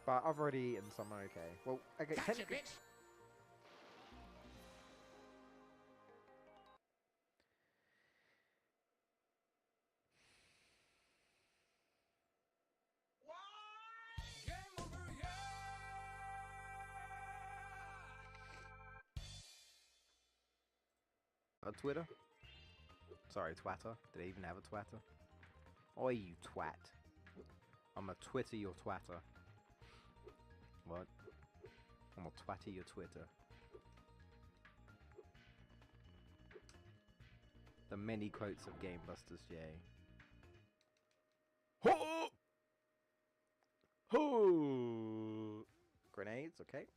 But I've already eaten some, okay. Well, okay, Gotcha, technically... bitch! Game over, yeah! A Twitter? Sorry, twatter. Did I even have a twatter? Oi, you twat. I'm a Twitter your twatter. What? I'm a twatter your Twitter. The many quotes of Game Busters J. Ho! Ho! Grenades, okay.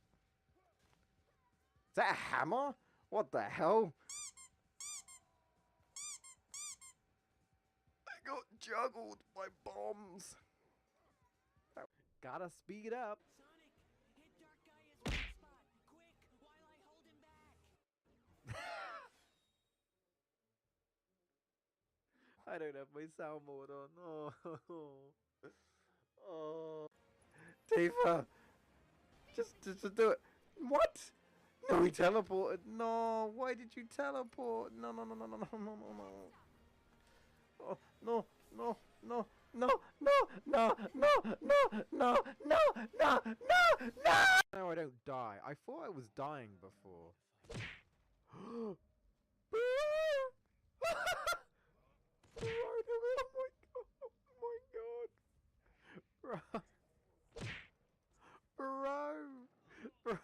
Is that a hammer? What the hell? I got juggled by bombs. Gotta speed up. Sonic, hit Dark Gaia's weak spot, quick, while I hold him back. I don't have my soundboard on. Oh. Oh. Tifa! Just do it. What? No, he teleported. No, why did you teleport? No. Oh, no. No, I don't die. I thought I was dying before. Oh my god. Bro. Oh my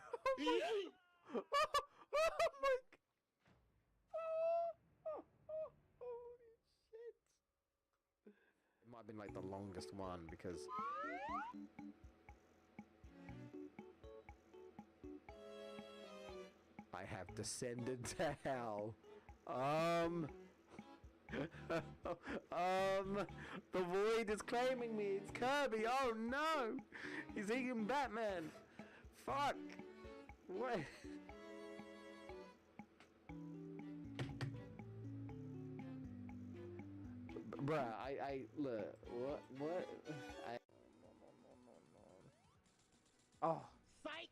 holy shit. It might have been like the longest one because I have descended to hell. The void is claiming me. It's Kirby. Oh no! He's eating Batman. Fuck. What? Bruh, I look. What? No. Oh. Psych!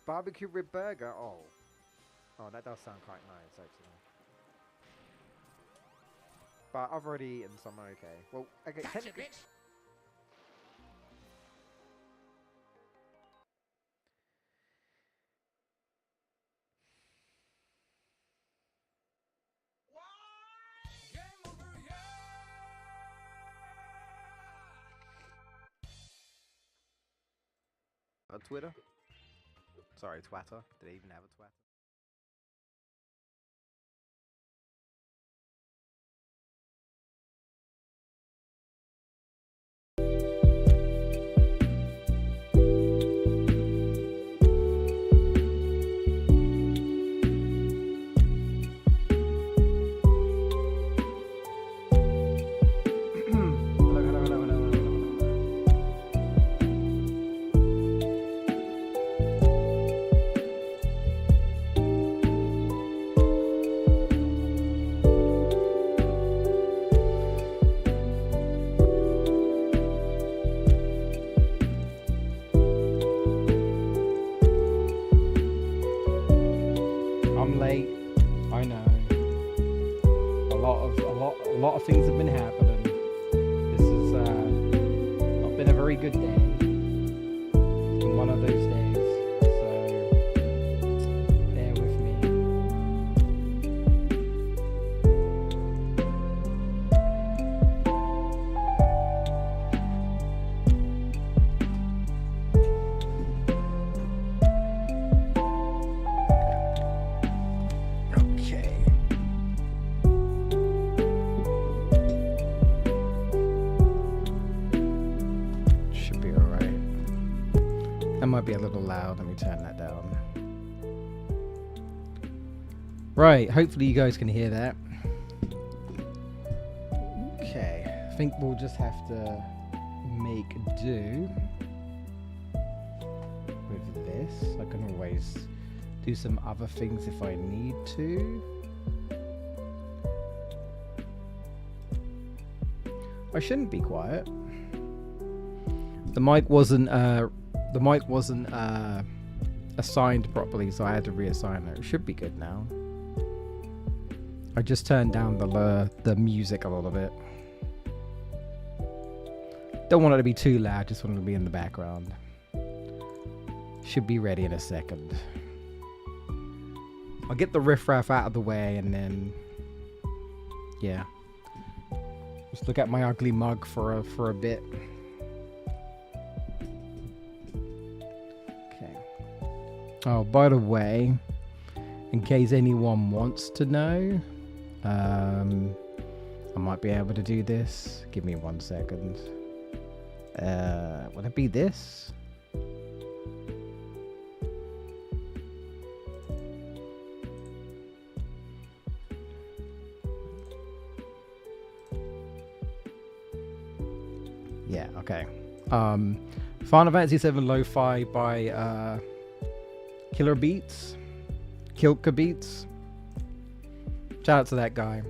Barbecue rib burger. Oh, that does sound quite nice actually. But I've already eaten some. Okay. Well, okay. Gotcha, Technically, bitch! Game over, yeah! a Twitter. Sorry, twatter. Did I even have a twatter? I'm late. I know. A lot of things have been happening. This has not been a very good day. It's been one of those days. So bear with me. That might be a little loud. Let me turn that down. Right, hopefully you guys can hear that. Okay, I think we'll just have to make do with this. I can always do some other things if I need to. I shouldn't be quiet. The mic wasn't assigned properly, so I had to reassign it. It should be good now. I just turned down the music a little bit. Don't want it to be too loud, just want it to be in the background. Should be ready in a second. I'll get the riffraff out of the way and then, yeah. Just look at my ugly mug for a bit. Okay. Oh, by the way, in case anyone wants to know, I might be able to do this. Give me 1 second. Would it be this? Yeah, okay. Final Fantasy VII Lo-Fi by Kilka Beats. Shout out to that guy.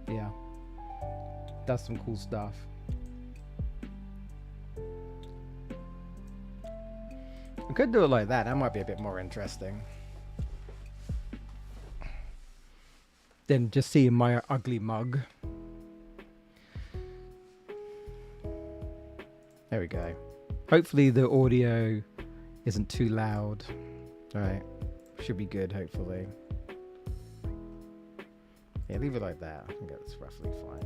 Yeah. Does some cool stuff. I could do it like that. That might be a bit more interesting than just seeing my ugly mug. There we go. Hopefully the audio isn't too loud. Alright. Should be good, hopefully. Yeah, leave it like that. I think that's roughly fine.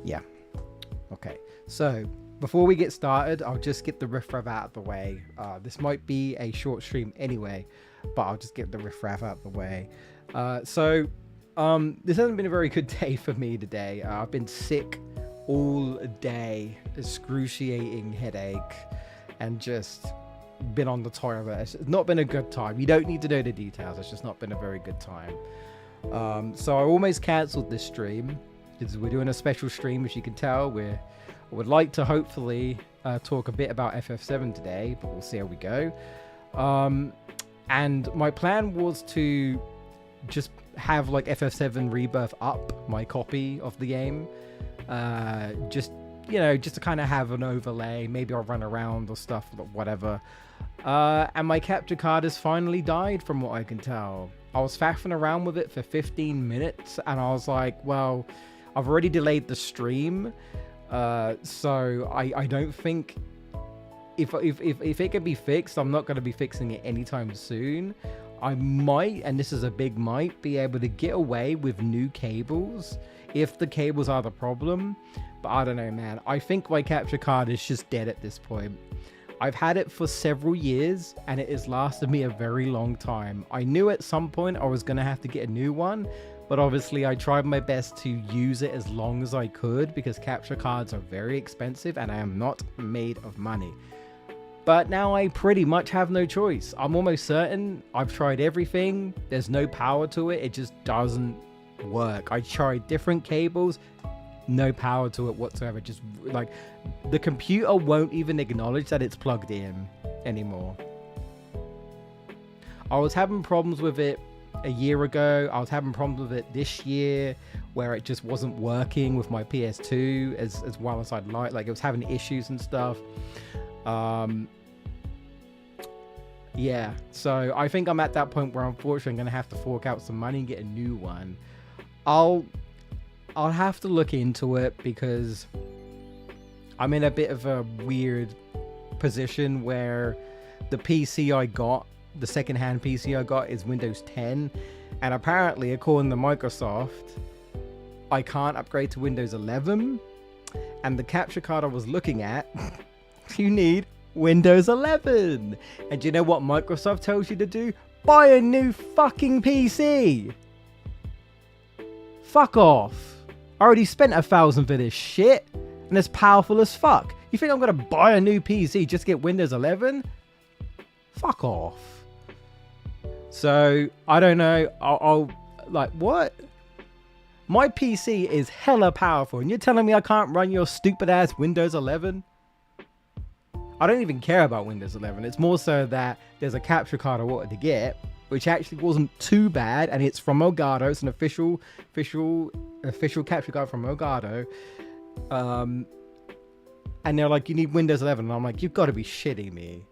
Yeah. Okay. So, before we get started, I'll just get the riffraff out of the way. This might be a short stream anyway, but I'll just get the riffraff out of the way. This hasn't been a very good day for me today. I've been sick all day, excruciating headache, and just been on the toilet. It's not been a good time. You don't need to know the details. It's just not been a very good time. So I almost cancelled this stream because we're doing a special stream, as you can tell. I would like to hopefully talk a bit about FF7 today, but we'll see how we go. And my plan was to just have like FF7 Rebirth up, my copy of the game, just to kind of have an overlay. Maybe I'll run around or stuff, whatever. And my capture card has finally died, from what I can tell. I was faffing around with it for 15 minutes, and I was like, well, I've already delayed the stream, so I don't think if it can be fixed, I'm not going to be fixing it anytime soon. I might, and this is a big might, be able to get away with new cables if the cables are the problem. But I don't know, man. I think my capture card is just dead at this point. I've had it for several years, and it has lasted me a very long time. I knew at some point I was going to have to get a new one, but obviously I tried my best to use it as long as I could, because capture cards are very expensive, and I am not made of money. But now I pretty much have no choice. I'm almost certain I've tried everything. There's no power to it. It just doesn't work. I tried different cables. No power to it whatsoever. Just like the computer won't even acknowledge that it's plugged in anymore. I was having problems with it a year ago. I was having problems with it this year, where it just wasn't working with my PS2 as well as I'd like. Like, it was having issues and stuff. Yeah, so I think I'm at that point where unfortunately I'm going to have to fork out some money and get a new one. I'll have to look into it, because I'm in a bit of a weird position where the PC I got, the secondhand PC I got, is Windows 10, and apparently, according to Microsoft, I can't upgrade to Windows 11, and the capture card I was looking at, you need Windows 11. And do you know what Microsoft tells you to do? Buy a new fucking PC. Fuck off. I already spent 1,000 for this shit, and it's powerful as fuck. You think I'm gonna buy a new PC just to get Windows 11? Fuck off. So I don't know. I'll like what? My PC is hella powerful, and you're telling me I can't run your stupid ass Windows 11? I don't even care about Windows 11. It's more so that there's a capture card I wanted to get, which actually wasn't too bad, and it's from Elgato. It's an official capture card from Elgato. And they're like, you need Windows 11, and I'm like, you've got to be shitting me.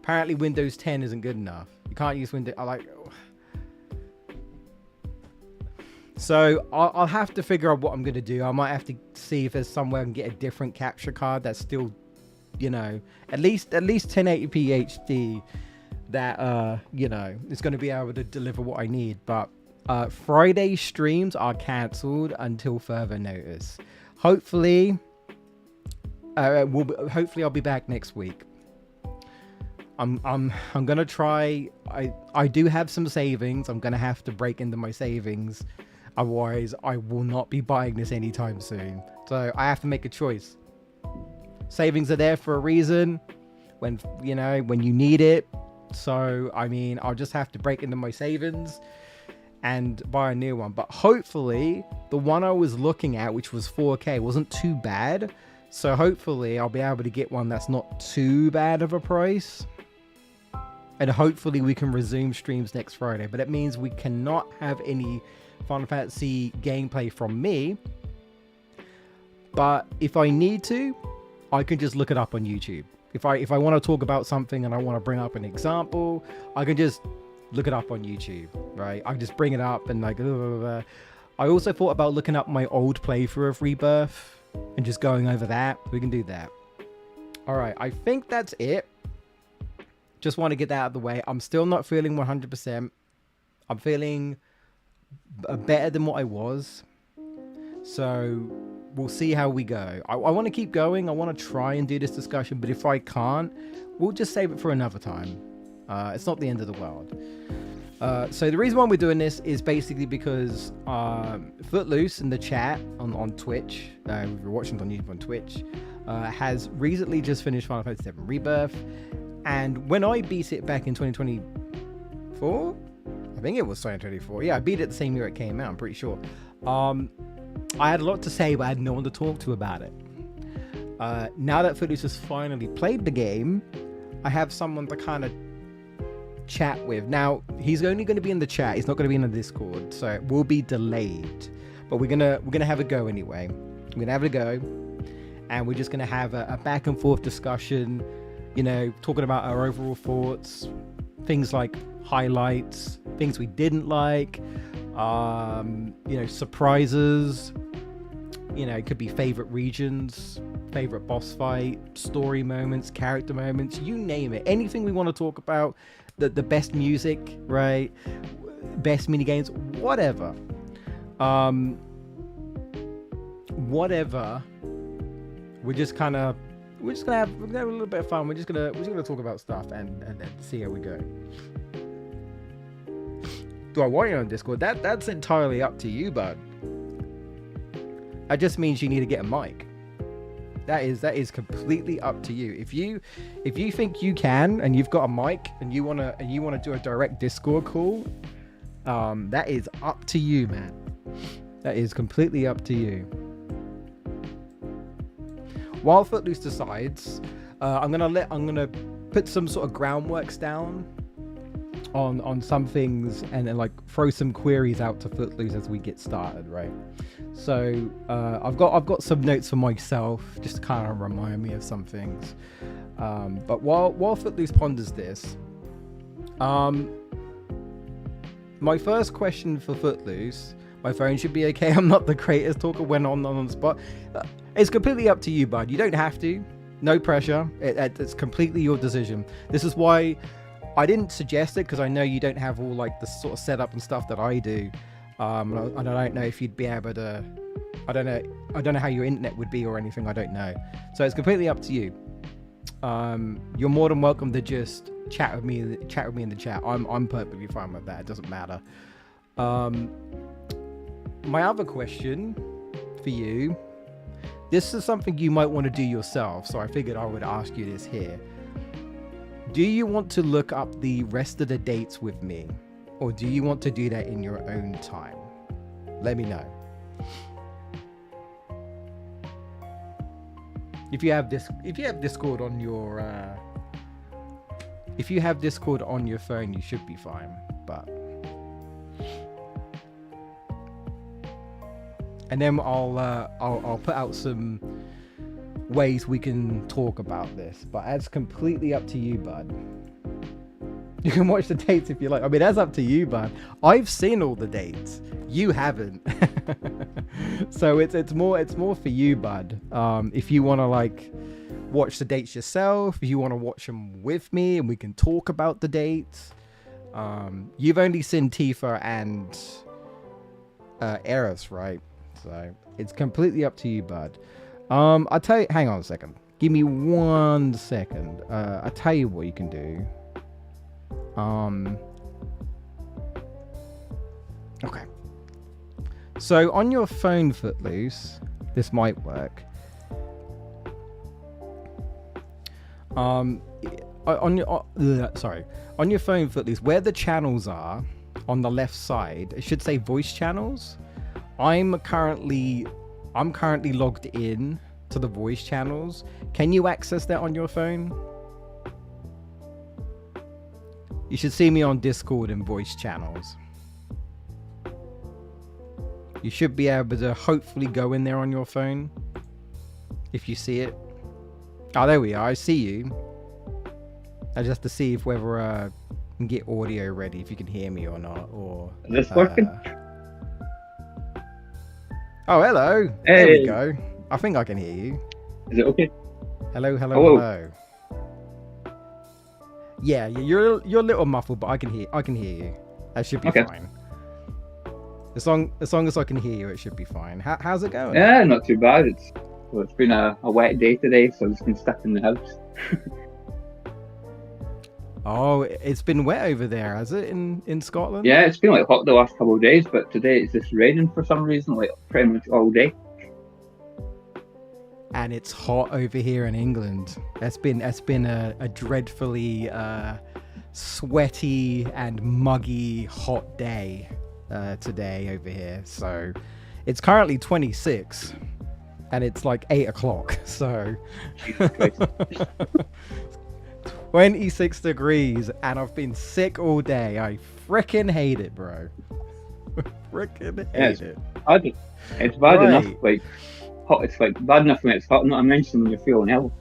Apparently Windows 10 isn't good enough. You can't use Windows. So I'll have to figure out what I'm gonna do. I might have to see if there's somewhere I can get a different capture card that's still, you know, at least 1080p HD that you know, is going to be able to deliver what I need. But Friday streams are cancelled until further notice. Hopefully I'll be back next week. I'm gonna try. I do have some savings. I'm gonna have to break into my savings, otherwise I will not be buying this anytime soon. So I have to make a choice. Savings are there for a reason, when you need it. So I mean, I'll just have to break into my savings and buy a new one. But hopefully the one I was looking at, which was 4K, wasn't too bad. So hopefully I'll be able to get one that's not too bad of a price. And hopefully we can resume streams next Friday. But it means we cannot have any Final Fantasy gameplay from me. But if I need to, I can just look it up on YouTube. If I want to talk about something and I want to bring up an example, I can just look it up on YouTube, right? I just bring it up and like, blah, blah, blah. I also thought about looking up my old playthrough of Rebirth and just going over that. We can do that. All right, I think that's it. Just want to get that out of the way. I'm still not feeling 100%. I'm feeling better than what I was. So we'll see how we go. I want to keep going. I want to try and do this discussion, but if I can't, we'll just save it for another time. It's not the end of the world. So the reason why we're doing this is basically because Footloose in the chat on Twitch, if you're watching on YouTube on Twitch, has recently just finished Final Fantasy VII Rebirth. And when I beat it back in 2024, I think it was 2024. Yeah, I beat it the same year it came out, I'm pretty sure. I had a lot to say, but I had no one to talk to about it. Now that Footloose has finally played the game, I have someone to kind of chat with. Now, he's only going to be in the chat. He's not going to be in the Discord, so it will be delayed. But we're gonna have a go anyway. We're gonna have a go, and we're just gonna have a back and forth discussion. You know, talking about our overall thoughts, things like highlights, things we didn't like, you know, surprises. You know, it could be favorite regions, favorite boss fight, story moments, character moments, you name it. Anything we want to talk about, the best music, right? Best mini games, whatever. Whatever. We're gonna have a little bit of fun. We're just gonna talk about stuff and see how we go. Do I want you on Discord? That's entirely up to you, bud. That just means you need to get a mic. That is completely up to you. If you think you can and you've got a mic and you wanna do a direct Discord call, that is up to you, man. That is completely up to you. While Footloose decides, I'm gonna put some sort of groundworks down on some things and then like throw some queries out to Footloose as we get started, right? So I've got some notes for myself just to kind of remind me of some things. But while Footloose ponders this, my first question for Footloose, my phone should be okay. I'm not the greatest talker when on the spot. It's completely up to you, bud. You don't have to. No pressure. It's completely your decision. This is why I didn't suggest it, because I know you don't have all like the sort of setup and stuff that I do. And I don't know if you'd be able to. I don't know how your internet would be or anything. I don't know. So it's completely up to you. You're more than welcome to just chat with me in the chat. I'm perfectly fine with that. It doesn't matter. my other question for you, this is something you might want to do yourself, so I figured I would ask you this here. Do you want to look up the rest of the dates with me, or do you want to do that in your own time? Let me know. If you have Discord on your if you have Discord on your phone, you should be fine. But and then I'll put out some ways we can talk about this, but that's completely up to you, bud. You can watch the dates if you like. I mean, that's up to you, bud. I've seen all the dates. You haven't. So it's more for you, bud. If you want to like watch the dates yourself, if you want to watch them with me and we can talk about the dates. You've only seen Tifa and Eris, right? So it's completely up to you, bud. I'll tell you, hang on a second. Give me 1 second. I'll tell you what you can do. Okay. So on your phone, Footloose, this might work. On your phone, Footloose, where the channels are on the left side, it should say voice channels. I'm currently logged in to the voice channels. Can you access that on your phone? You should see me on Discord and voice channels. You should be able to hopefully go in there on your phone if you see it. Oh, there we are. I see you. I just have to see if whether I can get audio ready, if you can hear me or not. Or Is this working? Oh, hello. Hey. There we go. I think I can hear you. Is it okay? Hello. Hello. Yeah, you're a little muffled, but I can hear you. That should be Okay. fine. As long as I can hear you, it should be fine. How's it going? Yeah, not too bad. It's been a wet day today, so I've just been stuck in the house. Oh, it's been wet over there, has it, in Scotland? Yeah, it's been like hot the last couple of days, but today it's just raining for some reason, like pretty much all day. And it's hot over here in England. That's been a dreadfully sweaty and muggy hot day today over here. So it's currently 26 and it's like 8 o'clock. So 26 degrees and I've been sick all day. I freaking hate it, bro. Freaking hate it. It's bad Right. enough, like hot. It's like bad enough when it's hot, not to mention when you're feeling ill.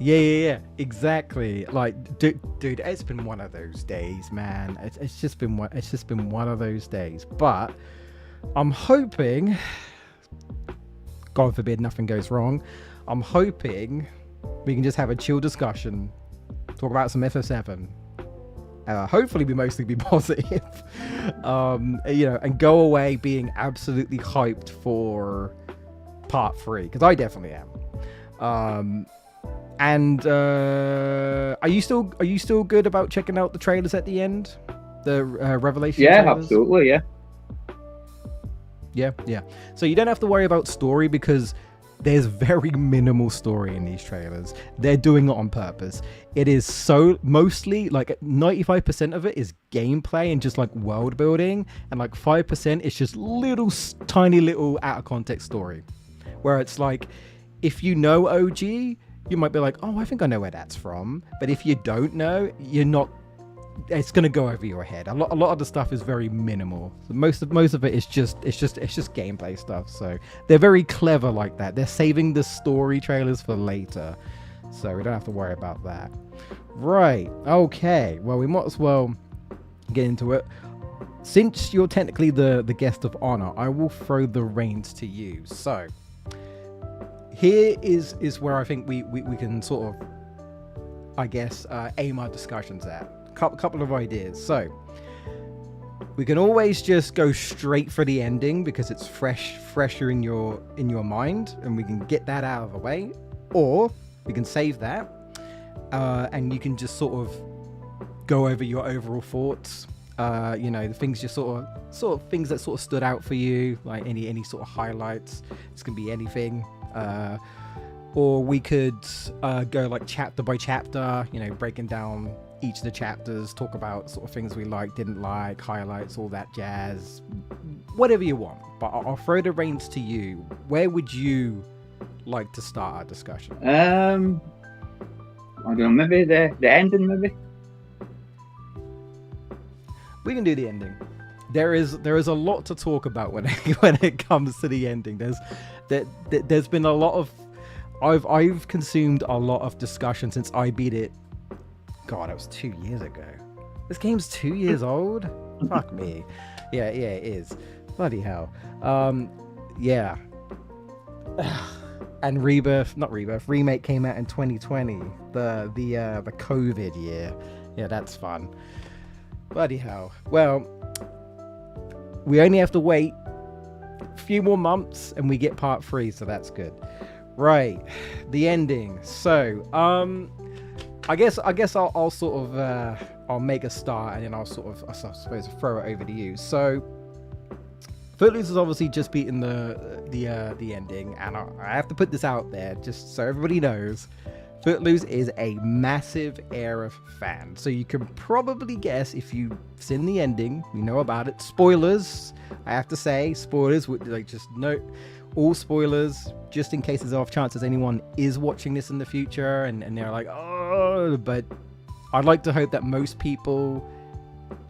Yeah, exactly. Like, dude, it's been one of those days, man. It's just been one of those days. But I'm hoping, God forbid nothing goes wrong, I'm hoping we can just have a chill discussion, talk about some FF7. Hopefully we mostly be positive, and go away being absolutely hyped for part 3, because I definitely am. And are you still good about checking out the trailers at the end, the Revelation Yeah, trailers? absolutely, yeah. Yeah. So you don't have to worry about story because there's very minimal story in these trailers. They're doing it on purpose. It is so mostly like 95% of it is gameplay and just like world building, and like 5% is just tiny little out of context story, where it's like if you know OG, you might be like, oh, I think I know where that's from. But if you don't know, it's gonna go over your head. A lot of the stuff is very minimal. Most of it is just gameplay stuff. So they're very clever like that. They're saving the story trailers for later, so we don't have to worry about that. Right. Okay. Well, we might as well get into it. Since you're technically the guest of honor, I will throw the reins to you. So here is where I think we can sort of, I guess, aim our discussions at. Couple of ideas. So we can always just go straight for the ending because it's fresher in your mind, and we can get that out of the way, or we can save that and you can just sort of go over your overall thoughts You know, the things you sort of things that sort of stood out for you, like any sort of highlights. This can be anything. Or we could go like chapter by chapter, you know, breaking down each of the chapters, talk about sort of things we like, didn't like, highlights, all that jazz, whatever you want. But I'll throw the reins to you. Where would you like to start our discussion? I don't know, maybe the ending, maybe. We can do the ending. There is a lot to talk about when it comes to the ending. There's been a lot of I've consumed a lot of discussion since I beat it. God, it was 2 years ago. This game's 2 years old. Fuck me. Yeah, it is. Bloody hell. Yeah. And Remake came out in 2020. The COVID year. Yeah, that's fun. Bloody hell. Well, we only have to wait a few more months and we get part 3, so that's good. Right, the ending. So, I guess I'll sort of I'll make a start and then I'll sort of, I suppose, throw it over to you. So, Footloose has obviously just beaten the ending, and I have to put this out there just so everybody knows. Footloose is a massive Aerith fan, so you can probably guess if you've seen the ending, you know about it. Spoilers, I have to say, spoilers, like just note all spoilers, just in case there's off chances anyone is watching this in the future and they're like, oh, but I'd like to hope that most people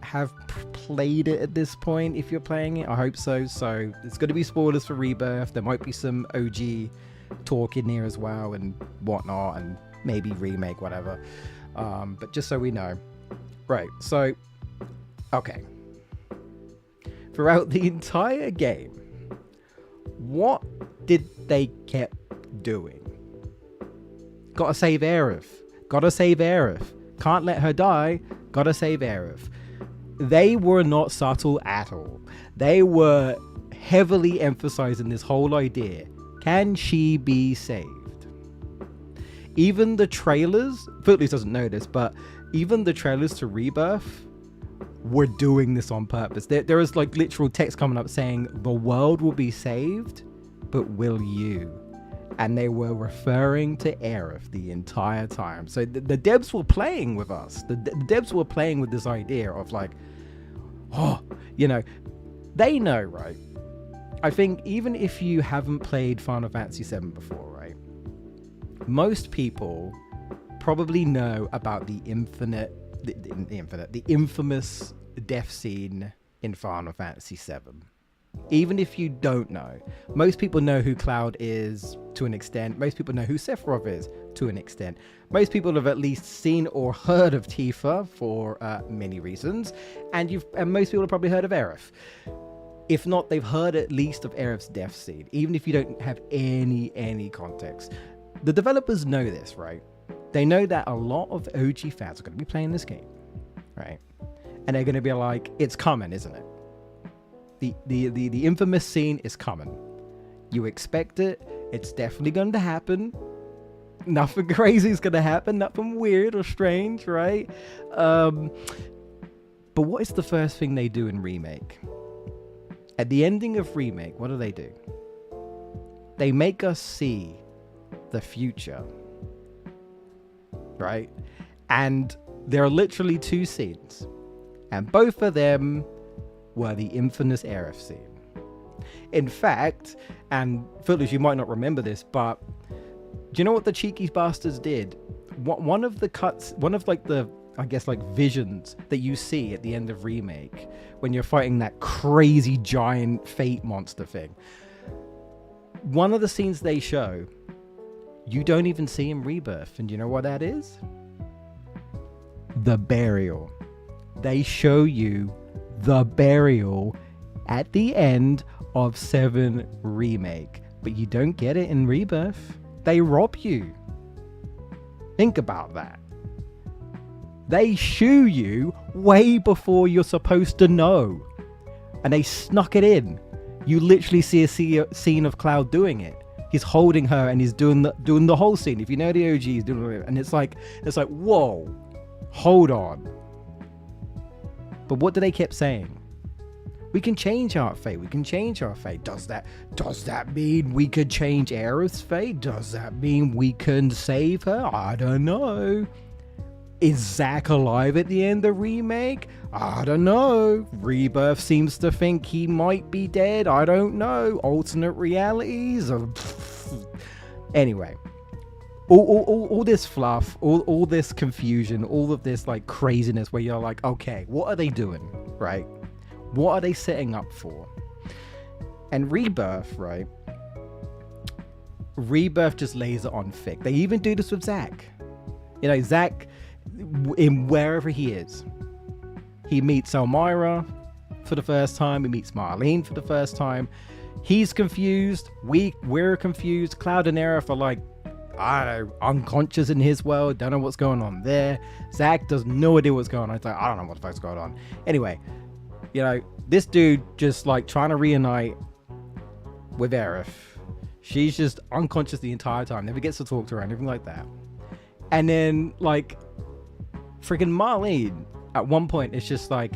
have played it at this point. If you're playing it, I hope so. So it's going to be spoilers for Rebirth. There might be some OG talk in here as well and whatnot, and maybe remake, whatever, but just so we know. Right, so okay, throughout the entire game, what did they kept doing? Gotta save Aerith, can't let her die, gotta save Aerith. They were not subtle at all. They were heavily emphasizing this whole idea. Can she be saved? Even the trailers, Footloose doesn't know this, but even the trailers to Rebirth were doing this on purpose. There is like literal text coming up saying, the world will be saved, but will you? And they were referring to Aerith the entire time. So the devs were playing with us. The devs were playing with this idea of like, oh, you know, they know, right? I think even if you haven't played Final Fantasy VII before, right? Most people probably know about the infamous death scene in Final Fantasy VII. Even if you don't know, most people know who Cloud is to an extent. Most people know who Sephiroth is to an extent. Most people have at least seen or heard of Tifa for many reasons, and most people have probably heard of Aerith. If not, they've heard at least of Aerith's death scene, even if you don't have any context. The developers know this, right? They know that a lot of OG fans are going to be playing this game, right? And they're going to be like, it's coming, isn't it? The infamous scene is coming. You expect it. It's definitely going to happen. Nothing crazy is going to happen. Nothing weird or strange, right? But what is the first thing they do in Remake? At the ending of Remake, what do? They make us see the future, right? And there are literally 2 scenes, and both of them were the infamous Aerith scene. In fact, and Footloose, you might not remember this, but do you know what the cheeky bastards did? One of the cuts, one of like the, I guess, like visions that you see at the end of Remake when you're fighting that crazy giant fate monster thing, one of the scenes they show, you don't even see in Rebirth. And you know what that is? The burial. They show you the burial at the end of VII Remake, but you don't get it in Rebirth. They rob you. Think about that. They shoo you way before you're supposed to know, and they snuck it in. You literally see a scene of Cloud doing it. He's holding her and he's doing the whole scene. If you know the OG, he's doing it, and it's like, whoa, hold on. But what do they keep saying? We can change our fate. We can change our fate. Does that mean we could change Aerith's fate? Does that mean we can save her? I don't know. Is Zack alive at the end of the remake? I don't know. Rebirth seems to think he might be dead. I don't know. Alternate realities? Anyway. All this fluff, all this confusion, all of this like craziness where you're like, okay, what are they doing, right? What are they setting up for? And Rebirth, right? Rebirth just lays it on thick. They even do this with Zack. You know, Zack, in wherever he is, he meets Elmira for the first time. He meets Marlene for the first time. He's confused. We're confused. Cloud and Aerith are like, I don't know, unconscious in his world. Don't know what's going on there. Zack does no idea what's going on. It's like, I don't know what the fuck's going on. Anyway, you know, this dude just like trying to reunite with Aerith. She's just unconscious the entire time. Never gets to talk to her, anything like that. And then like freaking Marlene at one point it's just like,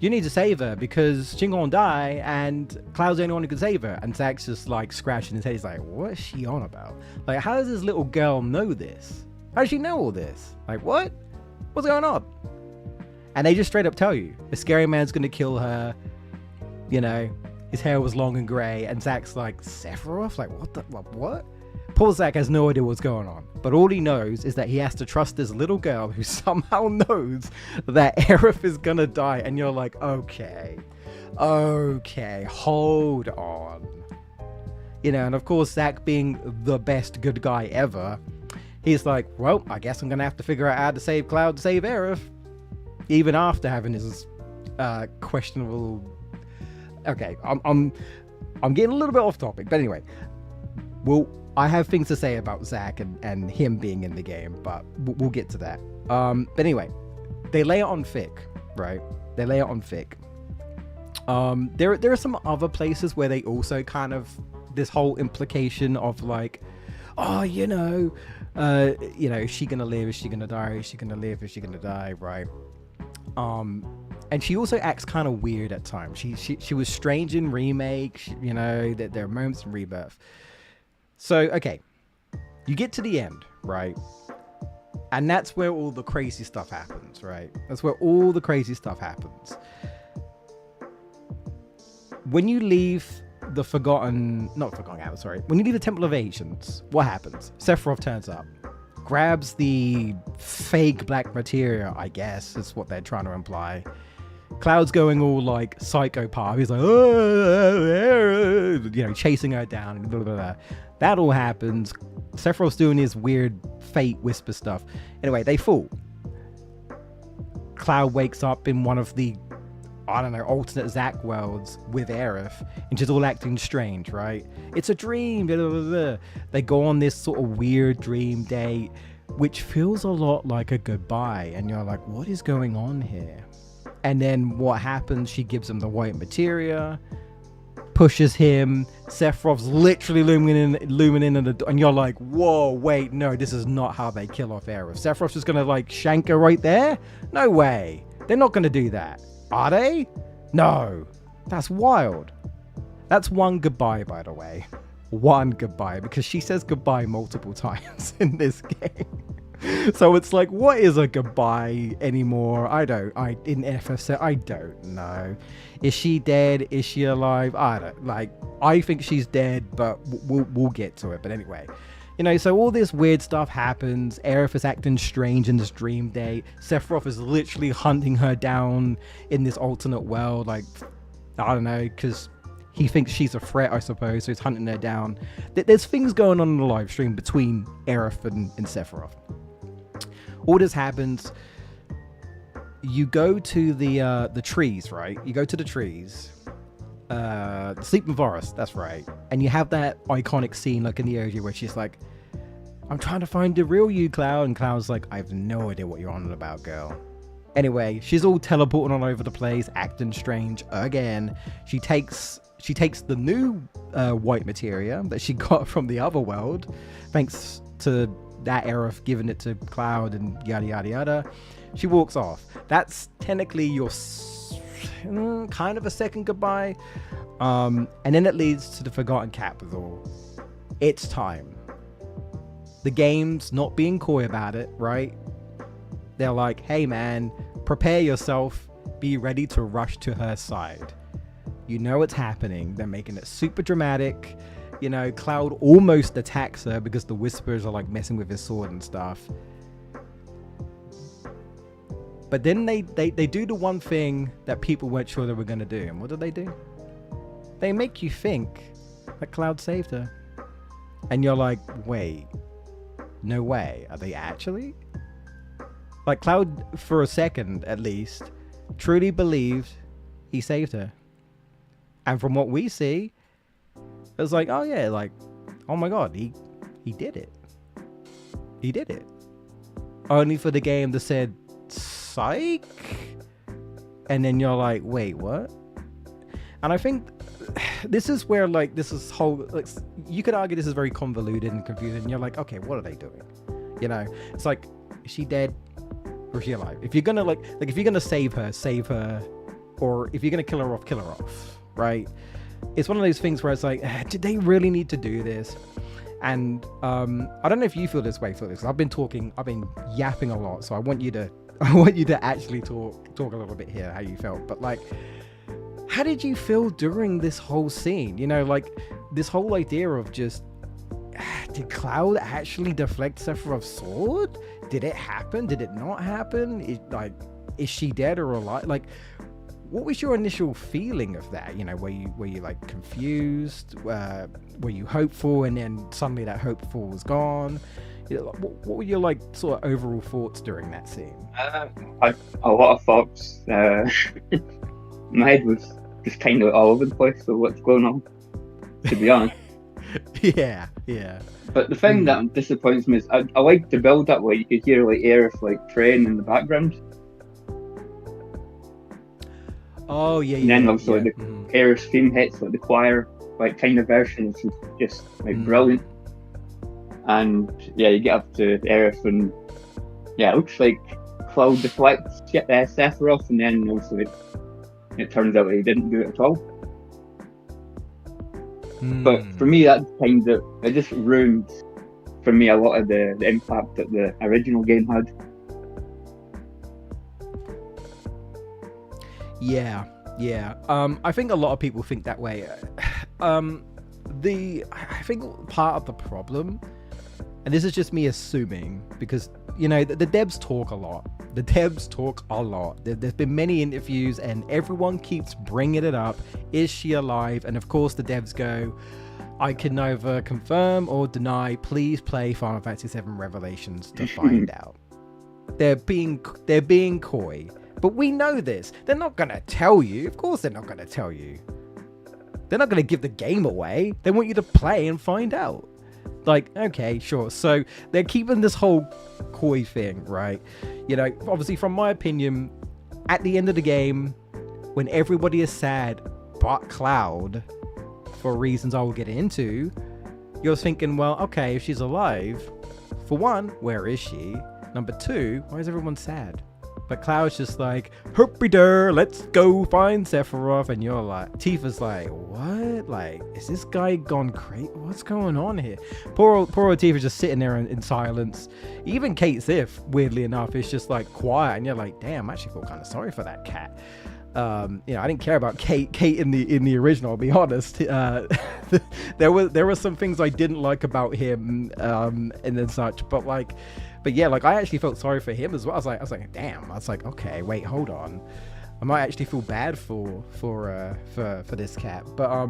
you need to save her because she's gonna die and Cloud's the only one who can save her. And Zack's just like scratching his head. He's like, what is she on about? Like, how does this little girl know this? How does she know all this? Like, what? What's going on? And they just straight up tell you, the scary man's gonna kill her. You know, his hair was long and grey. And Zack's like, Sephiroth? Like, what? Poor Zack has no idea what's going on. But all he knows is that he has to trust this little girl who somehow knows that Aerith is gonna die. And you're like, okay, hold on. You know, and of course, Zack being the best good guy ever, he's like, well, I guess I'm gonna have to figure out how to save Cloud to save Aerith. Even after having his questionable... Okay, I'm getting a little bit off topic, but anyway. Well, I have things to say about Zack and him being in the game, but we'll get to that. But anyway, they lay it on thick, right? They lay it on thick. There are some other places where they also kind of, this whole implication of like, oh, you know, is she gonna live? Is she gonna die? Is she gonna live? Is she gonna die? Right? And she also acts kind of weird at times. She was strange in Remake, you know, that there are moments in Rebirth. So, okay, you get to the end, right? And that's where all the crazy stuff happens, right? That's where all the crazy stuff happens. When you leave the when you leave the Temple of Ancients, what happens? Sephiroth turns up, grabs the fake black materia, I guess, is what they're trying to imply. Cloud's going all like psychopath. He's like, oh, you know, chasing her down and blah, blah, blah. That all happens. Sephiroth's doing his weird fate whisper stuff. Anyway, they fall. Cloud wakes up in one of the, I don't know, alternate Zack worlds with Aerith, and she's all acting strange, right? It's a dream. Blah, blah, blah, blah. They go on this sort of weird dream date, which feels a lot like a goodbye. And you're like, what is going on here? And then what happens? She gives him the white materia, pushes him. Sephiroth's literally looming in the door, and you're like, whoa, wait, no, this is not how they kill off Aerith. Sephiroth's just gonna like shank her right there? No way. They're not gonna do that. Are they? No. That's wild. That's one goodbye, by the way. One goodbye, because she says goodbye multiple times in this game. So it's like, what is a goodbye anymore? In FF7, I don't know. Is she dead? Is she alive? I think she's dead, but we'll get to it. But anyway, you know, so all this weird stuff happens. Aerith is acting strange in this dream date. Sephiroth is literally hunting her down in this alternate world. Like, I don't know, because he thinks she's a threat, I suppose, so he's hunting her down. There's things going on in the live stream between Aerith and Sephiroth. All this happens. You go to the trees, right? You go to the trees. The Sleeping Forest, that's right. And you have that iconic scene like in the OG where she's like, I'm trying to find the real you, Cloud. And Cloud's like, I have no idea what you're on about, girl. Anyway, she's all teleporting all over the place, acting strange again. She takes the new white materia that she got from the other world, thanks to that Aerith giving it to Cloud and yada yada yada. She walks off. That's technically your kind of a second goodbye. And then it leads to the forgotten capital. It's time. The game's not being coy about it, right? They're like, hey man, prepare yourself. Be ready to rush to her side. You know it's happening. They're making it super dramatic. You know, Cloud almost attacks her because the Whispers are like messing with his sword and stuff. But then they do the one thing that people weren't sure they were going to do. And what did they do? They make you think that Cloud saved her. And you're like, wait, no way. Are they actually? Like, Cloud, for a second at least, truly believed he saved her. And from what we see, it was like, oh yeah, like, oh my god, he did it. He did it. Only for the game that said, psych? And then you're like, wait, what? And I think this is where, like, this is whole, like, you could argue this is very convoluted and confusing. And you're like, okay, what are they doing? You know, it's like, is she dead or is she alive? If you're gonna like if you're gonna save her, or if you're gonna kill her off, right? It's one of those things where it's like, did they really need to do this? And I don't know if you feel this way, Footloose. I've been yapping a lot, so I want you to actually talk a little bit here, how you felt. But like, how did you feel during this whole scene? You know, like this whole idea of just, did Cloud actually deflect Sephiroth's sword? Did it happen? Did it not happen? Is she dead or alive? Like, what was your initial feeling of that? You know, were you like confused? Were you hopeful, and then suddenly that hopeful was gone? You know, what were your like sort of overall thoughts during that scene? A lot of thoughts. My head was just kind of all over the place of what's going on, to be honest. Yeah. But the thing that disappoints me is I like the build up where you could hear like Aerith like praying in the background. Oh yeah. And then also the Aerith's theme hits, like the choir like kind of version, which is just like brilliant. And yeah, you get up to Aerith and yeah, it looks like Cloud deflects Sephiroth, and then also it turns out he didn't do it at all. But for me, that kind of, it just ruined for me a lot of the impact that the original game had. Yeah. I think a lot of people think that way. I think part of the problem, and this is just me assuming, because you know the devs talk a lot. There's been many interviews and everyone keeps bringing it up. Is she alive? And of course the devs go, I can neither confirm or deny. Please play Final Fantasy VII Revelations to find out. They're being coy. But we know this. They're not going to tell you. Of course they're not going to tell you. They're not going to give the game away. They want you to play and find out. Like, okay, sure. So they're keeping this whole coy thing, right? You know, obviously from my opinion, at the end of the game, when everybody is sad but Cloud, for reasons I will get into, you're thinking, well, okay, if she's alive, for one, where is she? Number two, why is everyone sad? But Cloud's just like, herpy-der, let's go find Sephiroth. And you're like, Tifa's like, what? Like, is this guy gone crazy? What's going on here? Poor old Tifa's just sitting there in silence. Even Kate Sif, weirdly enough, is just like quiet. And you're like, damn, I actually feel kind of sorry for that cat. You know, I didn't care about Kate in the original, I'll be honest. There were some things I didn't like about him, and then such, but yeah, like I actually felt sorry for him as well. I was like, damn. I was like, okay, wait, hold on. I might actually feel bad for this cat. But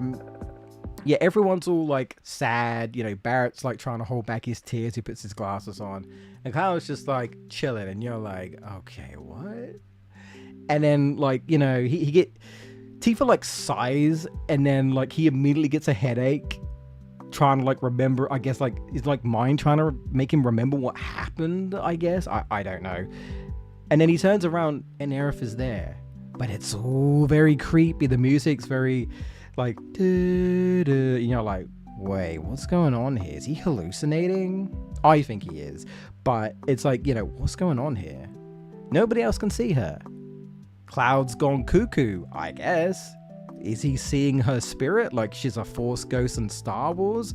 yeah, everyone's all like sad. You know, Barrett's like trying to hold back his tears. He puts his glasses on, and Kyle's just like chilling, and you're like, okay, what? And then like, you know, Tifa like sighs, and then like he immediately gets a headache, trying to like remember, I guess, like is like mind trying to make him remember what happened, I guess. I don't know. And then he turns around and Aerith is there, but it's all very creepy. The music's very like you know, like, wait, what's going on here? Is he hallucinating? I think he is, but it's like, you know, what's going on here? Nobody else can see her. Cloud's gone cuckoo, I guess. Is he seeing her spirit like she's a Force ghost in Star Wars?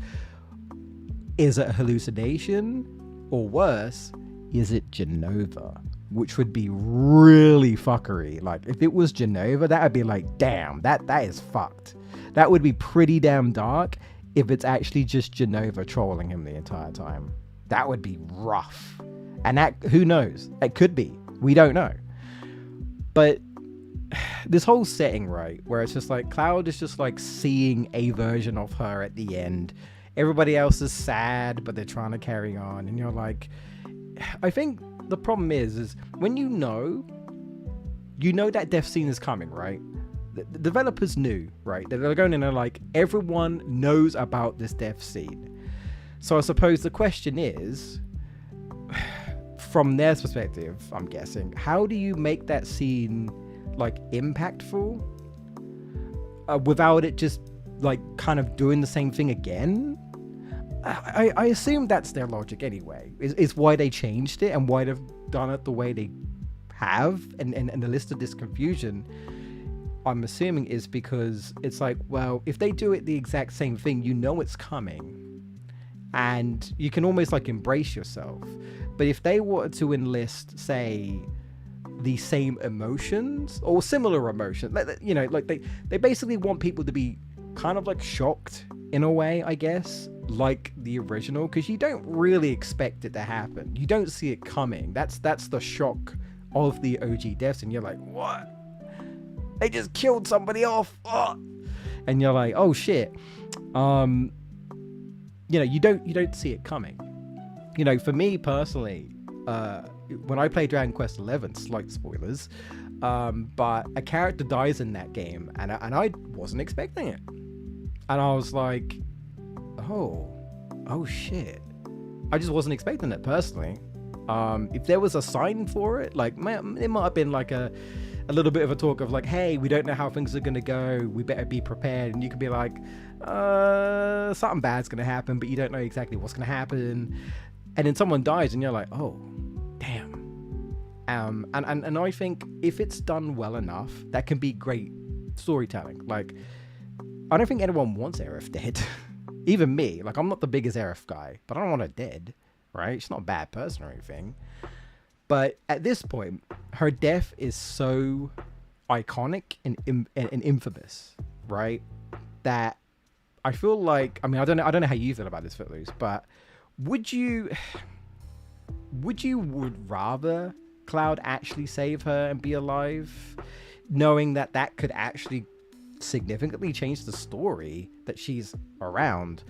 Is it a hallucination? Or worse, is it Genova? Which would be really fuckery. Like, if it was Genova, that would be like, damn, that is fucked. That would be pretty damn dark if it's actually just Genova trolling him the entire time. That would be rough. And that, who knows? It could be. We don't know. But this whole setting, right, where it's just like Cloud is just like seeing a version of her at the end. Everybody else is sad, but they're trying to carry on. And you're like, I think the problem is when you know that death scene is coming, right? The developers knew, right? They're going in there like, everyone knows about this death scene. So I suppose the question is, from their perspective, I'm guessing, how do you make that scene like impactful without it just like kind of doing the same thing again? I assume that's their logic anyway, is why they changed it and why they've done it the way they have, and the list of this confusion, I'm assuming, is because it's like, well, if they do it the exact same thing, you know it's coming and you can almost like embrace yourself. But if they wanted to enlist, say, the same emotions or similar emotions, you know, like they basically want people to be kind of like shocked in a way, I guess, like the original, because you don't really expect it to happen. You don't see it coming. That's the shock of the OG deaths, and you're like, what? They just killed somebody off. Oh. And you're like, oh shit. You know, you don't see it coming. You know, for me personally, when I play Dragon Quest XI, slight spoilers, but a character dies in that game, and I wasn't expecting it. And I was like, oh shit. I just wasn't expecting it personally. If there was a sign for it, like, it might have been like a little bit of a talk of like, hey, we don't know how things are going to go, we better be prepared. And you could be like, something bad's going to happen, but you don't know exactly what's going to happen. And then someone dies and you're like, oh, damn. And I think if it's done well enough, that can be great storytelling. Like, I don't think anyone wants Aerith dead. Even me. Like, I'm not the biggest Aerith guy, but I don't want her dead, right? She's not a bad person or anything. But at this point, her death is so iconic and infamous, right? That I feel like, I mean, I don't know how you feel about this, Footloose, but would you rather Cloud actually save her and be alive, knowing that could actually significantly change the story that she's around?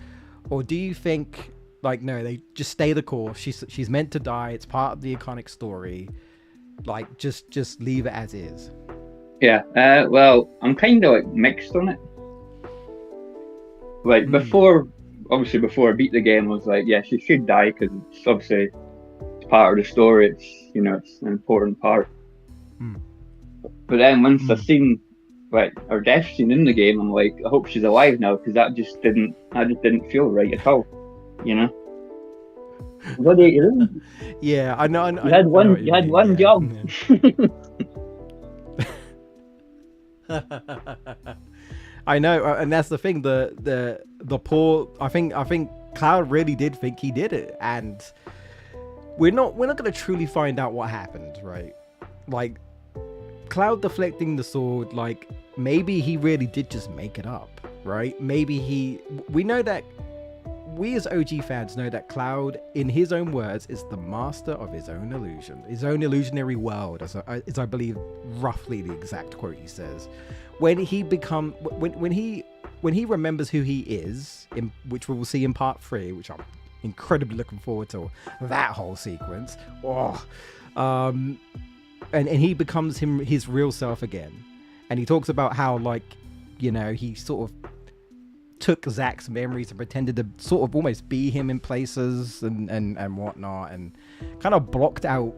Or do you think, like, no, they just stay the course, she's meant to die, it's part of the iconic story, like, just leave it as is? Yeah, well, I'm kind of like mixed on it. Like, before I beat the game, I was like, yeah, she should die, because it's obviously it's part of the story, it's, you know, it's an important part. But then once I seen like her death scene in the game, I'm like, I hope she's alive now, because that just didn't feel right at all, you know. What are you doing? Yeah, I know. You had one job. I know, and that's the thing. The poor. I think Cloud really did think he did it, and we're not going to truly find out what happened, right? Like, Cloud deflecting the sword, like, maybe he really did just make it up, right? Maybe we know that, we as OG fans know that Cloud, in his own words, is the master of his own illusion, his own illusionary world, as I believe roughly the exact quote he says. When he remembers who he is, which we will see in part 3, which I'm incredibly looking forward to, that whole sequence. And he becomes his real self again. And he talks about how, like, you know, he sort of took Zack's memories and pretended to sort of almost be him in places and whatnot, and kind of blocked out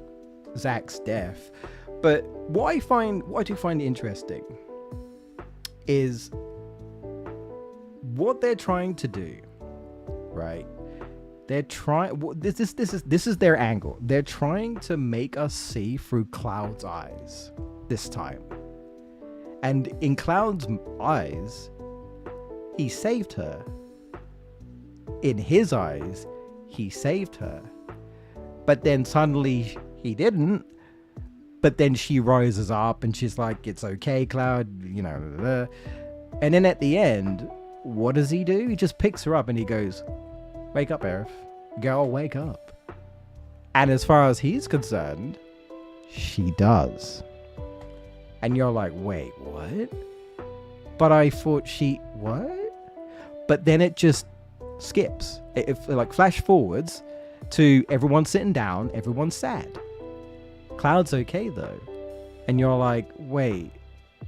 Zack's death. But what I do find interesting is what they're trying to do, right, They're trying. This is their angle. They're trying to make us see through Cloud's eyes this time. And in Cloud's eyes, he saved her. In his eyes, he saved her. But then suddenly he didn't. But then she rises up and she's like, "It's okay, Cloud," you know. Blah, blah. And then at the end, what does he do? He just picks her up and he goes, "Wake up, Aerith. Girl, wake up." And as far as he's concerned, she does. And you're like, wait, what? But I thought what? But then it just skips. It like flash forwards to everyone sitting down, everyone's sad. Cloud's okay though. And you're like, wait,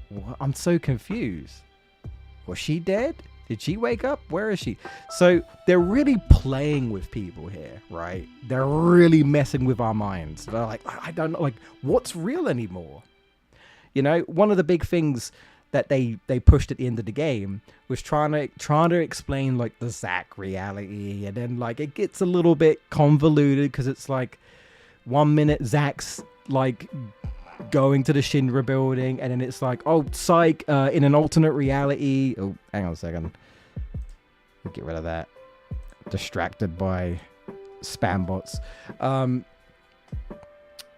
what? I'm so confused. Was she dead? Did she wake up? Where is she? So they're really playing with people here, right? They're really messing with our minds. They're like, I don't know, like, what's real anymore? You know, one of the big things that they pushed at the end of the game was trying to explain like the Zack reality, and then like it gets a little bit convoluted because it's like 1 minute Zack's like going to the Shinra building, and then it's like, oh, psych, in an alternate reality. Oh, hang on a second. Get rid of that. Distracted by spam bots.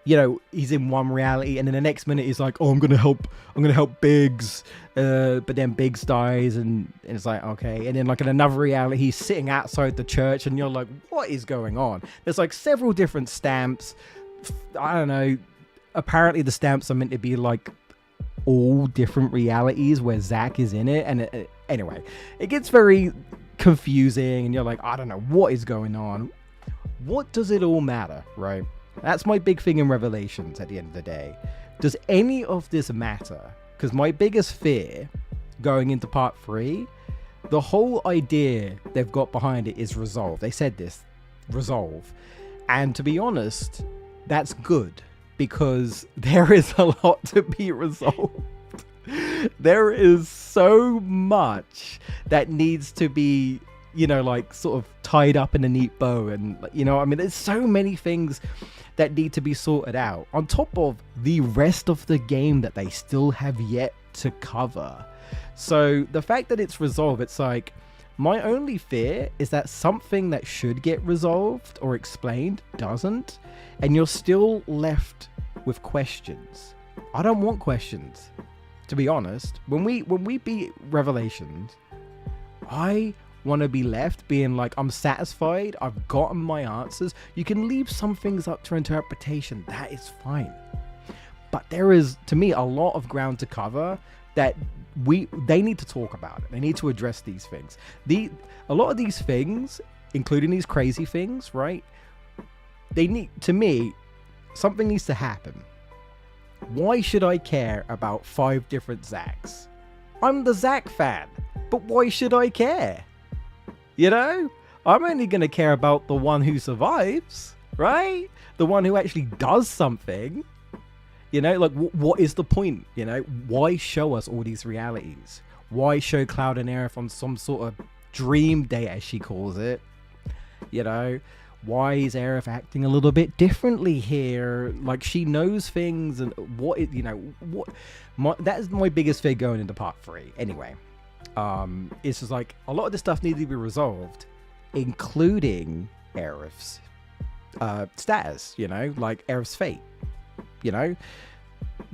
You know, he's in one reality, and then the next minute he's like, oh, I'm gonna help Biggs, but then Biggs dies, and it's like, okay. And then like in another reality, he's sitting outside the church, and you're like, what is going on? There's like several different stamps. I don't know. Apparently the stamps are meant to be like all different realities where Zack is in it, and anyway, it gets very confusing, and you're like, I don't know what is going on. What does it all matter, right? That's my big thing in Revelations at the end of the day. Does any of this matter? Because my biggest fear going into part 3, the whole idea they've got behind it is resolve. They said this, resolve. And to be honest, that's good, because there is a lot to be resolved. There is so much that needs to be, you know, like sort of tied up in a neat bow. And, you know, I mean, there's so many things that need to be sorted out on top of the rest of the game that they still have yet to cover. So the fact that it's resolved, it's like, my only fear is that something that should get resolved or explained doesn't, and you're still left with questions. I don't want questions, to be honest. When we beat Revelations, I want to be left being like, I'm satisfied, I've gotten my answers. You can leave some things up to interpretation, that is fine, but there is, to me, a lot of ground to cover that they need to talk about it. They need to address these things. A lot of these things, including these crazy things, right, they need, to me, something needs to happen. Why should I care about 5 different Zacks? I'm the Zack fan, but why should I care? You know, I'm only going to care about the one who survives, right? The one who actually does something. You know, like, what is the point? You know, why show us all these realities? Why show Cloud and Aerith on some sort of dream day, as she calls it? You know, why is Aerith acting a little bit differently here? Like, she knows things, and that is my biggest fear going into part 3. Anyway. It's just like a lot of this stuff needs to be resolved, including Aerith's status, you know, like Aerith's fate, you know,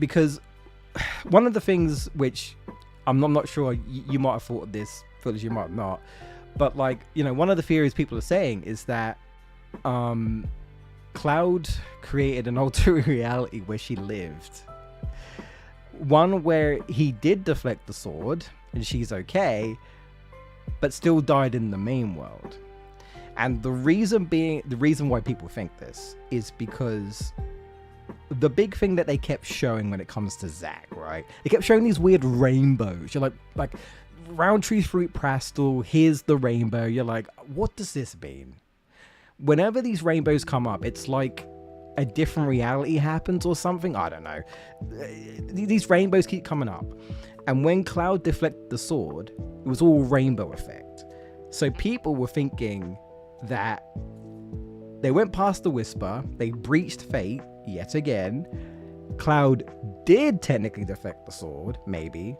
because one of the things which I'm not sure, you might have thought of this, Footloose, you might not, but like, you know, one of the theories people are saying is that Cloud created an alternate reality where she lived, one where he did deflect the sword and she's okay, but still died in the main world. And the reason why people think this is because the big thing that they kept showing when it comes to Zack, right? They kept showing these weird rainbows. You're like Roundtree Fruit Pastel, here's the rainbow. You're like, what does this mean? Whenever these rainbows come up, it's like a different reality happens or something. I don't know. These rainbows keep coming up. And when Cloud deflected the sword, it was all rainbow effect. So people were thinking that they went past the Whisper, they breached fate yet again. Cloud did technically defect the sword, maybe,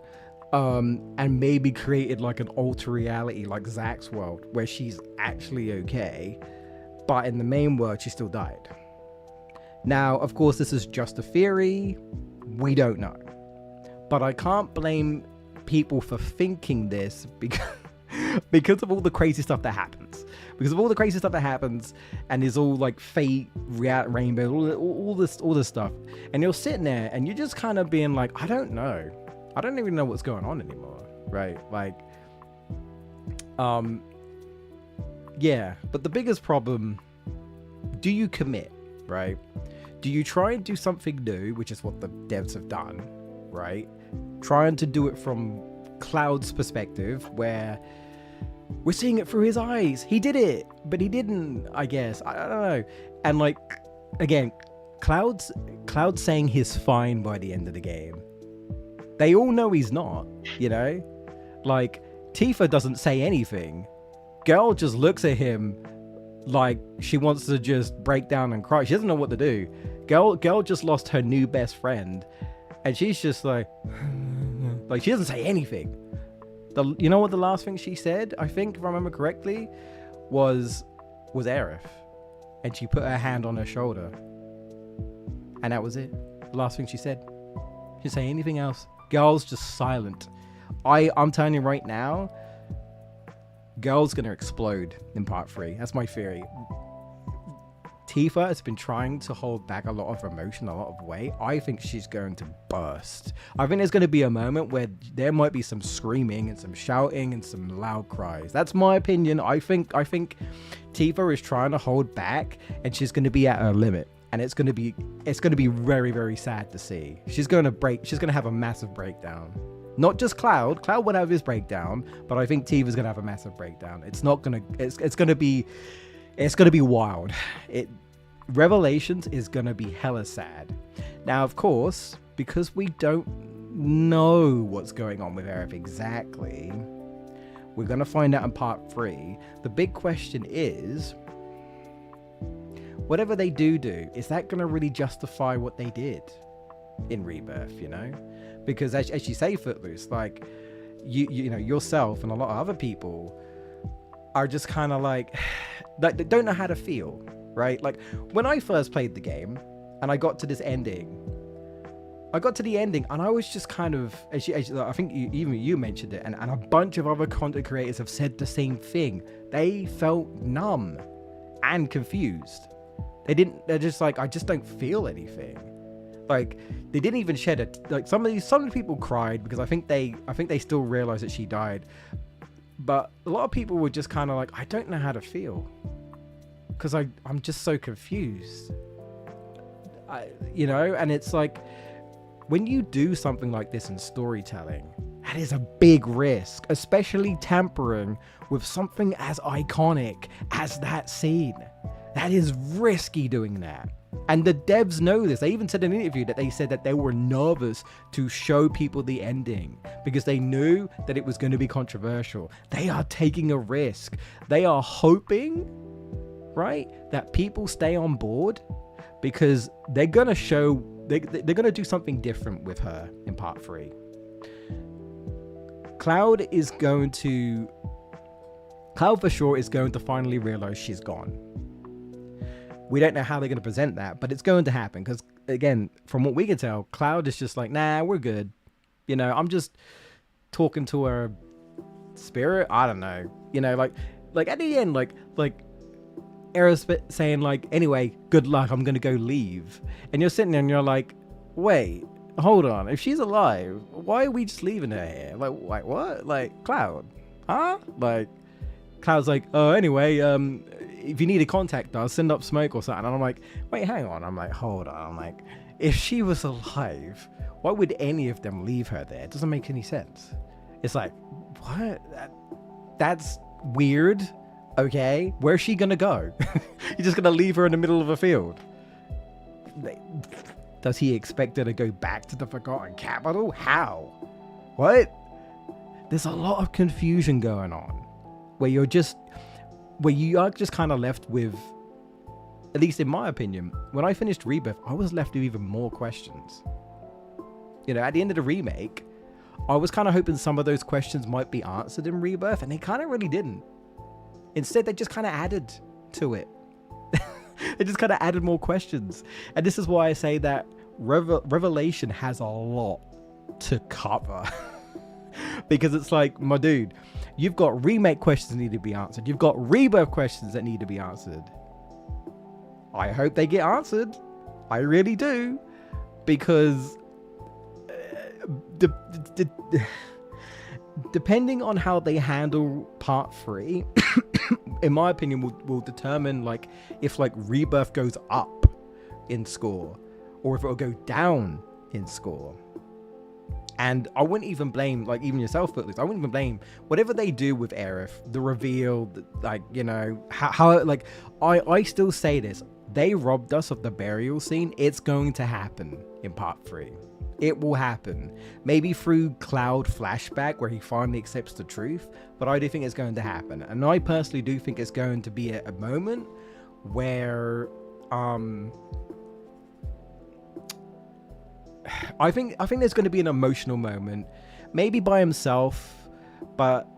and maybe created like an alter reality like Zack's world where she's actually okay, but in the main world she still died. Now, of course, this is just a theory. We don't know. But I can't blame people for thinking this because of all the crazy stuff that happens. Because of all the crazy stuff that happens, and there's all like fate, rainbow, all this stuff. And you're sitting there and you're just kind of being like, I don't know. I don't even know what's going on anymore. Right? Like, yeah. But the biggest problem, do you commit? Right? Do you try and do something new, which is what the devs have done, right? Trying to do it from Cloud's perspective, where we're seeing it through his eyes. He did it, but he didn't, I guess. I don't know. And like, again, Cloud's saying he's fine by the end of the game. They all know he's not, you know? Like, Tifa doesn't say anything. Girl just looks at him like she wants to just break down and cry. She doesn't know what to do. Girl just lost her new best friend, and she's just like she doesn't say anything. You know what the last thing she said, I think, if I remember correctly, was Aerith, and she put her hand on her shoulder, and that was it. The last thing she said. She didn't say anything else. Girl's just silent. I'm telling you right now, Girl's gonna explode in part 3. That's my theory. Tifa has been trying to hold back a lot of emotion, a lot of weight. I think she's going to burst. I think there's going to be a moment where there might be some screaming and some shouting and some loud cries. That's my opinion. I think Tifa is trying to hold back, and she's going to be at her limit. And it's going to be very, very sad to see. She's going to have a massive breakdown. Not just Cloud. Cloud would have his breakdown, but I think Tifa's going to have a massive breakdown. It's going to be wild. Revelations is going to be hella sad. Now, of course, because we don't know what's going on with Aerith exactly, we're going to find out in part 3. The big question is, whatever they do, is that going to really justify what they did in Rebirth, you know? Because as you say, Footloose, like, you know, yourself and a lot of other people are just kind of like they don't know how to feel, right? Like, when I first played the game and I got to this ending, and I was just kind of, I think even you mentioned it, and a bunch of other content creators have said the same thing. They felt numb and confused. They're just like, I just don't feel anything. Like, they didn't even shed it. Like, some of the people cried because I think they still realized that she died. But a lot of people were just kind of like, I don't know how to feel, because I'm just so confused. You know, and it's like, when you do something like this in storytelling, that is a big risk, especially tampering with something as iconic as that scene. That is risky doing that. And the devs know this. They even said in an interview that they said that they were nervous to show people the ending because they knew that it was going to be controversial. They are taking a risk. They are hoping, right, that people stay on board, because they're going to show, they're going to do something different with her in part 3. Cloud for sure is going to finally realize she's gone. We don't know how they're going to present that, but it's going to happen because, again, from what we can tell, Cloud is just like, nah, we're good. You know, I'm just talking to her spirit. I don't know. You know, like at the end, like Aerith saying, like, anyway, good luck, I'm going to go leave. And you're sitting there and you're like, wait, hold on. If she's alive, why are we just leaving her here? Like what? Like, Cloud? Huh? Like, Cloud's like, oh, anyway, if you need to contact us, send up smoke or something. And I'm like, wait, hang on. I'm like, hold on. I'm like, if she was alive, why would any of them leave her there? It doesn't make any sense. It's like, what? That's weird. Okay, where's she gonna go? You're just gonna leave her in the middle of a field? Does he expect her to go back to the Forgotten Capital? How? What? There's a lot of confusion going on, where you're just, where you are just kind of left with, at least in my opinion, when I finished Rebirth, I was left with even more questions. You know, at the end of the remake, I was kind of hoping some of those questions might be answered in Rebirth, and they kind of really didn't. Instead, they just kind of added to it. They just kind of added more questions. And this is why I say that Revelation has a lot to cover. Because it's like, my dude, you've got remake questions that need to be answered. You've got Rebirth questions that need to be answered. I hope they get answered. I really do. Because depending on how they handle part 3, in my opinion, will determine like if like Rebirth goes up in score or if it will go down in score. And I wouldn't even blame, like, even yourself, Footloose. I wouldn't even blame whatever they do with Aerith, the reveal, like, you know, how like, I still say this. They robbed us of the burial scene. It's going to happen in part 3. It will happen. Maybe through Cloud flashback where he finally accepts the truth, but I do think it's going to happen. And I personally do think it's going to be a moment where, I think there's going to be an emotional moment, maybe by himself, but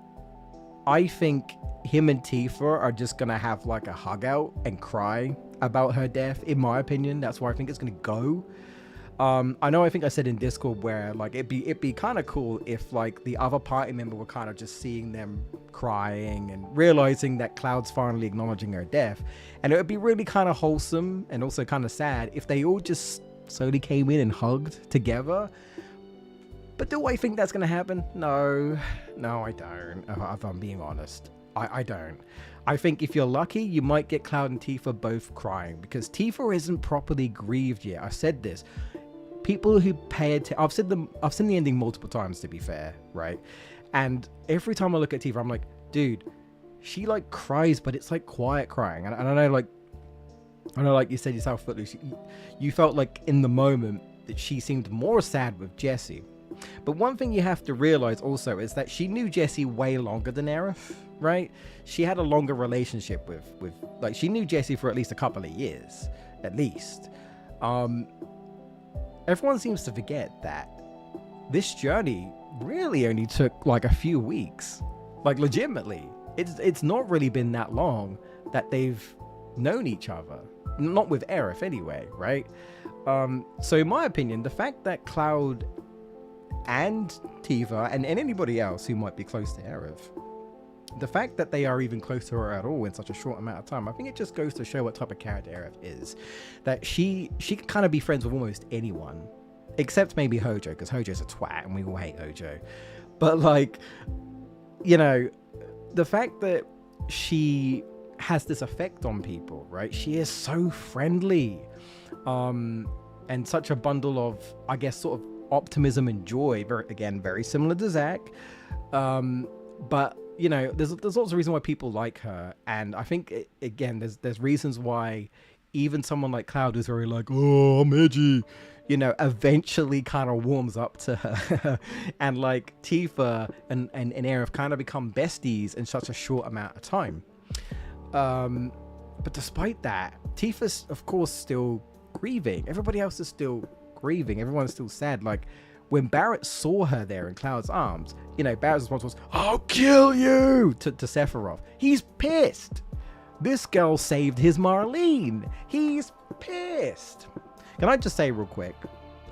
I think him and Tifa are just going to have like a hug out and cry about her death. In my opinion, that's where I think it's going to go. I know, I think I said in Discord where like it'd be kind of cool if like the other party member were kind of just seeing them crying and realizing that Cloud's finally acknowledging her death, and it would be really kind of wholesome and also kind of sad if they all just slowly came in and hugged together. But do I think that's gonna happen? No, I don't. If I'm being honest, I don't. I think if you're lucky, you might get Cloud and Tifa both crying, because Tifa isn't properly grieved yet. I said this. People who pay attention, I've seen the ending multiple times, to be fair, right? And every time I look at Tifa, I'm like, dude, she like cries, but it's like quiet crying. And I know, like you said yourself, Footloose, you felt like in the moment that she seemed more sad with Jessie. But one thing you have to realize also is that she knew Jessie way longer than Aerith, right? She had a longer relationship with like, she knew Jessie for at least a couple of years, at least. Everyone seems to forget that this journey really only took like a few weeks. Like, legitimately, it's not really been that long that they've known each other. Not with Aerith anyway, right? So in my opinion, the fact that Cloud and Tifa and anybody else who might be close to Aerith, the fact that they are even close to her at all in such a short amount of time, I think it just goes to show what type of character Aerith is. That she can kind of be friends with almost anyone, except maybe Hojo, because Hojo's a twat and we all hate Hojo. But like, you know, the fact that she has this effect on people, right? She is so friendly, and such a bundle of, I guess, sort of optimism and joy. Very similar to Zack. But you know, there's lots of reasons why people like her, and I think there's reasons why even someone like Cloud who's very like, oh, I'm edgy, you know, eventually kind of warms up to her. And like Tifa and Aerith kind of become besties in such a short amount of time. But despite that, Tifa's of course still grieving. Everybody else is still grieving. Everyone's still sad. Like, when Barrett saw her there in Cloud's arms, you know, Barrett's response was, I'll kill you, to Sephiroth. He's pissed. This girl saved his Marlene. He's pissed. Can I just say real quick,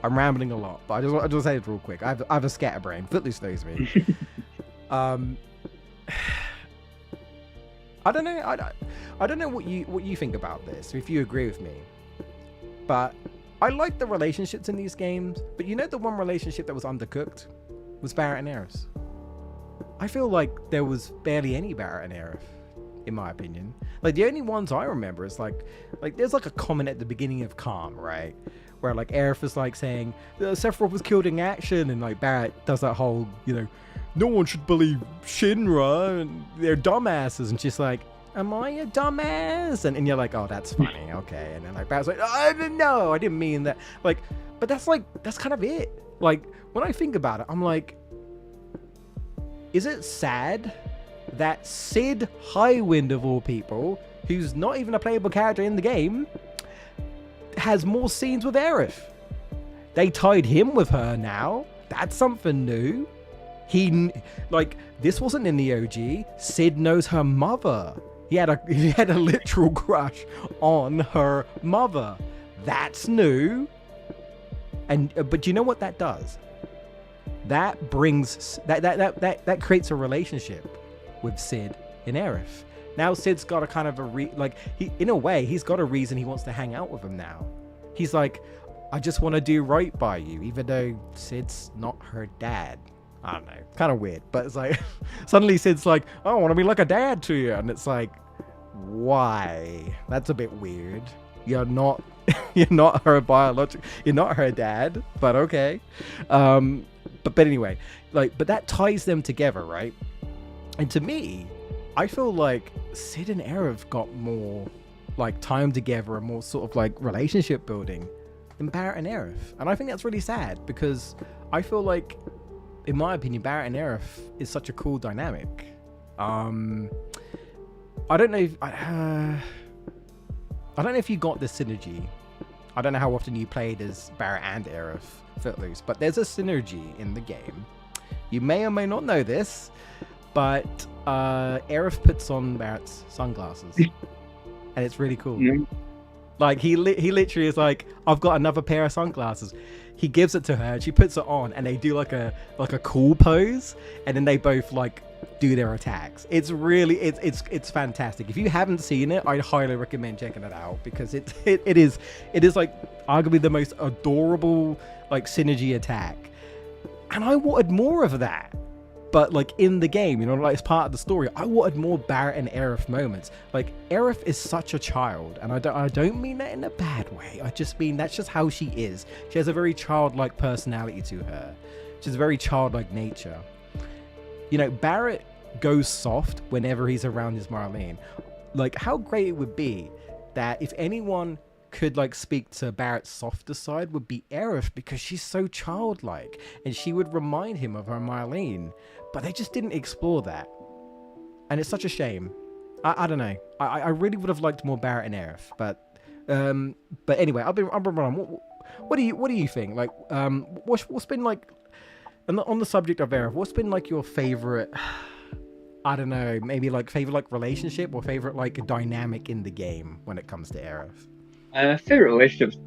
I'm rambling a lot, but I just want to say it real quick. I have a scatterbrain. Footloose knows me. I don't know. I don't know what you think about this, if you agree with me. But I like the relationships in these games, but you know, the one relationship that was undercooked was Barrett and Aerith. I feel like there was barely any Barrett and Aerith, in my opinion. Like, the only ones I remember is like there's like a comment at the beginning of Calm, right? Where like Aerith is like saying, Sephiroth was killed in action, and like Barrett does that whole, you know, no one should believe Shinra and they're dumbasses, and she's like, am I a dumbass? And you're like, oh, that's funny, okay. And then like Barrett's like, I didn't mean that. Like, but that's kind of it. Like, when I think about it, I'm like, is it sad that Sid Highwind, of all people, who's not even a playable character in the game, has more scenes with Aerith. They tied him with her now. That's something new. This wasn't in the OG. Sid knows her mother. He had a literal crush on her mother. That's new. But you know what that does? That brings that creates a relationship with Sid and Aerith. Now Sid's got a kind of in a way he's got a reason he wants to hang out with him now. He's like, I just want to do right by you, even though Sid's not her dad. I don't know, kind of weird, but it's like suddenly Sid's like, I want to be like a dad to you, and it's like, why? That's a bit weird. You're not her biological, you're not her dad, but okay. But anyway, but that ties them together, right? And to me, I feel like Sid and Aerith got more time together and more sort of relationship building than Barrett and Aerith. And I think that's really sad, because I feel like, in my opinion, Barrett and Aerith is such a cool dynamic. I don't know if you got the synergy. I don't know how often you played as Barrett and Aerith Footloose, but there's a synergy in the game. You may or may not know this, but Aerith puts on Barrett's sunglasses, and it's really cool. Yeah. He literally is like, I've got another pair of sunglasses. He gives it to her, and she puts it on, and they do a cool pose, and then they both do their attacks. It's really it's fantastic. If you haven't seen it, I highly recommend checking it out, because it is arguably the most adorable synergy attack, and I wanted more of that. But in the game, as part of the story, I wanted more Barrett and Aerith moments. Aerith is such a child, and I don't mean that in a bad way. I just mean that's just how she is. She has a very childlike personality to her. She has a very childlike nature. Barrett goes soft whenever he's around his Marlene. How great it would be that if anyone could speak to Barrett's softer side, would be Aerith, because she's so childlike, and she would remind him of her Marlene. But they just didn't explore that, and it's such a shame. I don't know. I really would have liked more Barrett and Aerith, but anyway, I'll be wrong. What do you think? What's been on the subject of Aerith, what's been your favorite? I don't know, maybe favorite relationship or favorite dynamic in the game when it comes to Aerith? Favorite relationships,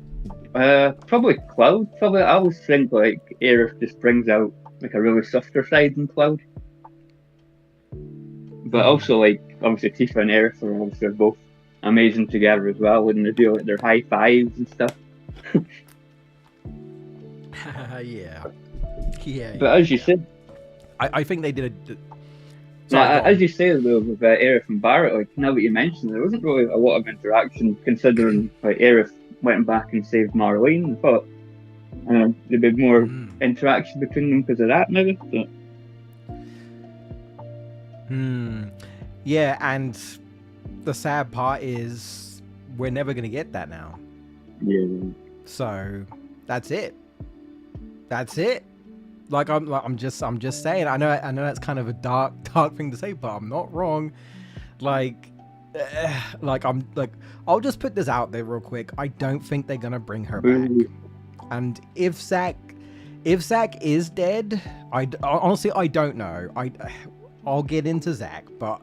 probably Cloud. Probably, I always think Aerith just brings out a really softer side in Cloud. But also obviously Tifa and Aerith are obviously both amazing together as well, when they do their high fives and stuff. Yeah. But as you said, I think they did as you say though, with Aerith and Barrett, now that you mentioned, there wasn't really a lot of interaction, considering Aerith went back and saved Marlene. I thought there'd be more interaction between them because of that, maybe. But... Yeah, and the sad part is we're never gonna get that now. Yeah. So that's it. I'm just saying. I know that's kind of a dark thing to say, but I'm not wrong. I'll just put this out there real quick. I don't think they're gonna bring her back. And if Zack is dead, honestly I don't know. I'll get into Zack, but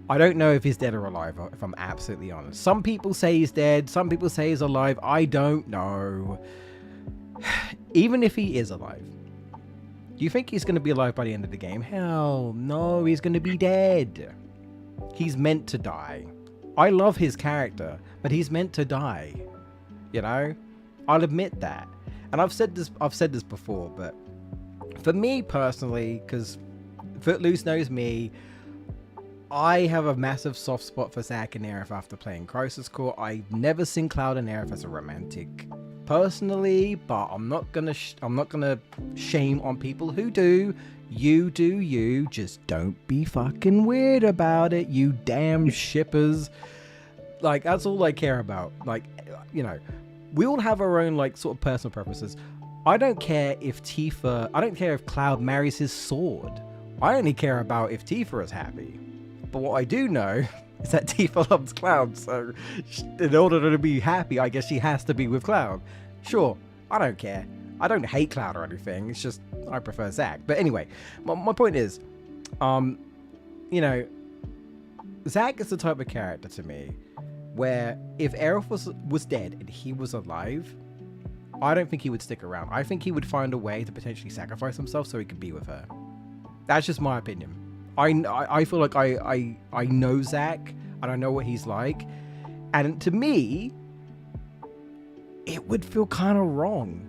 I don't know if he's dead or alive, if I'm absolutely honest. Some people say he's dead, some people say he's alive. I don't know. Even if he is alive, do you think he's going to be alive by the end of the game? Hell no, he's going to be dead. He's meant to die. I love his character, but he's meant to die. I'll admit that. And I've said this before, but for me personally, because Footloose knows me, I have a massive soft spot for Zack and Aerith after playing Crisis Core. I've never seen Cloud and Aerith as a romantic personally, but I'm not gonna shame on people who do. You do you. Just don't be fucking weird about it, you damn shippers. That's all I care about. We all have our own sort of personal preferences. I don't care if Cloud marries his sword. I only care about if Tifa is happy. But what I do know is that Tifa loves Cloud, so in order to be happy, I guess she has to be with Cloud. Sure, I don't care. I don't hate Cloud or anything. It's just I prefer Zack. But anyway, my point is, you know, Zack is the type of character to me where if Aerith was dead and he was alive, I don't think he would stick around. I think he would find a way to potentially sacrifice himself so he could be with her. That's just my opinion. I feel like I know Zack and I know what he's like, and to me, it would feel kind of wrong,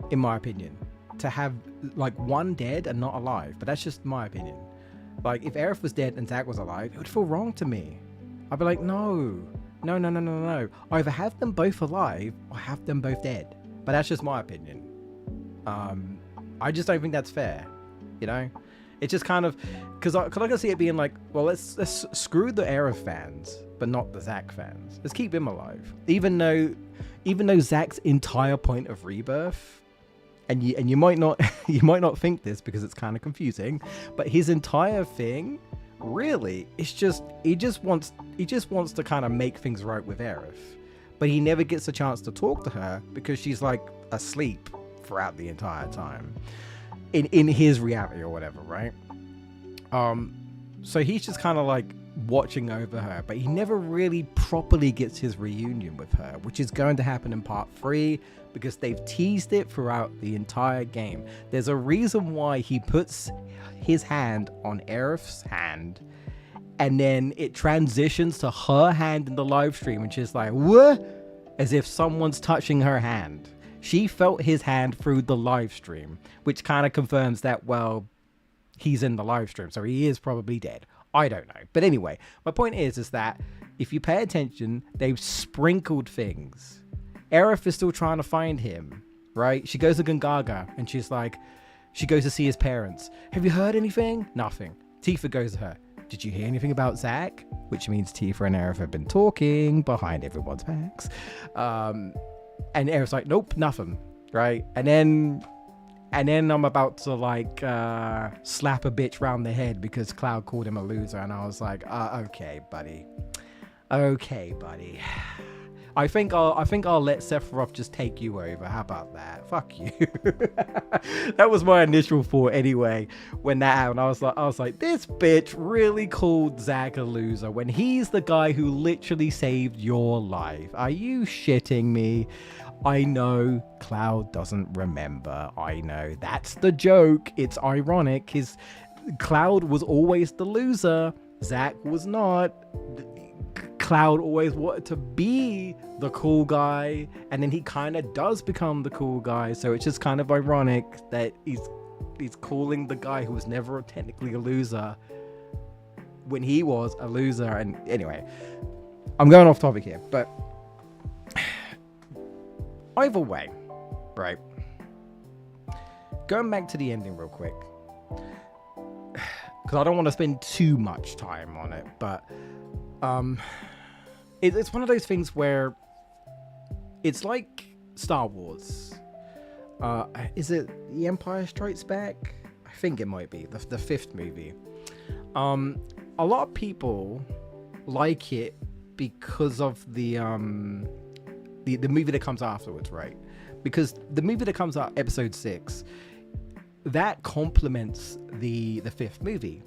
in my opinion, to have like one dead and not alive. But that's just my opinion. Like if Aerith was dead and Zack was alive, it would feel wrong to me. I'd be like, no. Either have them both alive or have them both dead. But that's just my opinion. I just don't think that's fair. You know, it's just kind of because I can see it being like, well, let's screw the Aerith fans, but not the Zack fans. Let's keep him alive, even though Zack's entire point of Rebirth, and you might not think this because it's kind of confusing, but his entire thing really is just he just wants to kind of make things right with Aerith, but he never gets a chance to talk to her because she's like asleep throughout the entire time in his reality or whatever, right? So he's just kind of like watching over her, but he never really properly gets his reunion with her, which is going to happen in part 3 because they've teased it throughout the entire game. There's a reason why he puts his hand on Aerith's hand and then it transitions to her hand in the live stream and she's like, what? As if someone's touching her hand. She felt his hand through the live stream, which kind of confirms that, well, he's in the live stream, so he is probably dead. I don't know. But anyway, my point is that if you pay attention, they've sprinkled things. Aerith is still trying to find him, right? She goes to Gongaga and she's like, she goes to see his parents. Have you heard anything? Nothing. Tifa goes to her. Did you hear anything about Zack? Which means Tifa and Aerith have been talking behind everyone's backs. And Aerith's like, nope, nothing, right? And then I'm about to like slap a bitch round the head because Cloud called him a loser, and I was like, okay, buddy. I think I'll let Sephiroth just take you over. How about that? Fuck you. That was my initial thought anyway. When that happened, I was like, this bitch really called Zack a loser when he's the guy who literally saved your life. Are you shitting me? I know Cloud doesn't remember. I know that's the joke. It's ironic. Cloud was always the loser. Zack was not. Cloud always wanted to be the cool guy, and then he kind of does become the cool guy. So it's just kind of ironic that he's calling the guy who was never technically a loser when he was a loser. And anyway, I'm going off topic here, but either way, right? Going back to the ending real quick, because I don't want to spend too much time on it, but it's one of those things where it's like Star Wars. Is it The Empire Strikes Back? I think it might be the 5th movie. A lot of people like it because of the movie that comes afterwards, right? Because the movie that comes out, Episode 6, that complements the 5th movie,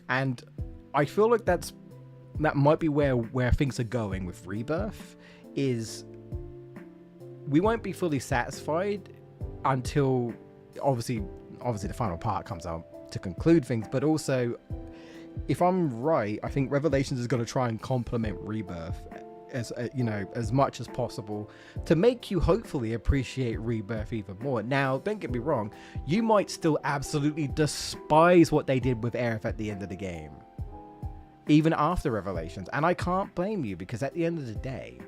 and I feel like that might be where things are going with Rebirth. Is we won't be fully satisfied until obviously the final part comes out to conclude things, but also, if I'm right, I think Revelations is going to try and complement Rebirth as much as possible to make you hopefully appreciate Rebirth even more. Now, don't get me wrong, you might still absolutely despise what they did with Aerith at the end of the game, even after Revelations, and I can't blame you, because at the end of the day,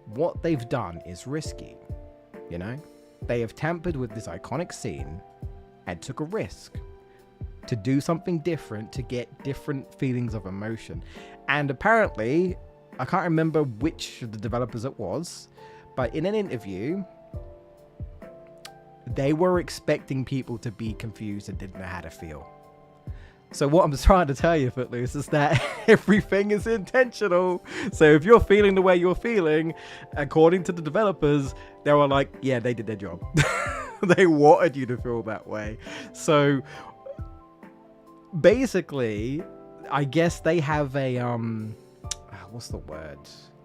what they've done is risky. You know, they have tampered with this iconic scene and took a risk to do something different to get different feelings of emotion. And apparently, I can't remember which of the developers it was, but in an interview, they were expecting people to be confused and didn't know how to feel. So what I'm trying to tell you, Footloose, is that everything is intentional. So if you're feeling the way you're feeling, according to the developers, they were like, yeah, they did their job. They wanted you to feel that way. So basically, I guess they have a what's the word?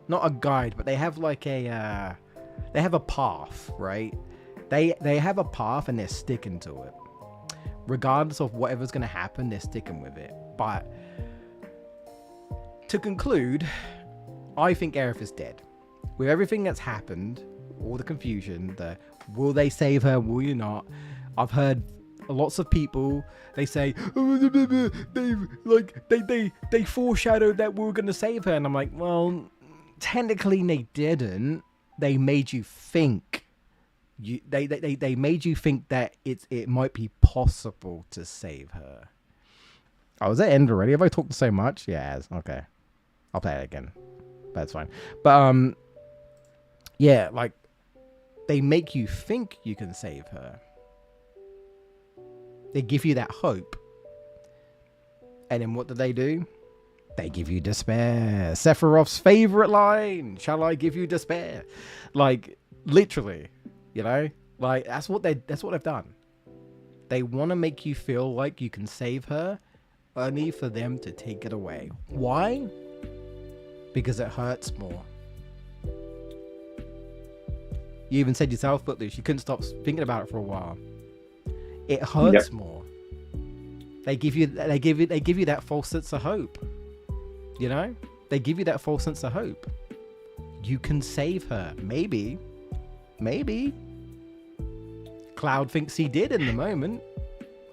Not a guide, but they have like a they have a path, right? They have a path and they're sticking to it. Regardless of whatever's going to happen, they're sticking with it. But to conclude, I think Aerith is dead. With everything that's happened, all the confusion, the will they save her, will you not? I've heard lots of people, they say, oh, they foreshadowed that we were going to save her. And I'm like, well, technically they didn't. They made you think. They made you think that it might be possible to save her. Oh, is that end already? Have I talked so much? Yeah, it has. Okay. I'll play it again. That's fine. But yeah, like they make you think you can save her. They give you that hope. And then what do? They give you despair. Sephiroth's favorite line. Shall I give you despair? Like literally. You know, like that's what they've done. They want to make you feel like you can save her, only for them to take it away. Why? Because it hurts more. You even said yourself, Footloose, you couldn't stop thinking about it for a while. It hurts more. They give you that false sense of hope. You know, they give you that false sense of hope. You can save her, maybe. Cloud thinks he did in the moment.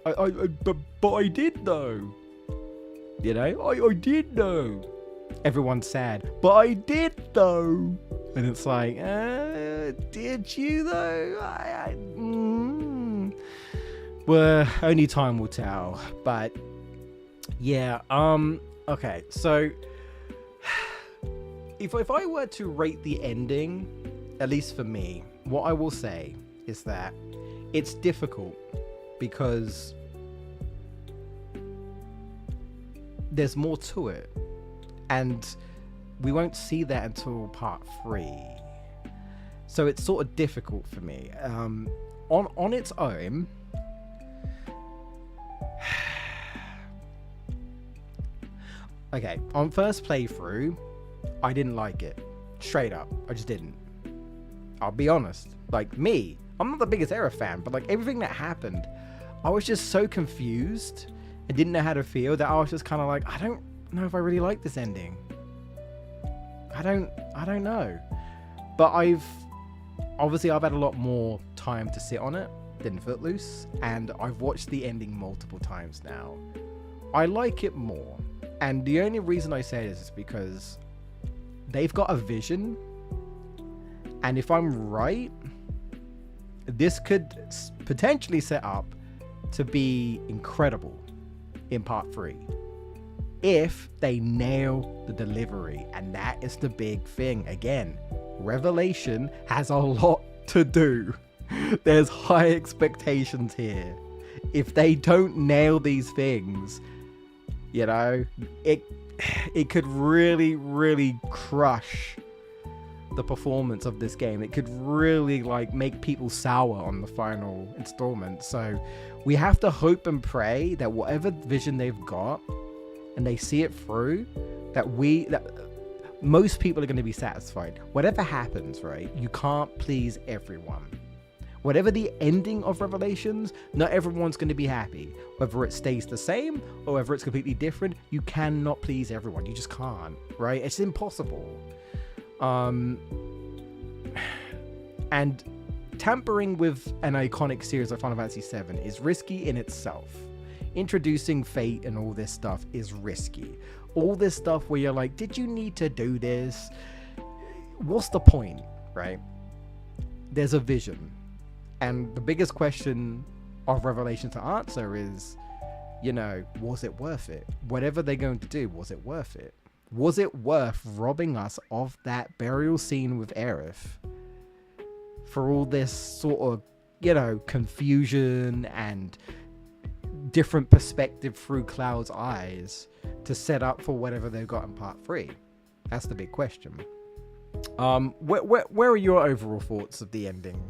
But I did though. You know, I did though. Everyone's sad, but I did though. And it's like, did you though? Well, only time will tell. But yeah, okay. So if I were to rate the ending, at least for me, what I will say is that it's difficult because there's more to it, and we won't see that until part 3. So it's sort of difficult for me. On its own, okay, on first playthrough, I didn't like it. Straight up, I just didn't. I'll be honest. Like me, I'm not the biggest Aerith fan, but like everything that happened, I was just so confused and didn't know how to feel that I was just kind of like, I don't know if I really like this ending. I don't know. But I've had a lot more time to sit on it than Footloose, and I've watched the ending multiple times now. I like it more. And the only reason I say this is because they've got a vision, and if I'm right, this could potentially set up to be incredible in part 3 if they nail the delivery. And that is the big thing. Again, Revelation has a lot to do. There's high expectations here. If they don't nail these things, you know, it could really, really crush the performance of this game. It could really like make people sour on the final installment. So we have to hope and pray that whatever vision they've got and they see it through, that most people are going to be satisfied. Whatever happens, right? You can't please everyone. Whatever the ending of Revelations, not everyone's going to be happy. Whether it stays the same or whether it's completely different, you cannot please everyone. You just can't, right? It's impossible. And tampering with an iconic series like Final Fantasy VII is risky in itself. Introducing fate and all this stuff is risky. All this stuff where you're like, did you need to do this? What's the point, right? There's a vision. And the biggest question of Revelation to answer is, you know, was it worth it? Whatever they're going to do, was it worth it? Was it worth robbing us of that burial scene with Aerith for all this sort of, you know, confusion and different perspective through Cloud's eyes to set up for whatever they've got in part 3. That's the big question. Where are your overall thoughts of the ending,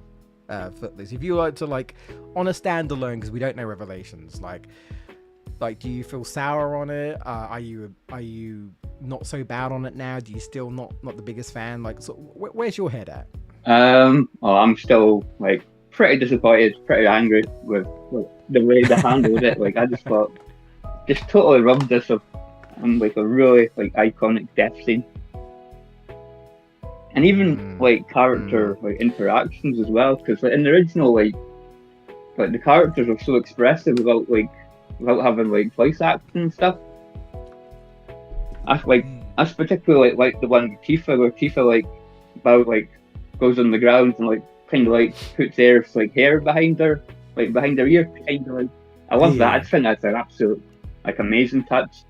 Footloose? If you like to, like, on a standalone, because we don't know Revelations, like do you feel sour on it? Are you not so bad on it now? Do you still not the biggest fan? Like, so where's your head at? Well, I'm still like pretty disappointed, pretty angry with the way they handled it. Like, I just thought, just totally rubbed this up on like a really like iconic death scene. And even like character like interactions as well, because like in the original, like the characters are so expressive without having like voice acting and stuff. I particularly like the one with Tifa, where Tifa like goes on the ground and like kind of like puts Aerith's like hair behind her ear, kind of like. I love that. I just think that's an absolute like amazing touch.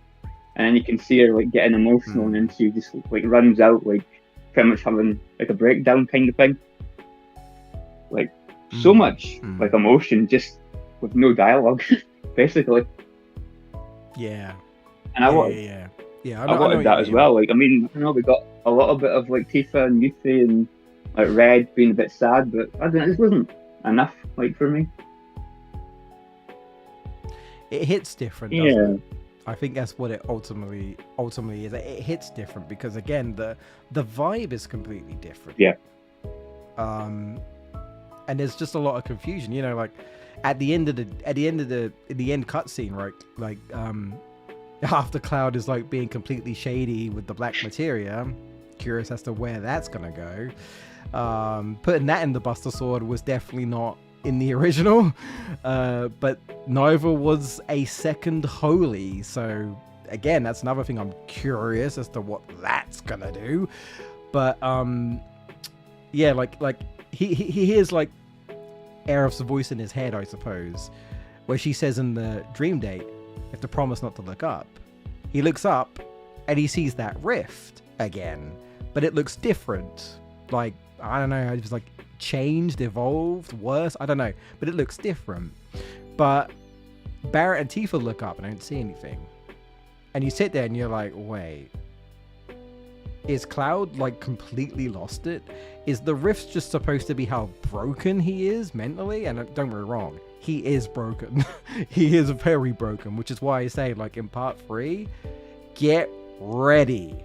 And then you can see her like getting emotional, and then she just like runs out like pretty much having like a breakdown kind of thing. Like so much like emotion just with no dialogue, basically. Yeah. And I wanted that as well. Like, I mean, I know we got a little bit of like Tifa and Yuffie and like Red being a bit sad, but I don't know, this wasn't enough like for me. It hits different, doesn't it? I think that's what it ultimately is. It hits different because, again, the vibe is completely different. Yeah. And there's just a lot of confusion. You know, like at the end cutscene, right? Like after Cloud is like being completely shady with the black materia. Curious as to where that's gonna go. Putting that in the Buster Sword was definitely not in the original, but Nova was a second holy, so again, that's another thing I'm curious as to what that's gonna do. But yeah, like he hears like Aerith's voice in his head, I suppose, where she says in the dream date, you have to promise not to look up. He looks up and he sees that rift again, but it looks different. Like, I don't know, it was like changed, evolved, worse, I don't know, but it looks different. But Barrett and Tifa look up and don't see anything, and you sit there and you're like, wait, is Cloud like completely lost it? Is the rift just supposed to be how broken he is mentally? And don't get me wrong, he is broken. He is very broken, which is why I say, like, in part 3, get ready,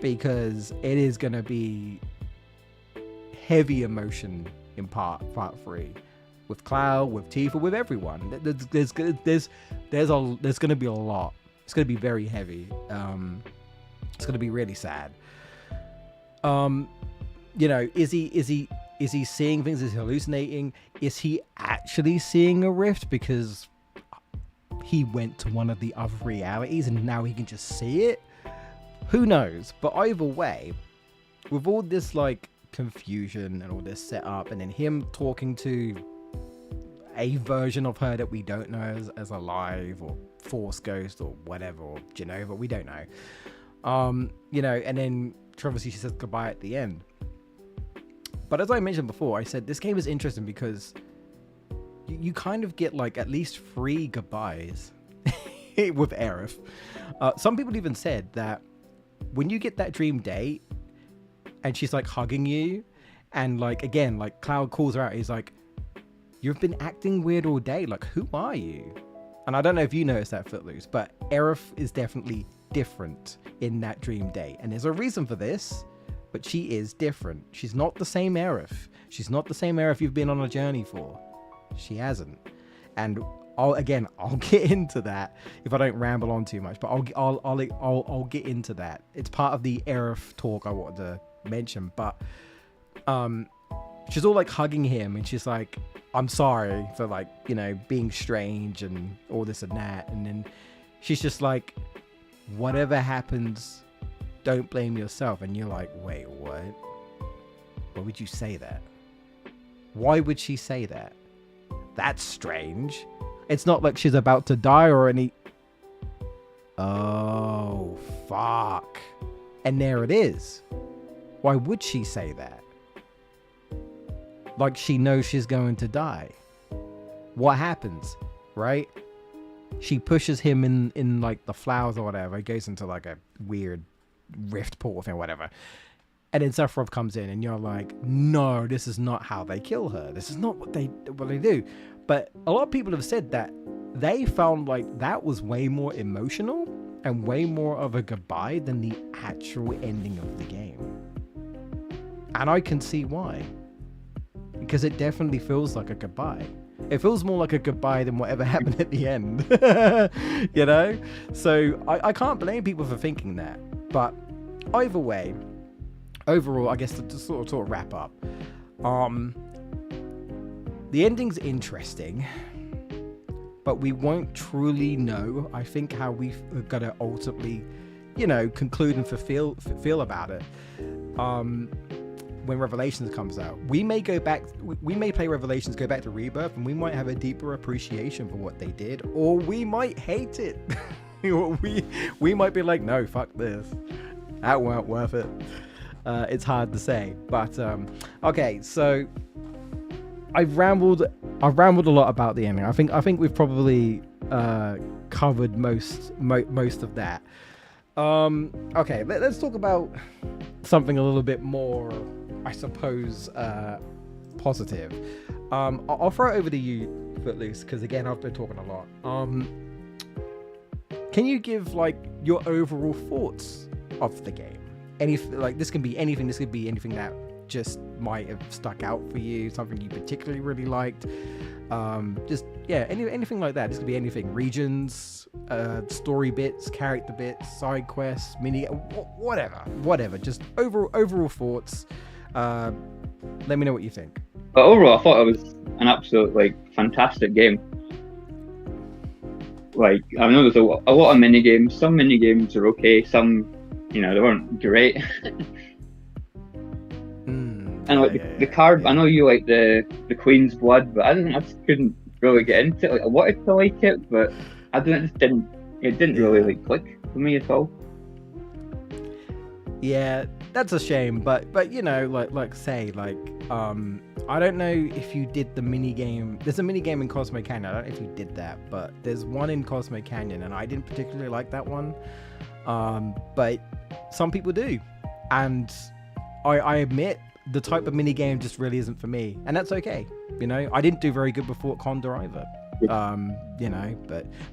because it is gonna be heavy emotion in part 3 with Cloud, with Tifa, with everyone. There's gonna be a lot. It's gonna be very heavy. It's gonna be really sad. You know, is he seeing things? Is he hallucinating? Is he actually seeing a rift because he went to one of the other realities and now he can just see it? Who knows? But either way, with all this like confusion and all this setup, and then him talking to a version of her that we don't know as alive or Force Ghost or whatever, or Genova, we don't know. You know, and then obviously she says goodbye at the end. But as I mentioned before, I said this game is interesting because you kind of get like at least 3 goodbyes with Aerith. Some people even said that when you get that dream date and she's like hugging you, and like again, like Cloud calls her out, he's like, you've been acting weird all day, like who are you? And I don't know if you noticed that, Footloose, but Aerith is definitely different in that dream date, and there's a reason for this, but she is different. She's not the same Aerith. She's not the same Aerith you've been on a journey for. She hasn't. And I'll get into that if I don't ramble on too much, but I'll get into that. It's part of the Aerith talk I wanted to mention. But she's all like hugging him, and she's like, I'm sorry for like, you know, being strange and all this and that. And then she's just like, whatever happens, don't blame yourself. And you're like, wait, what? Why would you say that? Why would she say that? That's strange. It's not like she's about to die or any... Oh, fuck. And there it is. Why would she say that? Like she knows she's going to die. What happens? right? She pushes him in like the flowers or whatever. He goes into like a weird rift portal thing or whatever. And then Sephiroth comes in and you're like, no, this is not how they kill her. This is not what they do. But a lot of people have said that they found like that was way more emotional and way more of a goodbye than the actual ending of the game. And I can see why. Because it definitely feels like a goodbye. It feels more like a goodbye than whatever happened at the end. You know? So I can't blame people for thinking that. But either way, overall, I guess to sort of wrap up, the ending's interesting, but we won't truly know, I think, how we've got to ultimately, you know, conclude and feel about it. When Revelations comes out, we may play Revelations, go back to Rebirth, and we might have a deeper appreciation for what they did, or we might hate it. we might be like, no, fuck this, that weren't worth it. It's hard to say, but okay, so I've rambled a lot about the ending. I think we've probably covered most of that. Okay, let's talk about something a little bit more, I suppose, positive. I'll throw it over to you, Footloose, because again, I've been talking a lot. Can you give like your overall thoughts of the game? This can be anything. This could be anything that just might have stuck out for you, something you particularly really liked. Anything like that. This could be anything. Regions, story bits, character bits, side quests, whatever. Just overall thoughts. Let me know what you think. But overall, I thought it was an absolute fantastic game. I know there's a lot of mini games. Some mini games are okay. Some, they weren't great. And the card, I know you like the Queen's Blood, but I just couldn't really get into it. I wanted to like it, but it didn't really click for me at all. Yeah, that's a shame. But I don't know if you did the mini game. There's a mini game in Cosmo Canyon. I don't know if you did that, but there's one in Cosmo Canyon, and I didn't particularly like that one. But some people do, and I admit the type of mini game just really isn't for me, and that's okay. I didn't do very good before Condor either.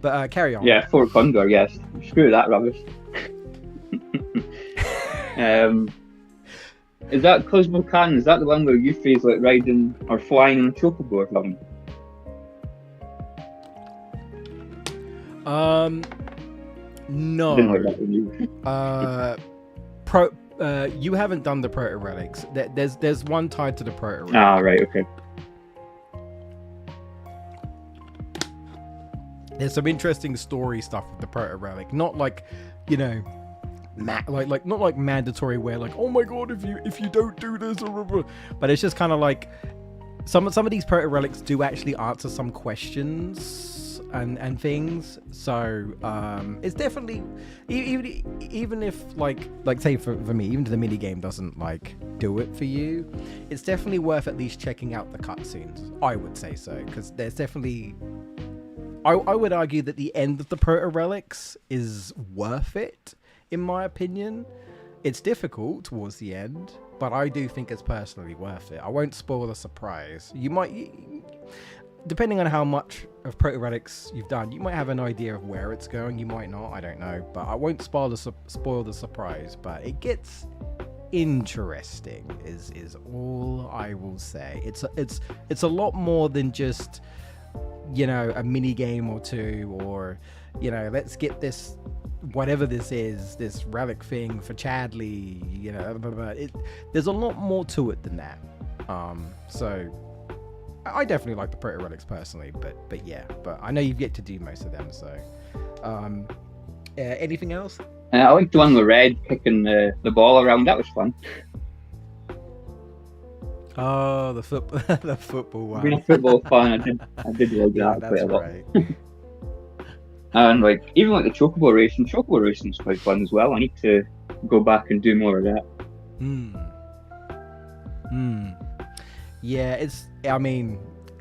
But carry on. Yeah, Fort Condor, yes. Screw that rubbish. Is that Cosmo Canyon? Is that the one where Yuffie's riding or flying on a chocobo or something? No. Didn't like that one either. You haven't done the proto relics. There's one tied to the proto relic. Ah, right, okay. There's some interesting story stuff with the proto relic. Not not like mandatory where oh my god, if you don't do this, but it's just kind of like some of these proto relics do actually answer some questions and things. So it's definitely, even if say for me, even if the mini game doesn't do it for you, it's definitely worth at least checking out the cutscenes. I would say so, because there's definitely, I would argue that the end of the proto relics is worth it, in my opinion. It's difficult towards the end, but I do think it's personally worth it. I won't spoil the surprise. You might, depending on how much of proto relics you've done, you might have an idea of where it's going. You might not. I don't know, but I won't spoil the surprise. But it gets interesting. Is all I will say. It's a lot more than just a mini game or two, or let's get this, whatever this is, this relic thing for Chadley, there's a lot more to it than that. So I definitely like the proto relics personally, but I know you've yet to do most of them. So anything else? I liked the one with Red kicking the ball around. That was fun. Oh, the football one. Being a football fan, I did like that quite a lot. Right. And even the chocobo racing's quite fun as well. I need to go back and do more of that. Yeah,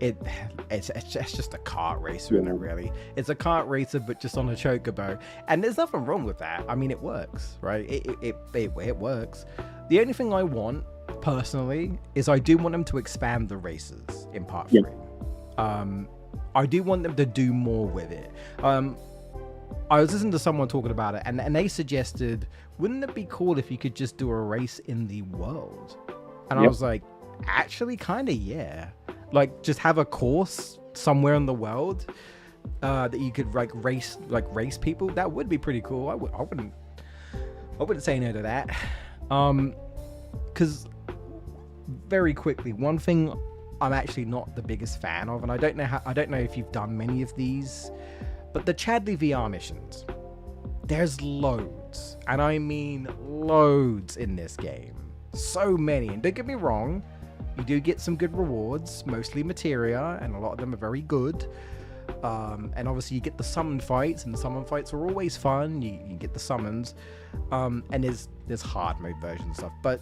it's just a kart racer, isn't it, really? It's a kart racer, but just on a chocobo, and there's nothing wrong with that. I mean, it works, right? It works. The only thing I want personally is I do want them to expand the races in part 3. I do want them to do more with it. I was listening to someone talking about it, and they suggested, wouldn't it be cool if you could just do a race in the world? And I was like, actually, kind of, yeah. Like, just have a course somewhere in the world that you could race people. That would be pretty cool. I wouldn't say no to that. Because very quickly, one thing I'm actually not the biggest fan of, and I don't know if you've done many of these, but the Chadley VR missions, there's loads, and I mean loads in this game. So many, and don't get me wrong, you do get some good rewards, mostly materia, and a lot of them are very good. And obviously you get the summon fights, and the summon fights are always fun. You get the summons, and there's hard mode versions and stuff, but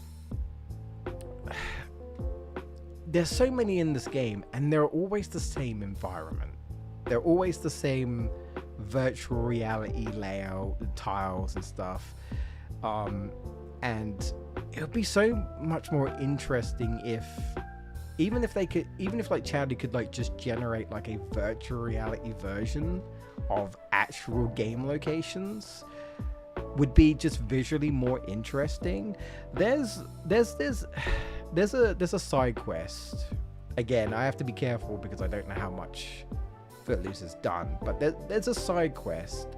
there's so many in this game, and they're always the same environment. They're always the same virtual reality layout, tiles and stuff. And it would be so much more interesting if like Chadley could like just generate like a virtual reality version of actual game locations. Would be just visually more interesting. There's a side quest. Again, I have to be careful because I don't know how much Footloose has done, but there's a side quest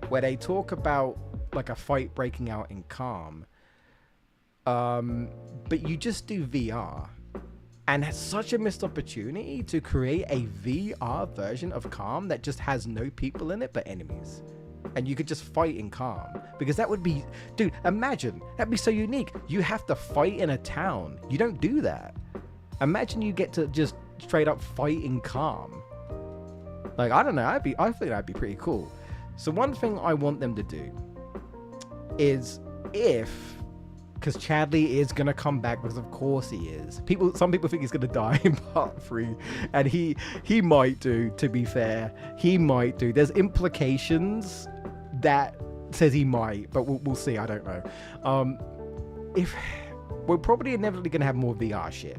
where they talk about like a fight breaking out in Calm, but you just do VR, and it's such a missed opportunity to create a VR version of Calm that just has no people in it but enemies, and you could just fight in Calm, because that would be, dude, imagine, that'd be so unique. You have to fight in a town. You don't do that. Imagine you get to just straight up fight in Calm. Like, I don't know, I think that'd be pretty cool. So one thing I want them to do is, because Chadley is gonna come back, because of course he is. Some people think he's gonna die in part 3, and he might do. To be fair, he might do. There's implications that says he might, but we'll see. I don't know. If we're probably inevitably gonna have more VR shit.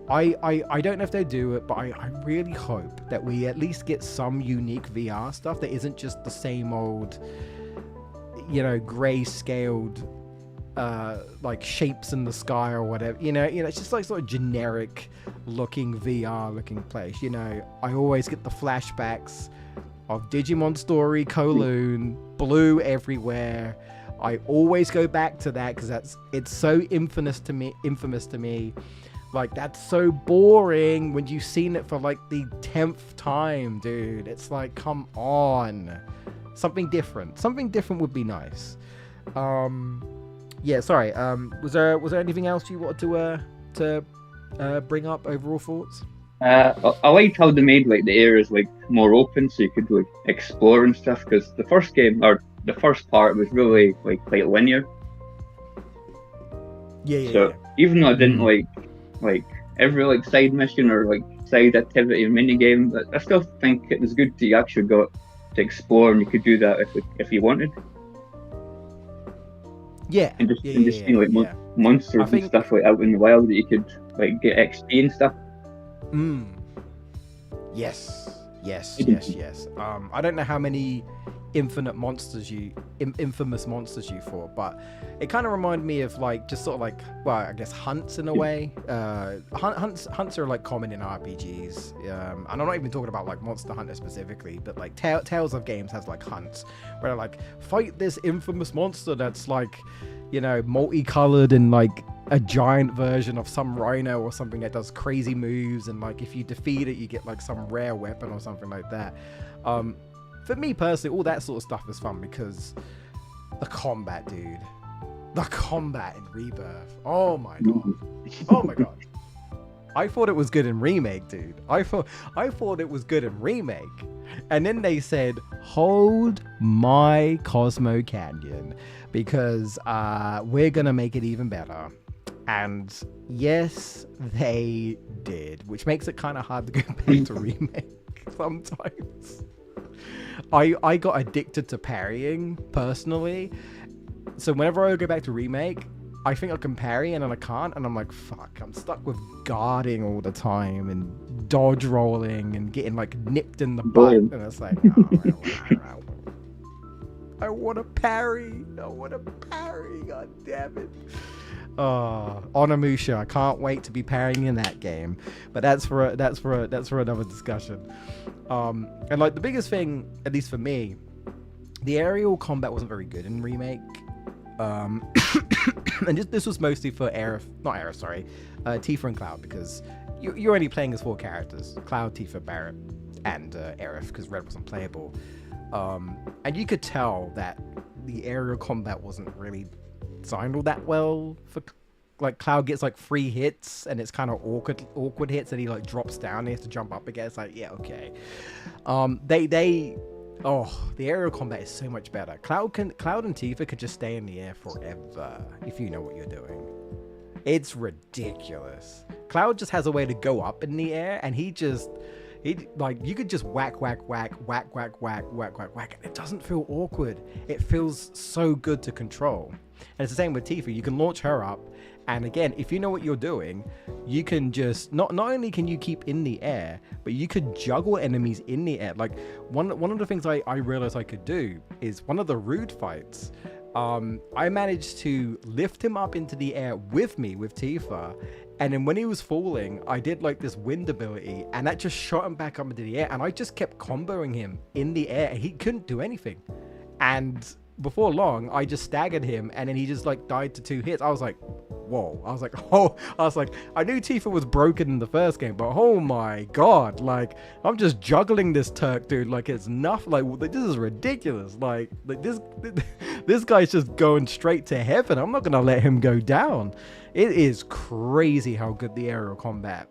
I don't know if they do it, but I really hope that we at least get some unique VR stuff that isn't just the same old, gray-scaled, like shapes in the sky or whatever. It's just like sort of generic looking VR looking place. I always get the flashbacks of Digimon Story, Kowloon, blue everywhere. I always go back to that because it's so infamous to me. Like, that's so boring when you've seen it for like the 10th time, dude. It's like, come on. Something different would be nice. Yeah, sorry. Was there anything else you wanted to bring up? Overall thoughts? I liked how they made like the areas like more open, so you could like explore and stuff. Because the first game, or the first part, was really like quite linear. So even though I didn't like every like side mission or like side activity or mini game, but I still think it was good that you actually got to explore, and you could do that if you wanted. Yeah. And just seeing like monsters and stuff like out in the wild that you could like get XP and stuff. Yes. I don't know how many infamous monsters you fought, but it kind of reminded me of like just sort of like, well, I guess hunts in a way. Hunts are like common in RPGs, and I'm not even talking about like Monster Hunter specifically, but like Tales of games has like hunts where they're like, fight this infamous monster that's like, multicolored and like a giant version of some rhino or something that does crazy moves, and like if you defeat it you get like some rare weapon or something like that. For me personally, all that sort of stuff is fun because the combat, dude. The combat in Rebirth. Oh my god. I thought it was good in Remake, dude. I thought it was good in Remake. And then they said, hold my Cosmo Canyon, because we're gonna make it even better. And yes, they did, which makes it kind of hard to go back to remake sometimes. I got addicted to parrying personally, so whenever I go back to remake, I think I can parry and then I can't, and I'm like, fuck, I'm stuck with guarding all the time and dodge rolling and getting like nipped in the butt, and it's like, oh, I want to parry, god damn it. Onimusha, I can't wait to be parrying in that game, but that's for another discussion. And like the biggest thing, at least for me, the aerial combat wasn't very good in remake. And this was mostly for Tifa and Cloud, because you're only playing as 4 characters: Cloud, Tifa, Barret, and Aerith, because Red wasn't playable. And you could tell that the aerial combat wasn't really designed all that well. For like, Cloud gets like 3 hits, and it's kind of awkward hits, and he like drops down and he has to jump up again. It's like, yeah, okay. The aerial combat is so much better. Cloud and Tifa could just stay in the air forever if you know what you're doing. It's ridiculous. Cloud just has a way to go up in the air, and he like, you could just whack, and it doesn't feel awkward. It feels so good to control. And it's the same with Tifa. You can launch her up, and again, if you know what you're doing, you can just not only can you keep in the air, but you could juggle enemies in the air. Like, one of the things I realized I could do is one of the Rude fights. I managed to lift him up into the air with Tifa, and then when he was falling, I did like this wind ability, and that just shot him back up into the air, and I just kept comboing him in the air, and he couldn't do anything. And before long, I just staggered him, and then he just like died to 2 hits. I was like, whoa. I was like, I knew Tifa was broken in the first game, but oh my god, like, I'm just juggling this Turk dude like it's nothing. Like, this is ridiculous. Like this guy's just going straight to heaven. I'm not gonna let him go down. It is crazy how good the aerial combat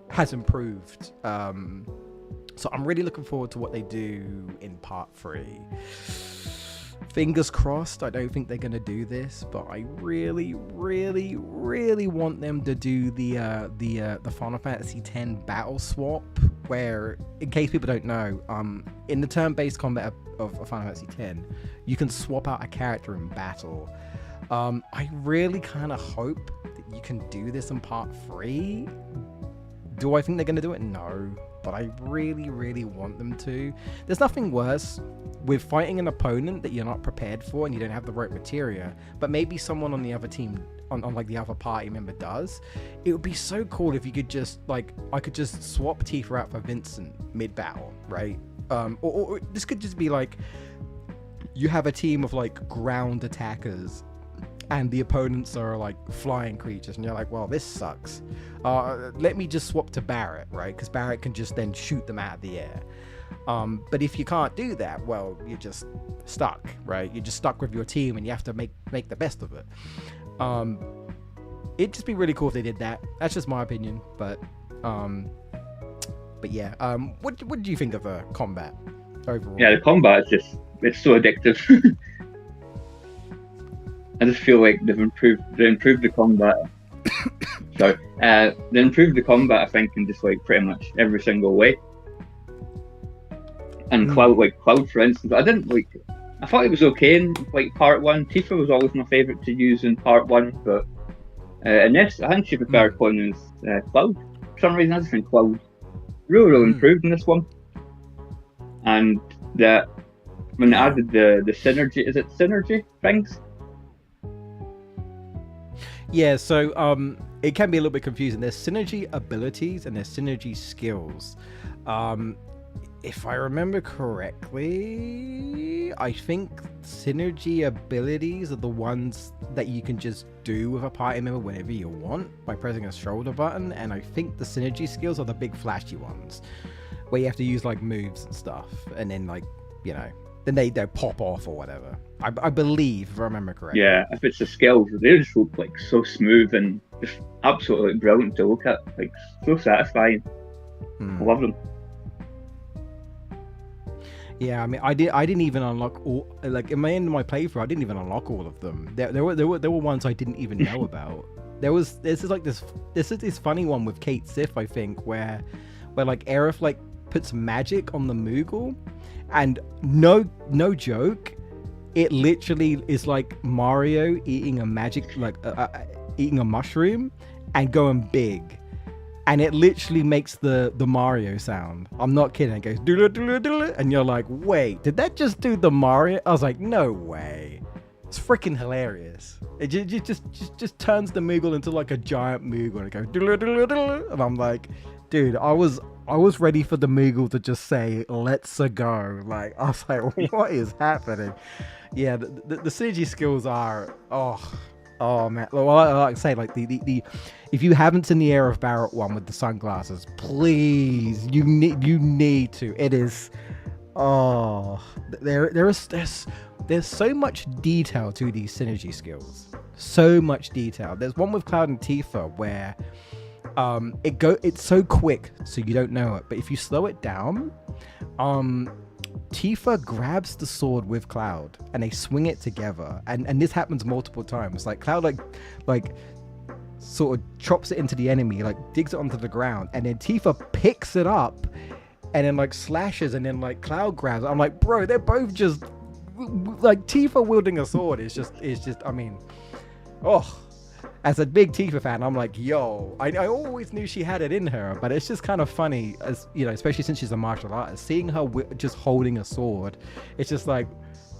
has improved. So I'm really looking forward to what they do in part 3. Fingers crossed. I don't think they're gonna do this, but I really want them to do the Final Fantasy X battle swap, where, in case people don't know, in the turn-based combat of Final Fantasy X, you can swap out a character in battle. I really kind of hope that you can do this in part 3. Do I think they're gonna do it? No, but I really want them to. There's nothing worse with fighting an opponent that you're not prepared for and you don't have the right materia, but maybe someone on the other team, on like the other party member does. It would be so cool if you could just, like, I could just swap Tifa out for Vincent mid-battle, right? Or this could just be like, you have a team of like ground attackers and the opponents are like flying creatures, and you're like, well, this sucks. Let me just swap to Barret, right? Because Barret can just then shoot them out of the air. But if you can't do that, well, you're just stuck, right? You're just stuck with your team, and you have to make the best of it. It'd just be really cool if they did that. That's just my opinion, but yeah. What do you think of the combat overall? Yeah, the combat is it's so addictive. I just feel like they improved the combat. Sorry, they improved the combat, I think, in just like pretty much every single way. And Cloud, for instance, I thought it was okay in like part 1. Tifa was always my favourite to use in part 1, but in this, I think she preferred playing as Cloud. For some reason, I just think Cloud really improved in this one. And that when they added the synergy, is it synergy things? Yeah, so it can be a little bit confusing. There's synergy abilities and there's synergy skills. If I remember correctly, I think synergy abilities are the ones that you can just do with a party member whenever you want by pressing a shoulder button, and I think the synergy skills are the big flashy ones where you have to use like moves and stuff, and then like, you know, then they pop off or whatever. I believe, if I remember correctly. Yeah, if it's the skills, they just look like so smooth and just absolutely brilliant to look at. Like, so satisfying. I love them. Yeah, I mean, I didn't even unlock all, like, in my end of my playthrough, I didn't even unlock all of them. There were ones I didn't even know about. this is this funny one with Kate Sif, I think, where like Aerith like puts magic on the Moogle, and no joke, it literally is like Mario eating a magic eating a mushroom and going big, and it literally makes the Mario sound. I'm not kidding. It goes doodle doodle doodle, and you're like, wait, did that just do the Mario? I was like, no way. It's freaking hilarious. It just turns the Moogle into like a giant Moogle, and it goes doodle doodle doodle, and I'm like, dude, I was ready for the Moogle to just say, let's go. Like, I was like, what is happening? Yeah, the synergy skills are, oh man. Well, like I say, like the if you haven't seen the Aerith Barrett one with the sunglasses, please, you need to. It is, there's so much detail to these synergy skills. So much detail. There's one with Cloud and Tifa where it's so quick so you don't know it, but if you slow it down, Tifa grabs the sword with Cloud and they swing it together, and this happens multiple times. Like Cloud like sort of chops it into the enemy, like digs it onto the ground, and then Tifa picks it up and then like slashes, and then like Cloud grabs it. I'm like, bro, they're both just like, Tifa wielding a sword is just I mean, as a big Tifa fan, I'm like, yo, I always knew she had it in her, but it's just kind of funny, as you know, especially since she's a martial artist, seeing her just holding a sword. It's just like,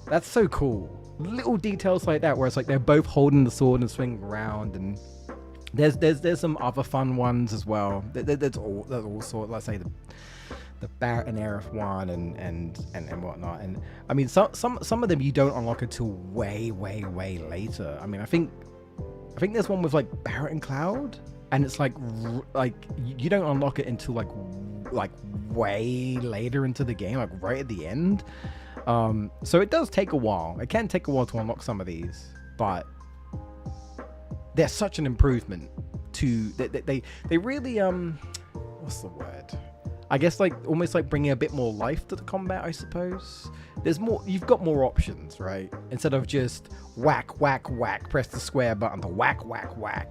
that's so cool. Little details like that, where it's like they're both holding the sword and swinging around, and there's some other fun ones as well. There's all sorts. Let's say the Barrett and Aerith one and whatnot. And I mean, some of them you don't unlock until way later. I mean, I think there's one with like Barrett and Cloud, and it's like you don't unlock it until like way later into the game, like right at the end. So it does take a while. It can take a while to unlock some of these, but they're such an improvement to they really what's the word? I guess like almost like bringing a bit more life to the combat, I suppose. There's more, you've got more options, right? Instead of just whack, press the square button to whack,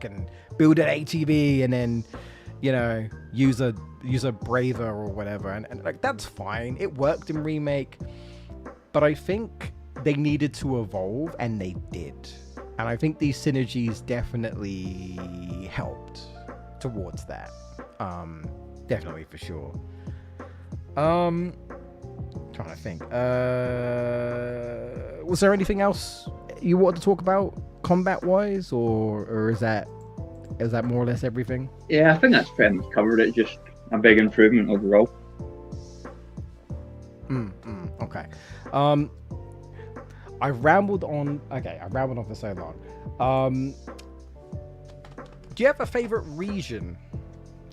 and build an ATV, and then, you know, use a braver or whatever. And like, that's fine. It worked in Remake, but I think they needed to evolve, and they did. And I think these synergies definitely helped towards that. Definitely, for sure. Trying to think. Was there anything else you wanted to talk about combat wise, or is that more or less everything? Yeah, I think that's pretty much covered it. Just a big improvement overall. Okay. I rambled on for so long. Do you have a favorite region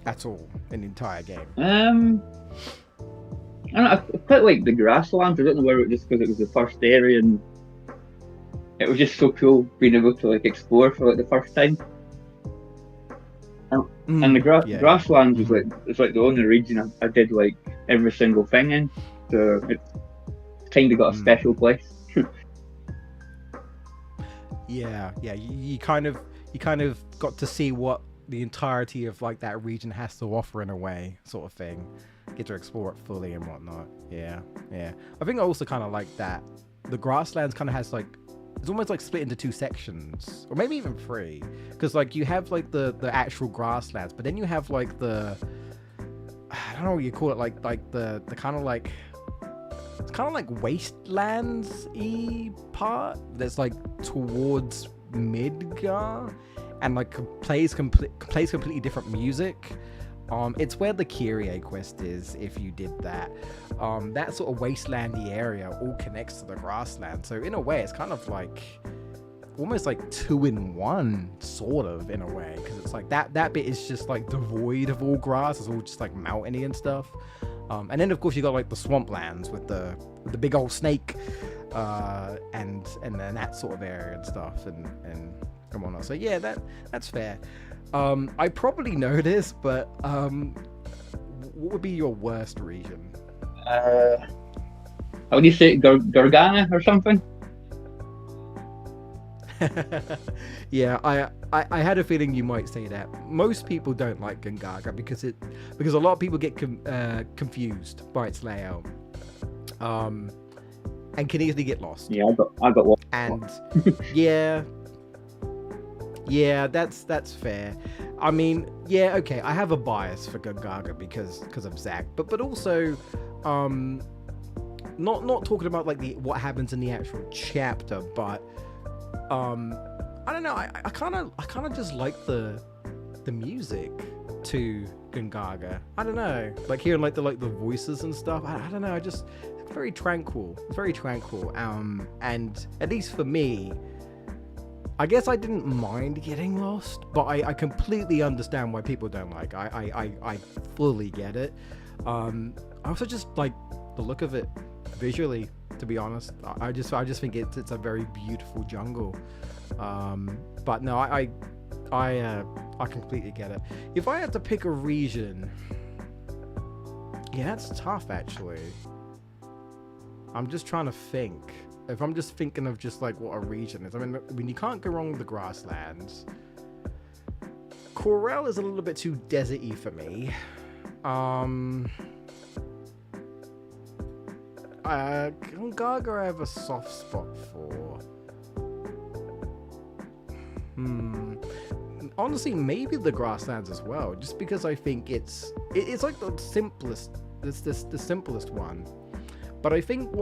at all in the entire game? I don't know, I quite like the grasslands. I don't know whether it was just because it was the first area and it was just so cool being able to like explore for like the first time. And the grasslands was like the only region I did like every single thing in, so it kind of got a special place. You kind of got to see what the entirety of like that region has to offer in a way, sort of thing. Get to explore it fully and whatnot. Yeah. I think I also kind of like that the grasslands kind of has like, it's almost like split into two sections, or maybe even three, because like you have like the actual grasslands, but then you have like I don't know what you call it, like the kind of like, it's kind of like wastelands-y part that's like towards Midgar, and like plays completely different music. It's where the Kyrie quest is, if you did that. That sort of wastelandy area all connects to the grassland, so in a way it's kind of like almost like 2-in-1, sort of, in a way, because it's like that bit is just like devoid of all grass. It's all just like mountainy and stuff. And then of course you got like the swamplands with the big old snake, and then that sort of area and stuff, and come on. So yeah, that's fair. I probably know this, but what would be your worst region? How do you say it? Gargana or something? Yeah, I had a feeling you might say that. Most people don't like Gungaga because a lot of people get confused by its layout, and can easily get lost. Yeah, I got one. And yeah, that's fair. I mean, yeah, okay, I have a bias for Gungaga because of Zack, but also, not talking about like what happens in the actual chapter, but I don't know, I kind of just like the music to Gungaga. I don't know, like hearing like the voices and stuff. I don't know, I just very tranquil, and at least for me, I guess I didn't mind getting lost, but I completely understand why people don't like. I fully get it. I also just like the look of it visually, to be honest. I just think it's a very beautiful jungle. But no, I completely get it. If I had to pick a region, yeah, that's tough actually. I'm just trying to think. If I'm just thinking of just like what a region is, I mean you can't go wrong with the grasslands. Corel is a little bit too deserty for me. Gungaga I have a soft spot for. Honestly, maybe the grasslands as well, just because I think it's like the simplest. It's the simplest one. But I think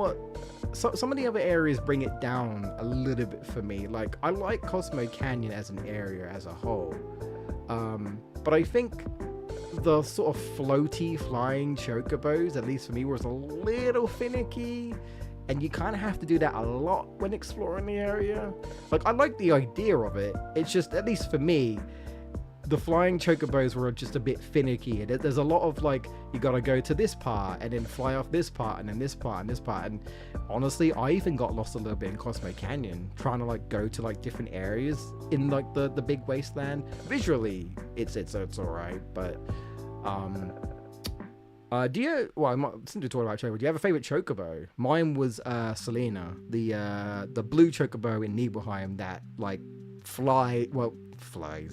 some of the other areas bring it down a little bit for me. Like, I like Cosmo Canyon as an area as a whole. But I think the sort of floaty flying chocobos, at least for me, was a little finicky. And you kind of have to do that a lot when exploring the area. Like, I like the idea of it. It's just, at least for me, the flying chocobos were just a bit finicky. There's a lot of like, you gotta go to this part and then fly off this part and then this part and this part. And honestly, I even got lost a little bit in Cosmo Canyon, trying to like go to like different areas in like the big wasteland. Visually, it's alright, but do you? Well, since we're talking about chocobo, do you have a favorite chocobo? Mine was Selena, the blue chocobo in Nibelheim that like flies,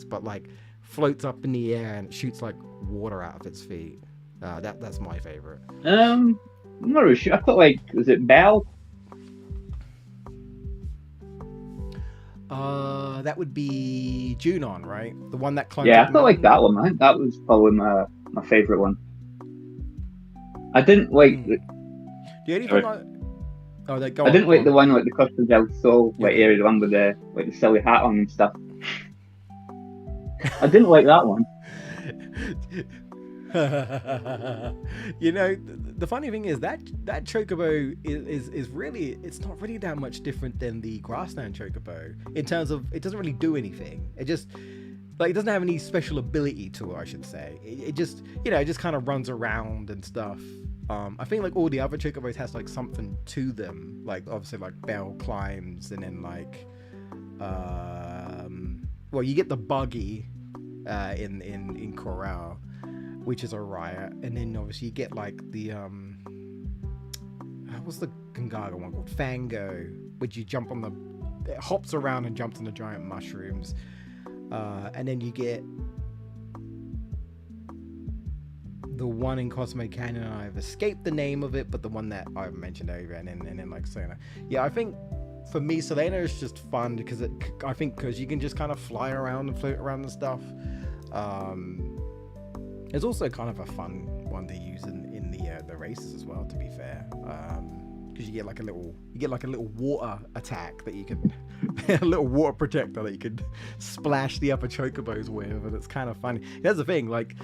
but like floats up in the air and shoots like water out of its feet. That's my favorite. I'm not really sure. I thought like, was it Belle? That would be Junon, right? The one that climbs. Yeah, I thought like that one, man. That was probably my favorite one. I didn't like. Do you anything like? Oh, they go. I didn't like the one like the Costa del Sol like area, the one with the like the silly hat on and stuff. I didn't like that one. You know, the funny thing is that chocobo is really, it's not really that much different than the grassland chocobo in terms of it doesn't really do anything. It just like, it doesn't have any special ability to it, I should say. It just, you know, it just kind of runs around and stuff. I think like all the other chocobos has like something to them, like obviously like Belle climbs, and then like well, you get the buggy in Corral, which is a riot, and then obviously you get like the what's the Gungaga one called? Fango, which you jump on it hops around and jumps on the giant mushrooms, and then you get the one in Cosmo Canyon. I've escaped the name of it, but the one that I've mentioned over, and then like Selena. Yeah, I think for me, Selena is just fun because because you can just kind of fly around and float around and stuff. It's also kind of a fun one to use in the races as well, to be fair, because you get like a little water attack that you can a little water projector that you could splash the upper chocobos with, and it's kind of funny. That's the thing, like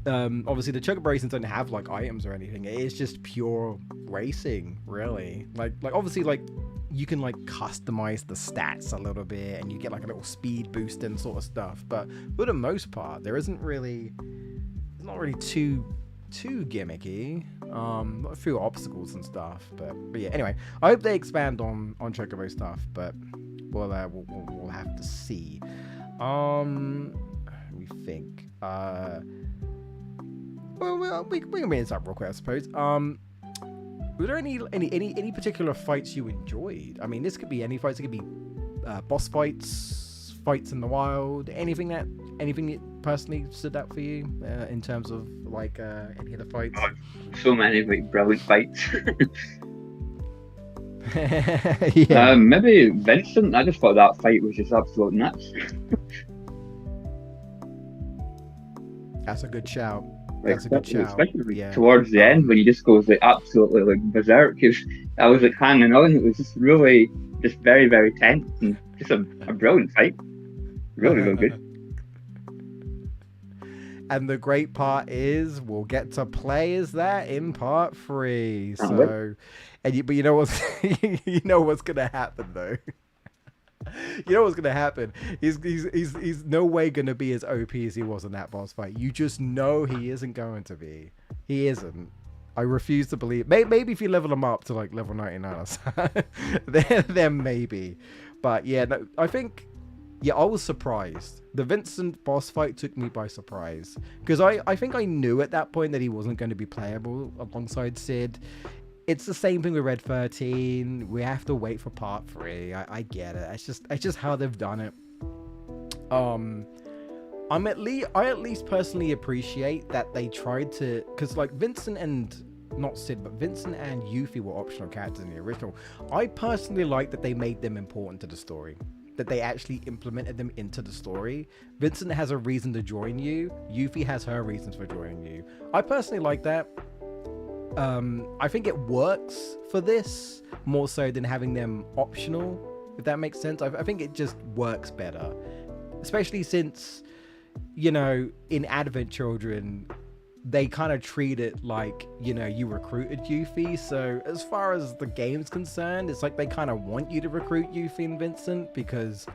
obviously the chocobo racing don't have like items or anything. It's just pure racing, really. Like obviously like you can like customize the stats a little bit, and you get like a little speed boost and sort of stuff, but for the most part there isn't really, it's not really too gimmicky. A few obstacles and stuff, but yeah, anyway, I hope they expand on chocobo stuff, but we'll have to see. We think well, we can bring this up real quick, I suppose. Were there any particular fights you enjoyed? I mean, this could be any fights. It could be boss fights in the wild, anything that personally stood out for you in terms of like any of the fights? Oh, so many like brilliant fights. Yeah, Maybe Vincent. I just thought that fight was just absolute nuts. that's a good shout. Like, That's a good shout. especially Yeah. towards the end when he just goes like absolutely like berserk. I was like hanging on. It was just really, just very, very tense and just a brilliant fight. Really, really good. And the great part is we'll get to play as that in part 3. Can't So, but you know what's you know what's gonna happen though. You know what's gonna happen. He's no way gonna be as OP as he was in that boss fight. You just know he isn't going to be. He isn't. I refuse to believe. Maybe if you level him up to like level 99 or something, then maybe. But yeah, no, I think. Yeah, I was surprised. The Vincent boss fight took me by surprise. Because I think I knew at that point that he wasn't going to be playable alongside Sid. It's the same thing with Red 13. We have to wait for part 3. I get it. It's just how they've done it. I at least personally appreciate that they tried to, because like Vincent and not Sid, but Vincent and Yuffie were optional characters in the original. I personally like that they made them important to the story. That they actually implemented them into the story. Vincent has a reason to join you. Yuffie has her reasons for joining you. I personally like that. I think it works for this more so than having them optional, if that makes sense. I think it just works better. Especially since, you know, in Advent Children, they kind of treat it like, you know, you recruited Yuffie. So as far as the game's concerned, it's like they kind of want you to recruit Yuffie and Vincent because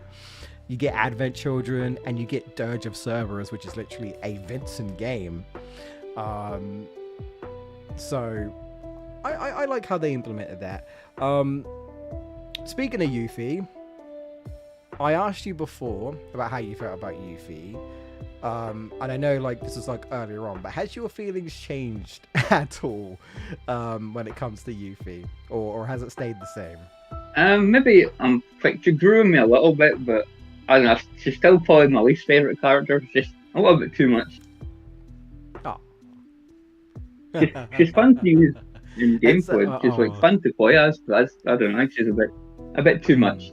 you get Advent Children and you get Dirge of Cerberus, which is literally a Vincent game. So I like how they implemented that. Speaking of Yuffie, I asked you before about how you felt about Yuffie. And I know like this is like earlier on, but has your feelings changed at all when it comes to Yuffie, or has it stayed the same? Maybe she grew on me a little bit, but I don't know. She's still probably my least favorite character. It's just a little bit too much. Oh. She's fun to use in gameplay. She's like fun to play as, but I don't know. She's a bit too much.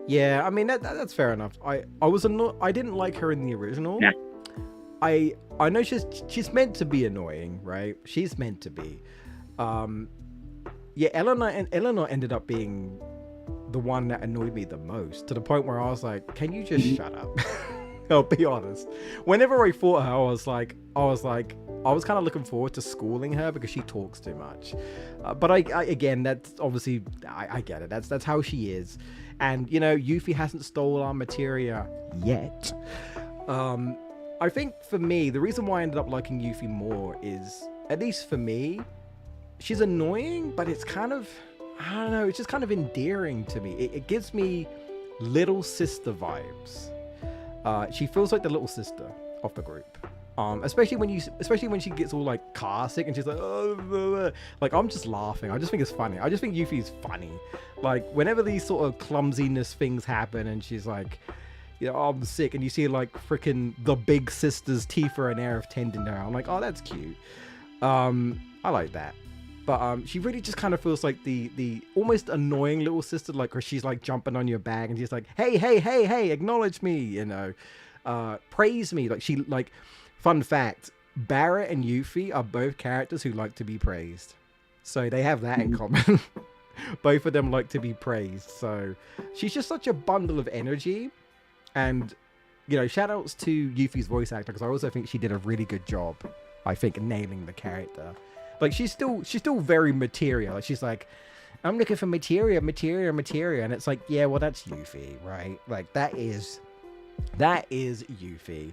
Yeah, I mean that's fair enough. I didn't like her in the original. Yeah. I know she's meant to be annoying, right? She's meant to be. Yeah, Eleanor ended up being the one that annoyed me the most, to the point where I was like, can you just shut up? I'll be honest. Whenever I fought her, I was kind of looking forward to schooling her because she talks too much. But I again, that's obviously, I get it. That's how she is. And, you know, Yuffie hasn't stolen our materia yet. I think for me, the reason why I ended up liking Yuffie more is, at least for me, she's annoying, but it's kind of, I don't know, it's just kind of endearing to me. It gives me little sister vibes. She feels like the little sister of the group. Especially when she gets all like car sick and she's like, oh, blah, blah. Like I'm just laughing. I just think it's funny. I just think Yuffie is funny. Like whenever these sort of clumsiness things happen and she's like, you know, oh, I'm sick, and you see like freaking the big sister's Tifa and air of tending her. I'm like, oh, that's cute. I like that. But she really just kind of feels like the almost annoying little sister, like where she's like jumping on your bag and she's like, hey, acknowledge me, you know, praise me. Like she like. Fun fact, Barrett and Yuffie are both characters who like to be praised. So they have that in common. Both of them like to be praised. So she's just such a bundle of energy. And, you know, shout outs to Yuffie's voice actor, because I also think she did a really good job, I think, nailing the character. Like she's still very materia. Like she's like, I'm looking for materia. And it's like, yeah, well, that's Yuffie, right? Like that is Yuffie.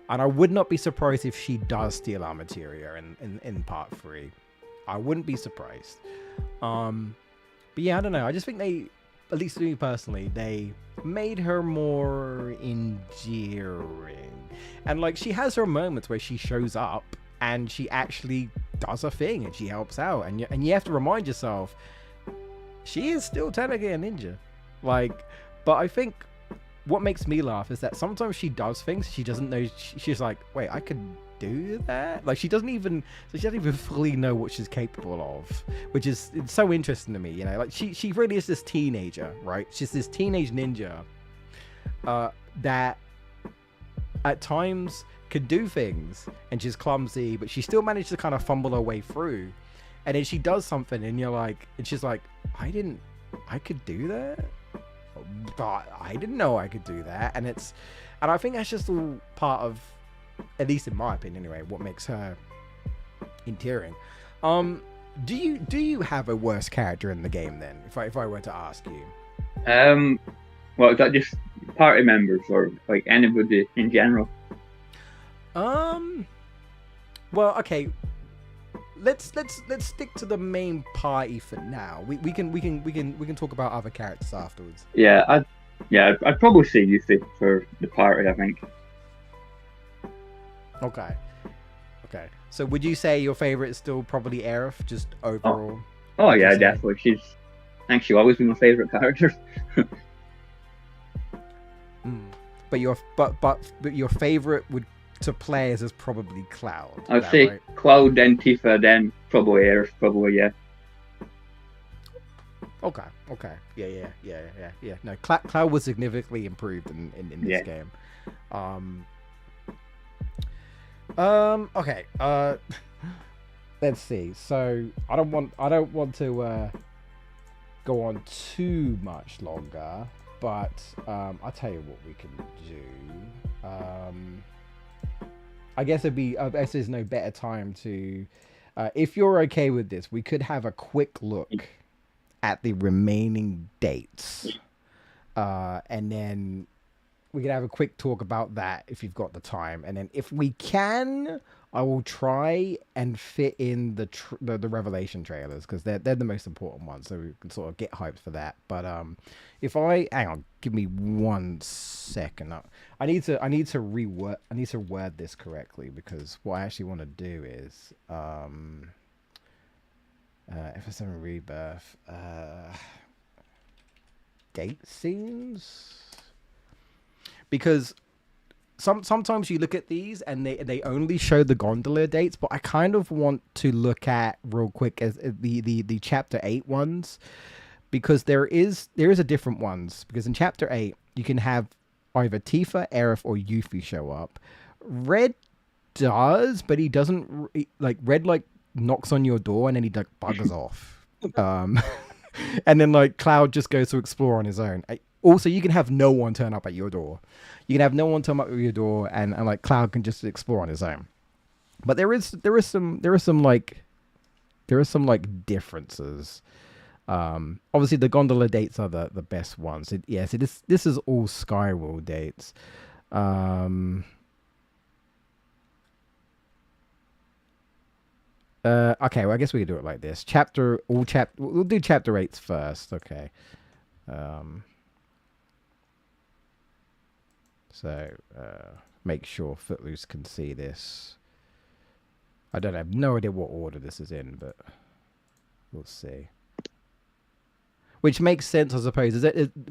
And I would not be surprised if she does steal our materia in part 3. I wouldn't be surprised. But yeah, I don't know. I just think they, at least to me personally, they made her more endearing. And like she has her moments where she shows up and she actually does a thing and she helps out. And you have to remind yourself, she is still technically a ninja. Like, but I think what makes me laugh is that sometimes she does things she doesn't know. She's like, wait, I could do that? Like, she doesn't even fully know what she's capable of, which is, it's so interesting to me, you know. Like, she really is this teenager, right? She's this teenage ninja that at times could do things, and she's clumsy, but she still managed to kind of fumble her way through. And then she does something, and you're like, and she's like, I could do that, but I didn't know I could do that. And I think that's just all part of, at least in my opinion anyway, what makes her endearing. Do you have a worse character in the game then, if I were to ask you? Well, is that just party members or like anybody in general? Well, okay. Let's stick to the main party for now. We can talk about other characters afterwards. I'd probably say Yuffie for the party, I think. Okay. So would you say your favorite is still probably Aerith, just overall? Oh yeah, definitely. She's actually always been my favorite character. But your favorite would to play as is probably Cloud. I'd say right? Cloud, then Tifa, then probably Aerith, probably, yeah. Okay. Yeah. No, Cloud was significantly improved in this game. Okay. Let's see. So I don't want to go on too much longer, but I'll tell you what we can do. I guess there's no better time to, if you're okay with this, we could have a quick look at the remaining dates, and then we could have a quick talk about that if you've got the time. And then if we can, I will try and fit in the Revelation trailers, because they're the most important ones, so we can sort of get hyped for that. But hang on, give me 1 second. I need to word this correctly, because what I actually want to do is VII Rebirth date scenes, because sometimes you look at these and they only show the gondola dates, but I kind of want to look at real quick as the chapter 8 ones, because there is a different ones, because in chapter 8 you can have either Tifa, Aerith, or Yuffie show up. Red does, but he doesn't, like, Red like knocks on your door and then he like buggers off. And then like Cloud just goes to explore on his own. Also, you can have no one turn up at your door. You can have no one turn up at your door, and like Cloud can just explore on his own. But there is some differences. Obviously the gondola dates are the best ones. This is all Skyward dates. Okay, well, I guess we could do it like this. We'll do chapter 8s first. Okay. So make sure Footloose can see this. I have no idea what order this is in, but we'll see. Which makes sense, I suppose.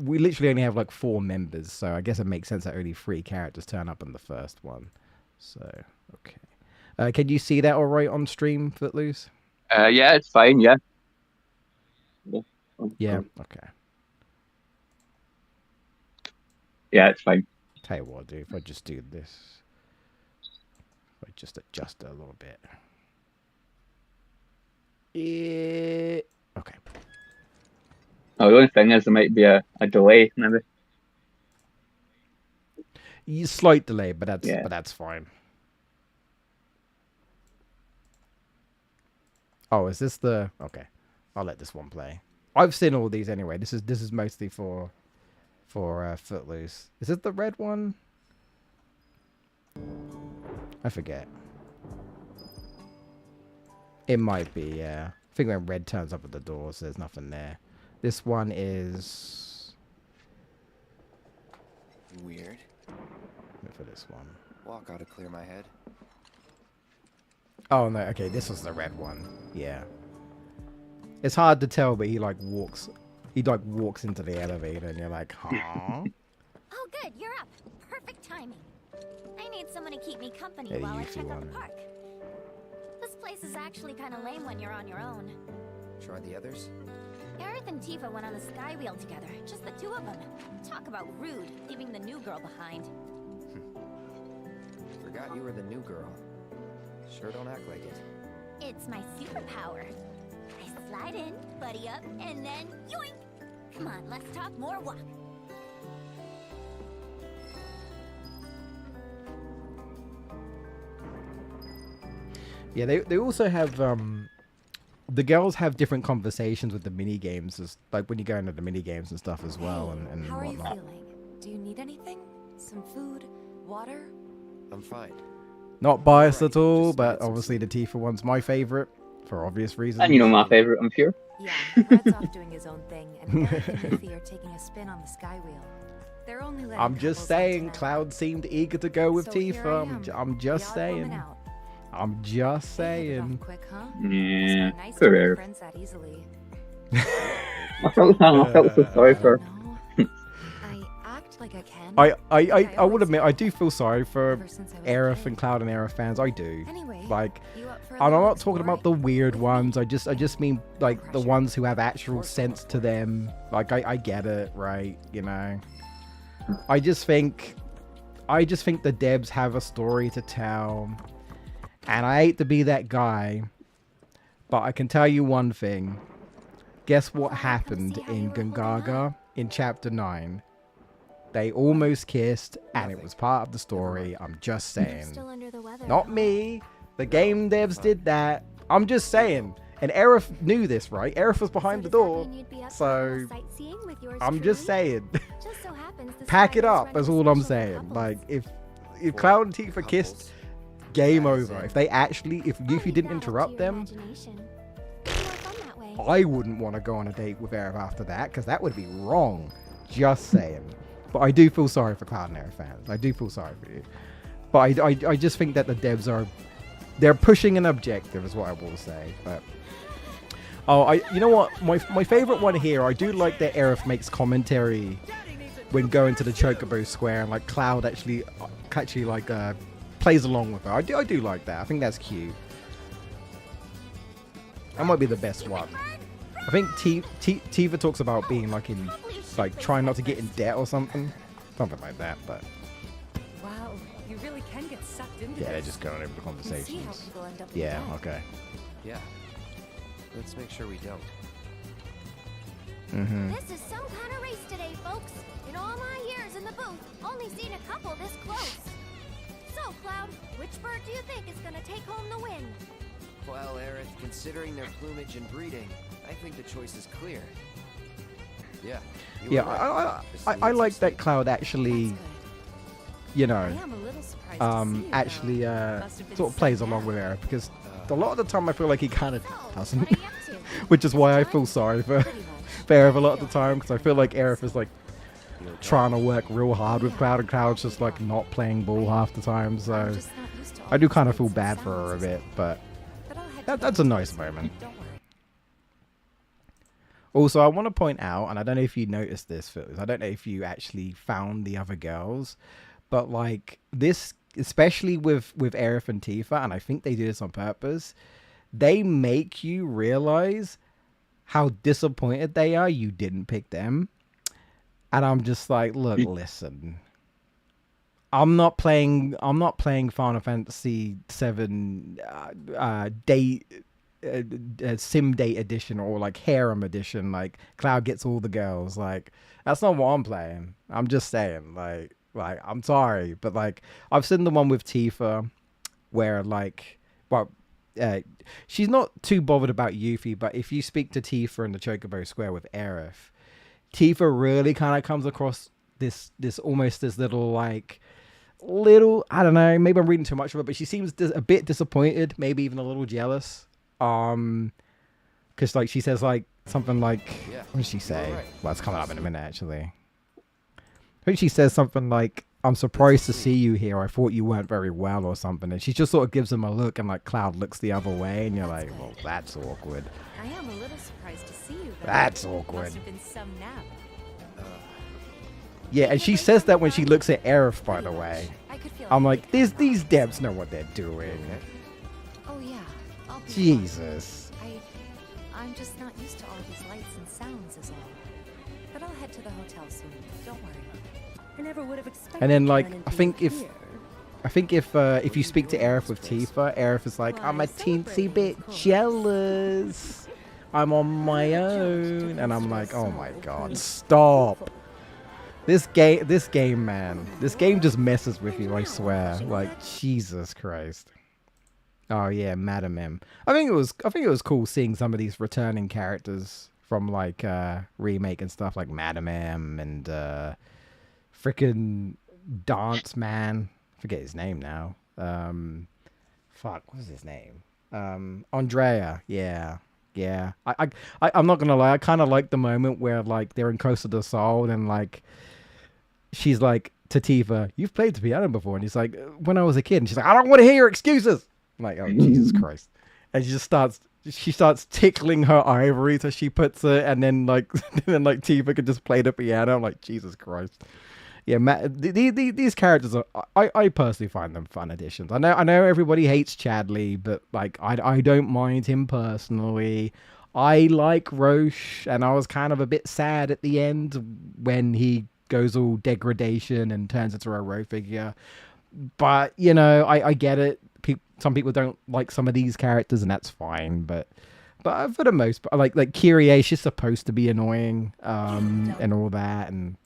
We literally only have like 4 members, so I guess it makes sense that only 3 characters turn up in the first one. So, okay. Can you see that all right on stream, Footloose? Yeah, it's fine, yeah. Yeah, okay. Yeah, it's fine. Tell you what I'll do, if I just do this. If I just adjust it a little bit. Yeah. Okay. Oh, the only thing is there might be a delay, maybe. Slight delay, but that's fine. Oh, is this the... Okay. I'll let this one play. I've seen all these anyway. This is mostly for Footloose. Is it the red one? I forget. It might be, yeah. I think when red turns up at the doors, there's nothing there. This one is... Weird. For this one. Walk out to clear my head. Oh, no. Okay, this was the red one. Yeah. It's hard to tell, but he, like, walks he like walks into the elevator, and you're like, huh? Oh, good, you're up. Perfect timing. I need someone to keep me company Yeah, while I you check two out the are. park. This place is actually kind of lame when you're on your own. Try the others? Aerith and Tifa went on the sky wheel together, just the two of them. Talk about rude, leaving the new girl behind. Forgot you were the new girl. Sure don't act like it. It's my superpower. I slide in, buddy up, and then yoink! Come on, let's talk more walk. Yeah, they also have the girls have different conversations with the mini games, as like when you go into the mini games and stuff as well, and How are you whatnot. feeling? Do you need anything? Some food? Water? I'm fine. Not biased Alright, at all, just but need some obviously the Tifa one's my favorite for obvious reasons. And you know my favourite, I'm sure. Yeah, Brad's off doing his own thing, and Eric and Luffy are taking a spin on the sky wheel. They're only letting I'm just couples saying, on tonight. Cloud seemed eager to go with So here I Tifa. am, I'm just the odd woman saying. out. I'm just They hit it off saying. quick, huh? Yeah, Must be nice poor to make Aerith. friends that easily. I felt so sorry for her. No, I act like I can. I would always admit I do feel sorry for ever since I was a Aerith kid. and Cloud and Aerith fans. I do. Anyway, Like, you up for a and I'm little not talking about the exploring? weird With me? ones. I just mean like the pressure. ones who have actual course I'm sense up to for it. them. Like I get it, right? You know. I just think the Debs have a story to tell. And I hate to be that guy, but I can tell you one thing. Guess what happened in Gungaga in chapter 9? They almost kissed, and it was part of the story. I'm just You're saying. still under the weather. Not huh? me. The game devs did that. I'm just saying. And Aerith knew this, right? Aerith was behind So the does that door. mean you'd be up for a So little sightseeing with yours I'm just truly? saying. Just so happens the Pack sky it wheel's up. running That's a all I'm special for saying. couples. Like if For Cloud and Tifa couples, kissed, game that over. is it. If they actually, if I'll Yuffie leave didn't that up to interrupt your them, imagination. It's more fun that way. I wouldn't want to go on a date with Aerith after that, because that would be wrong. Just saying. But I do feel sorry for Cloud and Aerith fans. I do feel sorry for you. But I just think that the devs they're pushing an objective, is what I will say. But you know what? My favorite one here, I do like that Aerith makes commentary when going to the Chocobo Square, and like Cloud actually like plays along with her. I do like that. I think that's cute. That might be the best one. I think Tifa talks about being like in, like trying not to get in debt or something like that. But Wow, you really can get sucked into yeah, they're this. just going over the You can see how conversations. people end up in Yeah, debt. okay. Yeah. Let's make sure we don't. Mm-hmm. This is some kind of race today, folks. In all my years in the booth, only seen a couple this close. So, Cloud, which bird do you think is gonna take home the win? Well, Aerith, considering their plumage and breeding, I think the choice is clear. Yeah. you were Yeah, right. This I needs like some that sleep. Cloud That's actually, good. you I know, am a little surprised to see you, though. actually Must have been sort of plays so along mad. with Aerith, because a lot of the time I feel like he kind of So, doesn't, what are you up to? which is why I feel sorry for Pretty much. Aerith a lot of the time, because I feel like Aerith is like You okay? trying to work real hard with Cloud, and Cloud's just like not playing ball half the time. I'm So just not used to all I do these kind of feel lights and bad for her a sounds, bit, but but I'll head that, to that's the a nice hospital. moment. Don't worry. Also, I want to point out, and I don't know if you noticed this, Footloose, I don't know if you actually found the other girls, but like this, especially with Aerith and Tifa, and I think they do this on purpose, they make you realize how disappointed they are you didn't pick them. And I'm just like, look, listen. I'm not playing Final Fantasy 7 sim date edition, or like harem edition, like Cloud gets all the girls. Like, that's not what I'm playing. I'm just saying, like I'm sorry, but like I've seen the one with Tifa where like, well, she's not too bothered about Yuffie, but if you speak to Tifa in the Chocobo Square with Aerith, Tifa really kind of comes across this almost this little I don't know, maybe I'm reading too much of it, but she seems a bit disappointed, maybe even a little jealous. Because like she says like something like, Yeah, what did she you were say? right. Well, it's coming up in a minute actually. I think she says something like, I'm surprised to see you here. I thought you weren't very well or something. And she just sort of gives him a look, and like Cloud looks the other way, and you're like, well, that's awkward. I am a little surprised to see you. Though. That's It awkward. Must have been some nap. Yeah, and she says that when she looks at Aerith, by the way. I could feel I'm it. like, these devs know what they're doing. Oh yeah. I'll be fine. Jesus. I'm just not used to all these lights and sounds is all. But I'll head to the hotel soon. Don't worry. I never would have expected. And then, to like, run I into think you if here. if you speak to Aerith with Tifa, Aerith is like, I'm a teensy bit jealous. I'm on my own, and I'm like, oh my god, stop. This game, man. This game just messes with you, I swear. Like, Jesus Christ. Oh yeah, Madam M. I think it was cool seeing some of these returning characters from like remake and stuff, like Madam M and frickin' Dance Man. Forget his name now. Fuck, what was his name? Andrea. Yeah. I'm not gonna lie. I kind of like the moment where like they're in Coast of the Soul and like she's like to Tifa, "You've played the piano before," and he's like, "When I was a kid." And she's like, "I don't want to hear your excuses." I'm like, oh Jesus Christ! And she starts tickling her ivories as she puts it, and then like Tifa could just play the piano. I'm like, Jesus Christ. Yeah, these characters are. I personally find them fun additions. I know everybody hates Chadley, but like I don't mind him personally. I like Roche, and I was kind of a bit sad at the end when he goes all degradation and turns into a Roe figure. But you know, I get it. Some people don't like some of these characters, and that's fine. But for the most part, like Kyrie, she's supposed to be annoying, and all that, and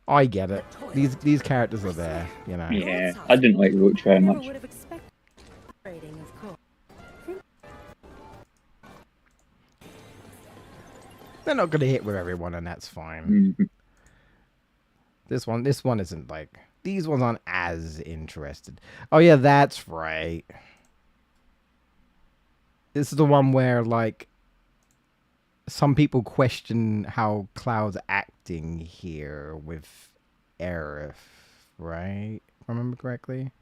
I get it. These characters are there, you know. Yeah, I didn't like Roach very Never much. would have expected. Rating, of course. They're not gonna hit with everyone, and that's fine. Mhm. This one isn't like, these ones aren't as interested. Oh yeah, that's right. This is the one where like some people question how Cloud's acting here with Aerith, right? If I remember correctly.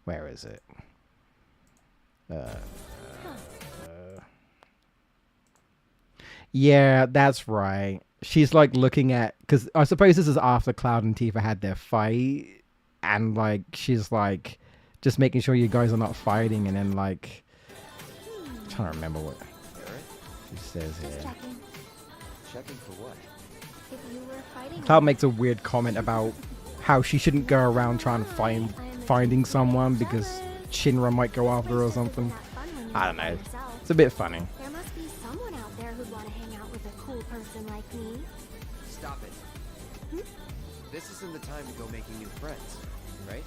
Where is it? Yeah, that's right. She's like looking at, because I suppose this is after Cloud and Tifa had their fight, and like she's like just making sure you guys are not fighting, and then like I'm trying to remember what she says here. Checking. Checking for what? If you were fighting. Cloud makes a weird comment about how she shouldn't go around trying to finding someone because Shinra might go after her or something. I don't know. It's a bit funny. There must be someone out there who'd want to hang out with a cool person like me. Stop it. This isn't the time to go making new friends, right?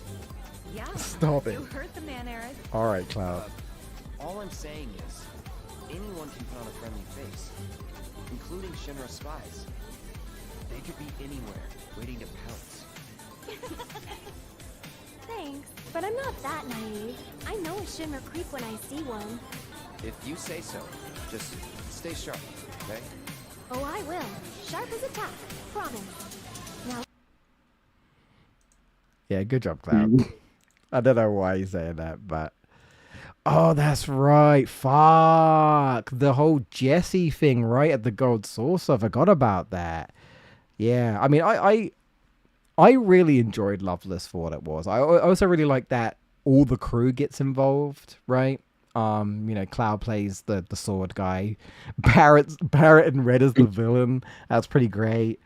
Yeah. Stop it. You heard the man, Aerith. All right, Cloud. All I'm saying is, anyone can put on a friendly face, including Shinra spies. They could be anywhere, waiting to pounce. Thanks, but I'm not that naive. I know a Shinra creep when I see one. If you say so, just stay sharp, okay? Oh, I will. Sharp as a tack. Promise. Now, Yeah, good job, Cloud. I don't know why he's saying that, but oh, that's right. Fuck, the whole Jessie thing, right at the Gold Saucer. I forgot about that. Yeah, I mean, I really enjoyed Loveless for what it was. I also really like that all the crew gets involved, right? You know, Cloud plays the sword guy. Barrett and Red is the villain. That's pretty great.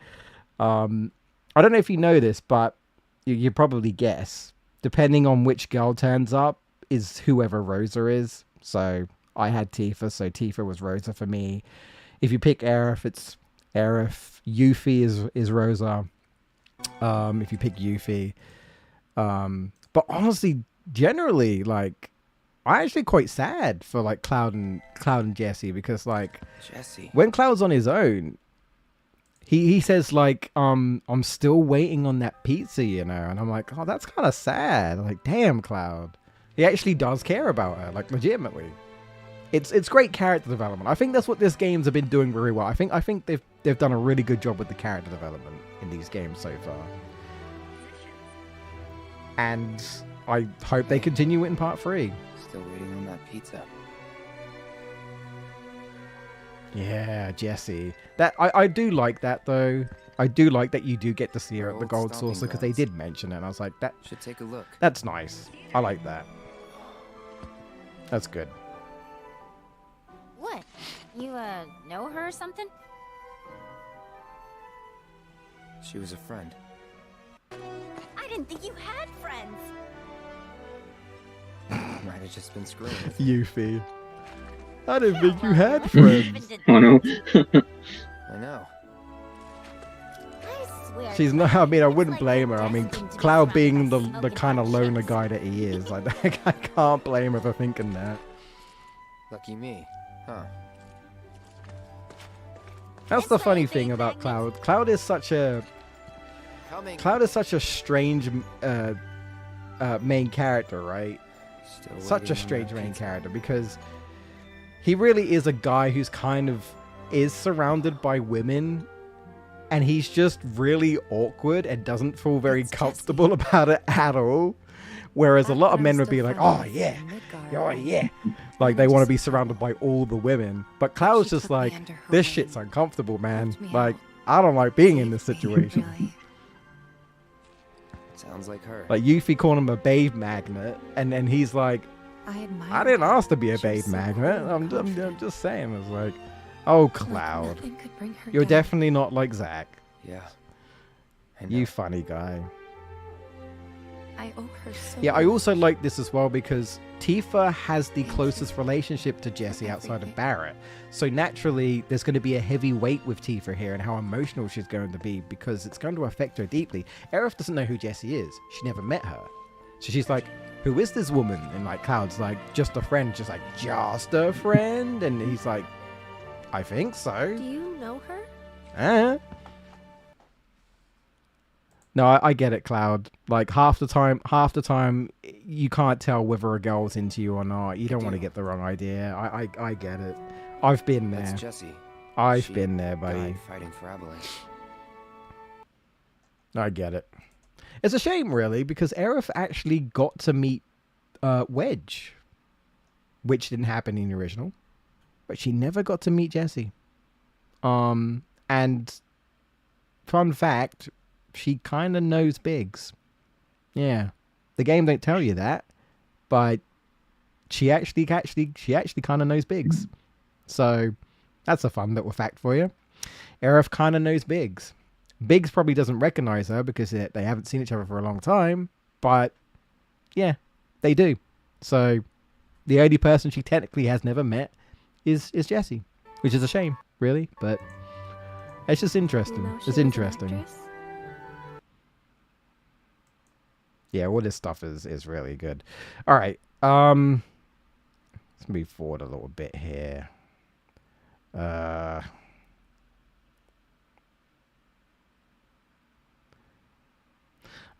I don't know if you know this, but you probably guess. Depending on which girl turns up is whoever Rosa is. So I had Tifa, so Tifa was Rosa for me. If you pick Aerith, it's Aerith. Yuffie is Rosa. If you pick Yuffie. But honestly, generally, like, I'm actually quite sad for like Cloud and Jessie, because like Jessie. when Cloud's on his own, he says like I'm still waiting on that pizza, you know, and I'm like, oh, that's kind of sad. Like, damn, Cloud, he actually does care about her, like, legitimately. It's great character development. I think that's what this games have been doing very well. I think they've done a really good job with the character development in these games so far. and I hope they continue it in part 3. Still waiting on that pizza. Yeah, Jessie. That I do like that though. I do like that you do get to see her at the Old Gold stomping Saucer because they grounds. did mention it. And I was like, Should take a look. that's nice. I like that. That's good. What? You, know her or something? She was a friend. I didn't think you had friends. Might have just been screwing with her. Yuffie. I didn't think you had friends. Oh no. I know. I swear. She's not. I mean, I wouldn't It's like blame her. you're I mean, destined to be Cloud being surrounded the by the smoking kind of hot loner chicks. guy that he is, like I can't blame her for thinking that. Lucky me, huh? That's the funny thing about Cloud. Cloud is such a strange main character, right? Still Such waiting a on strange that main pizza. character because he really is a guy who's kind of is surrounded by women, and he's just really awkward and doesn't feel very It's comfortable about it at all. Whereas a lot of men would be like, "Oh yeah, oh yeah," like they want to be surrounded by all the women. But Cloud's She just took me like, under her "This wing, shit's uncomfortable, man. helped me Like out, I don't like being in this saved me, situation." really. Sounds like her. Like Yuffie called him a babe magnet, and then he's like, I admire I didn't her. ask to be a She was babe so magnet. cool and I'm confident. just saying. It's like, oh, Like Cloud, nothing could bring her you're down. definitely not like Zack. Yeah. I You know. funny guy. I owe her so Yeah, I much. also like this as well because Tifa has the closest relationship to Jessie outside of Barrett. So naturally, there's going to be a heavy weight with Tifa here and how emotional she's going to be because it's going to affect her deeply. Aerith doesn't know who Jessie is. She never met her. So she's like, who is this woman? And like Cloud's like, just a friend. Just like, just a friend? And he's like, I think so. Do you know her? No, I get it, Cloud. Like half the time, you can't tell whether a girl's into you or not. You don't want to get the wrong idea. I get it. I've been there. That's Jessie. I've She been there, buddy. died fighting for Avalanche. I get it. It's a shame, really, because Aerith actually got to meet Wedge, which didn't happen in the original, but she never got to meet Jessie. And fun fact, she kind of knows Biggs. Yeah, the game don't tell you that, but she actually kind of knows Biggs. So that's a fun little fact for you. Aerith kind of knows Biggs. Biggs probably doesn't recognize her because they haven't seen each other for a long time, but yeah, they do. So the only person she technically has never met is Jessie, which is a shame, really, but it's just interesting. You know she It's was an interesting. actress? Yeah, all this stuff is really good. All right, let's move forward a little bit here.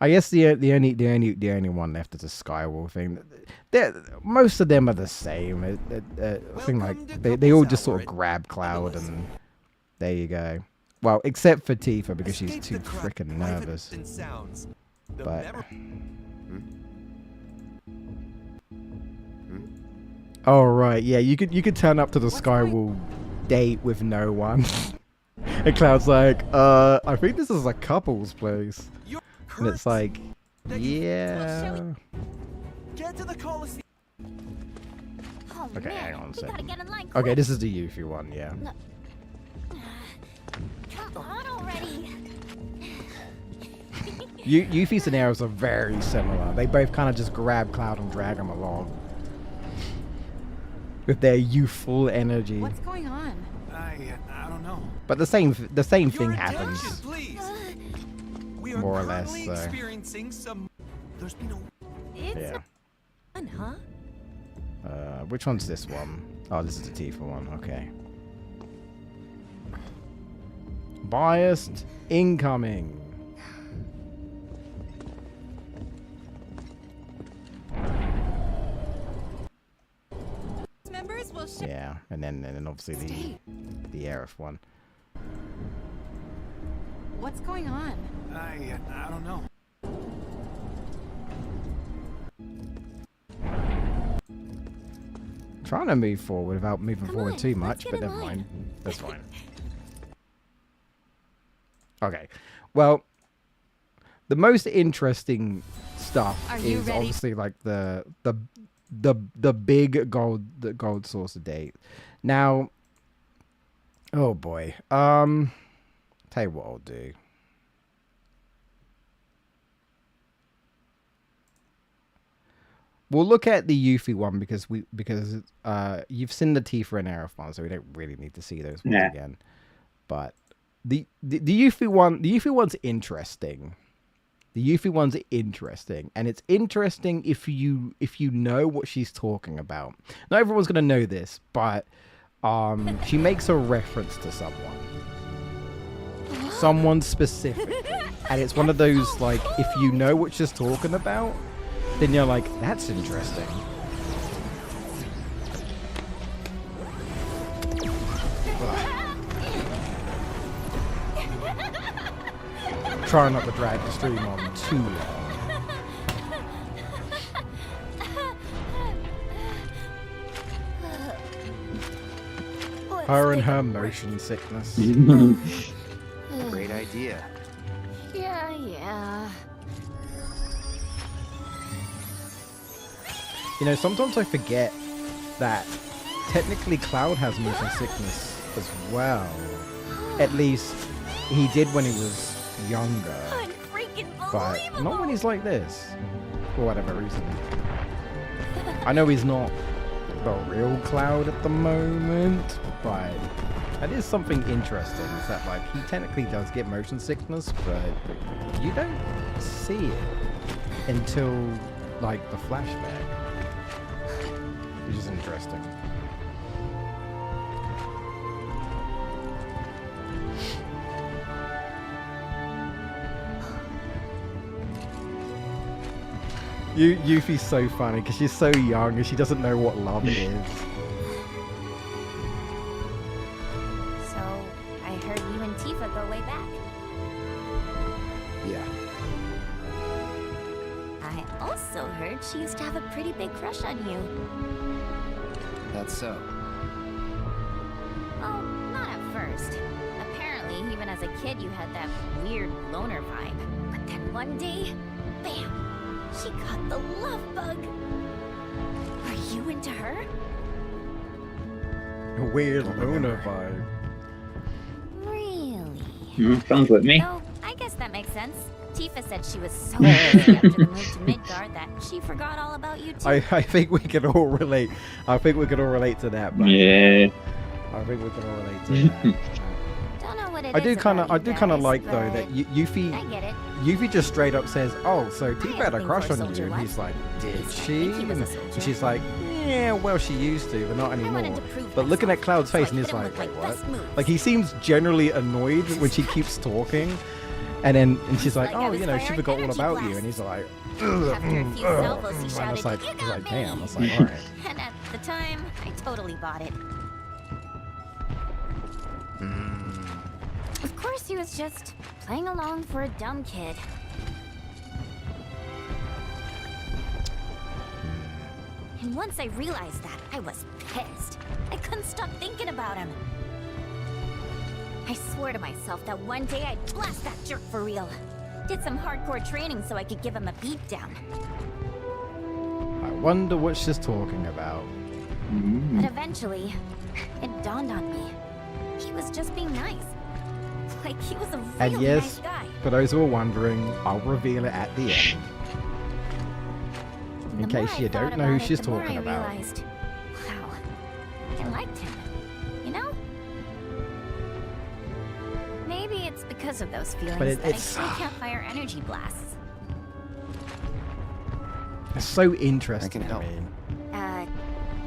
I guess the only one left is the Skywall thing. Most of them are the same. I think like they all just sort of grab Cloud and there you go. Well, except for Tifa because she's too freaking nervous. But oh right, yeah, you could turn up to the Skywall date with no one, and Cloud's like, I think this is a couple's place, and it's like, yeah. Get to the Coliseum. Oh, Okay, man, hang on a we second. gotta get in line Okay, quick. this is the Yuffie one, yeah. Come on already. Yuffie's and Aerith's are very similar. They both kind of just grab Cloud and drag him along with their youthful energy. What's going on? I don't know. But the same thing Your happens. attention, please. We are More or less, currently so. experiencing some. There's been a. It's Yeah. not fun, huh? Which one's this one? Oh, this is the Tifa one. Okay. Biased incoming. Members will share. Yeah, and then obviously the Aerith one. What's going on? I don't know. trying to move forward without moving Come forward on, too let's much, get but in never line. mind. That's fine. Okay. Well, the most interesting stuff Are you is ready? obviously like the big gold source of date. Now, oh boy. Tell you what I'll do. We'll look at the Yuffie one because you've seen the Tifa and Aerith one, so we don't really need to see those ones Yeah. again. But the Yuffie one's interesting. The Yuffie one's interesting, and it's interesting if you know what she's talking about. Not everyone's gonna know this, but she makes a reference to someone specific, and it's one of those like if you know what she's talking about, then you're like, that's interesting. Trying not to drag the stream on too long. Her and her motion sickness. Great idea. Yeah. You know, sometimes I forget that technically Cloud has motion sickness as well. At least he did when he was younger. Unfreaking But believable. not when he's like this. For whatever reason. I know he's not the real Cloud at the moment, but that is something interesting. Is that like he technically does get motion sickness, but you don't see it until like the flashback. Which is interesting. Yuffie's so funny because she's so young and she doesn't know what love is. So, I heard you and Tifa go way back. Yeah. I also heard she used to have a pretty big crush on you. That's so. Well, not at first. Apparently, even as a kid, you had that weird loner vibe. But then one day, bam! She got the love bug. Are you into her? A weird Luna vibe. Really? Sounds like me. No, I guess that makes sense. Tifa said she was so busy after the move to Midgard that she forgot all about you too. I think we can all relate. I think we can all relate to that, man. Yeah. I think we can all relate to that. Don't know what it I is do kind of, about I do you kind of guys, like though that but Yuffie, I get it. Yuffie just straight up says, "Oh, so Tifa had had a a thing crush for a on you," soldier and he's once. like, "Did Used to she?" think he was a And soldier. she's like, "Yeah, well, she used to, but not I wanted anymore." to prove But looking at myself, Cloud's so I face, and hit he's him like, with "Wait, my what?" best moves. Like he seems generally annoyed when she keeps talking, and she's like, like I "Oh, was you know, she firing forgot all energy about you," blasts. and he's like, After a few salvos, he and shouted, it's like, "You it's got like, me!" damn, it's like, all right. And at the time, I totally bought it. Of course, he was just playing along for a dumb kid. And once I realized that, I was pissed. I couldn't stop thinking about him. I swore to myself that one day I'd blast that jerk for real. Did some hardcore training so I could give him a beatdown. I wonder what she's talking about. But eventually, it dawned on me. He was just being nice. Like he was a really And yes, nice guy. for those who are wondering, I'll reveal it at the end. And In the more case I you thought don't know who about it, she's the more talking I about. realized, wow, I liked him. You know? Maybe it's because of those feelings But that it's- I still can't fire energy blasts. It's so interesting I can to help. me.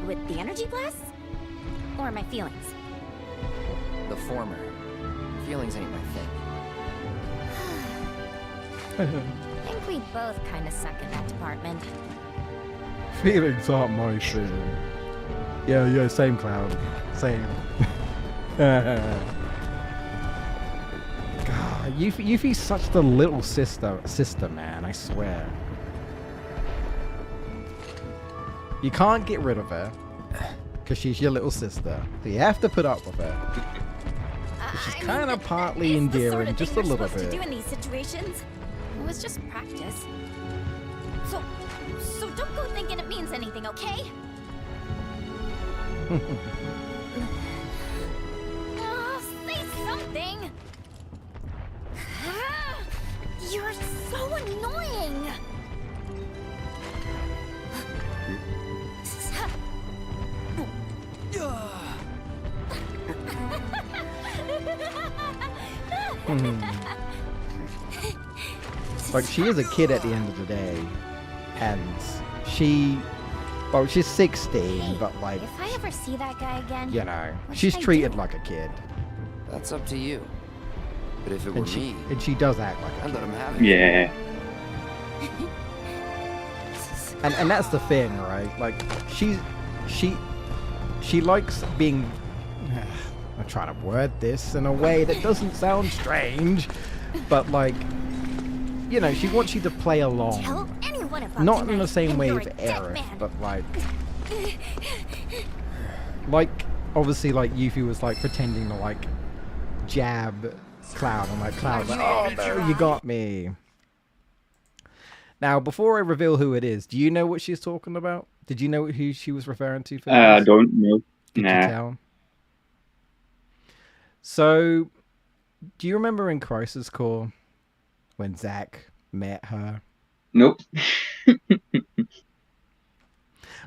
With the energy blasts? Or my feelings? The former. Feelings ain't my thing. I think we both kind of suck in that department. Feelings aren't my thing. Yeah, same Cloud. Same. God, Yuffie's such the little sister, man, I swear. You can't get rid of her. because she's your little sister. So you have to put up with her. She's kind of partly it's the sort endearing, of just a thing you're little supposed bit. to do in these situations. It was just practice. So don't go thinking it means anything, okay? Oh, say something! You're so annoying! Like, she is a kid at the end of the day. And she's 16, Hey, but like, if I ever see that guy again, you know, what she's should I treated do? like a kid. That's up to you. But if it were me, And she does act like a I'd kid. let him have it. Yeah. And that's the thing, right? Like, she likes being. I'm trying to word this in a way that doesn't sound strange, but like, you know, she wants you to play along. Tell anyone about Not in tonight, the same and way you're as a dead Aerith, man. but like obviously, like Yuffie was like pretending to like jab Cloud, and like Cloud, like, oh no, you got me. Now, before I reveal who it is, do you know what she's talking about? Did you know who she was referring to? For I this? don't know. Could you Nah. tell? So, do you remember in Crisis Core when Zack met her? Nope.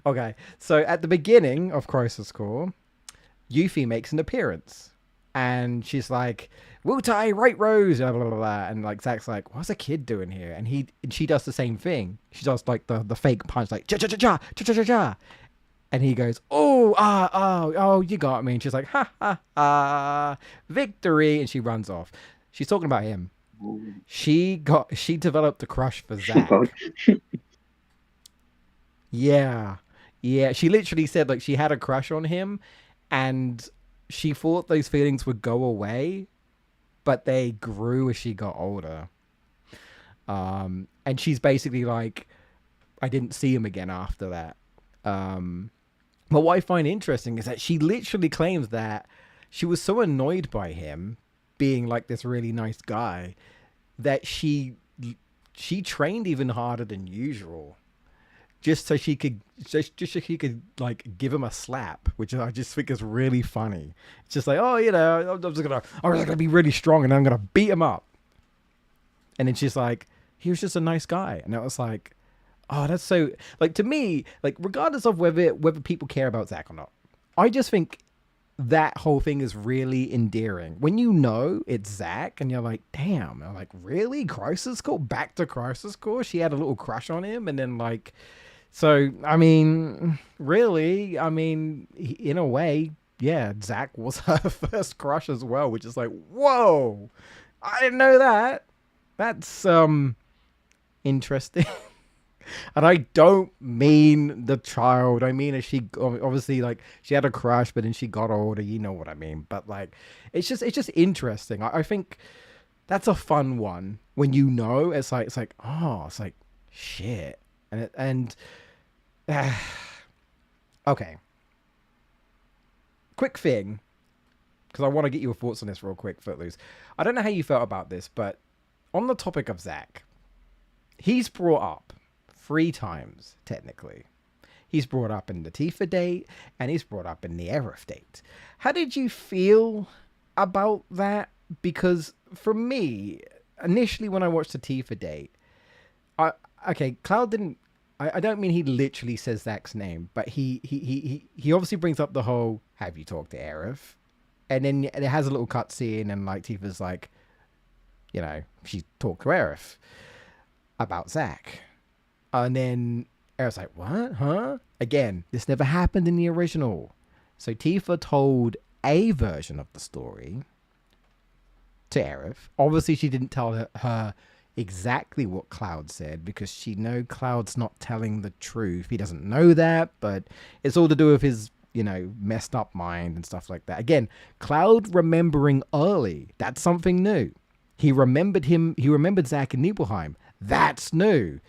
Okay, so at the beginning of Crisis Core, Yuffie makes an appearance, and she's like, "Wu-Tai, right Rose," blah, blah, blah, blah. And like Zack's like, "What's a kid doing here?" And she does the same thing. She does like the fake punch, like cha cha cha cha cha cha cha cha. And he goes, oh, you got me. And she's like, ha ha ha, victory. And she runs off. She's talking about him. She developed a crush for Zack. God. Yeah. She literally said like she had a crush on him, and she thought those feelings would go away, but they grew as she got older. And she's basically like, I didn't see him again after that. But what I find interesting is that she literally claims that she was so annoyed by him being like this really nice guy that she trained even harder than usual. Just so she could like give him a slap, which I just think is really funny. It's just like, oh, you know, I'm just gonna be really strong and I'm gonna beat him up. And then she's like, he was just a nice guy, and I was like, oh, that's so like, to me, like, regardless of whether people care about Zack or not, I just think that whole thing is really endearing. When you know it's Zack and you're like, damn, I'm like, really? Crisis Core? Back to Crisis Core? She had a little crush on him, and then like, so, I mean, really, I mean, in a way, yeah, Zack was her first crush as well, which is like, whoa, I didn't know that. That's, interesting. And I don't mean the child. I mean, as she obviously, like, she had a crush, but then she got older. You know what I mean? But like, it's just interesting. I think that's a fun one when you know. It's like oh, it's like shit. Okay. Quick thing, because I want to get your thoughts on this real quick, Footloose. I don't know how you felt about this, but on the topic of Zack, he's brought up 3 times, technically. He's brought up in the Tifa date, and he's brought up in the Aerith date. How did you feel about that? Because for me, initially when I watched the Tifa date, Cloud didn't... I don't mean he literally says Zack's name, but he obviously brings up the whole, have you talked to Aerith? And then it has a little cutscene, and like Tifa's like, you know, she talked to Aerith about Zack. And then Aerith's like, what? Huh? Again, this never happened in the original. So Tifa told a version of the story to Aerith. Obviously, she didn't tell her exactly what Cloud said, because she know Cloud's not telling the truth. He doesn't know that, but it's all to do with his, you know, messed up mind and stuff like that. Again, Cloud remembering early, that's something new. He remembered Zack in Nibelheim. That's new.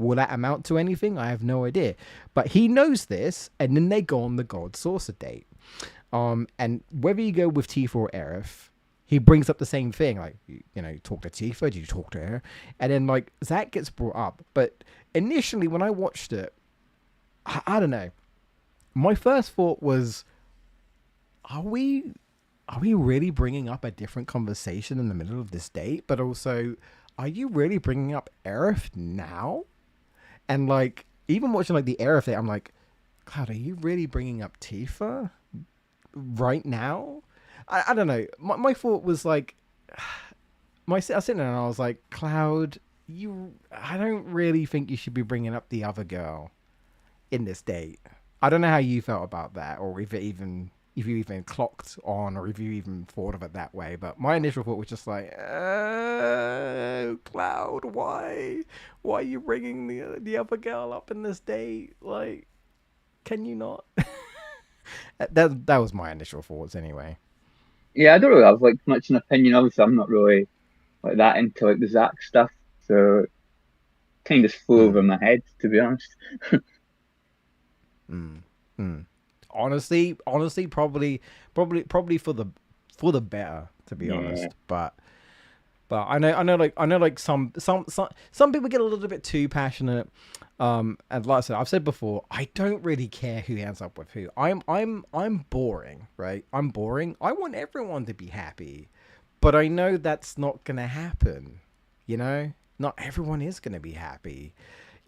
Will that amount to anything? I have no idea. But he knows this, and then they go on the God Saucer date. And whether you go with Tifa or Aerith, he brings up the same thing. Like, you know, you talk to Tifa, do you talk to her? And then, like, that gets brought up. But initially, when I watched it, I don't know. My first thought was, are we really bringing up a different conversation in the middle of this date? But also, are you really bringing up Aerith now? And, like, even watching, like, the Aerith date, I'm like, Cloud, are you really bringing up Tifa right now? I don't know. My thought was, like, I was sitting there and I was like, Cloud, I don't really think you should be bringing up the other girl in this date. I don't know how you felt about that, or if you even clocked on, or if you even thought of it that way. But my initial thought was just like, Cloud, why are you bringing the other girl up in this date? Like, can you not? that was my initial thoughts anyway. Yeah, I don't really have like much an opinion. Obviously, I'm not really like that into like the Zack stuff, so kind of flew over my head, to be honest. Honestly, probably for the better, to be honest. But I know, like some people get a little bit too passionate. And like I said, I've said before, I don't really care who ends up with who. I'm boring, right? I'm boring. I want everyone to be happy, but I know that's not gonna happen. You know, not everyone is gonna be happy.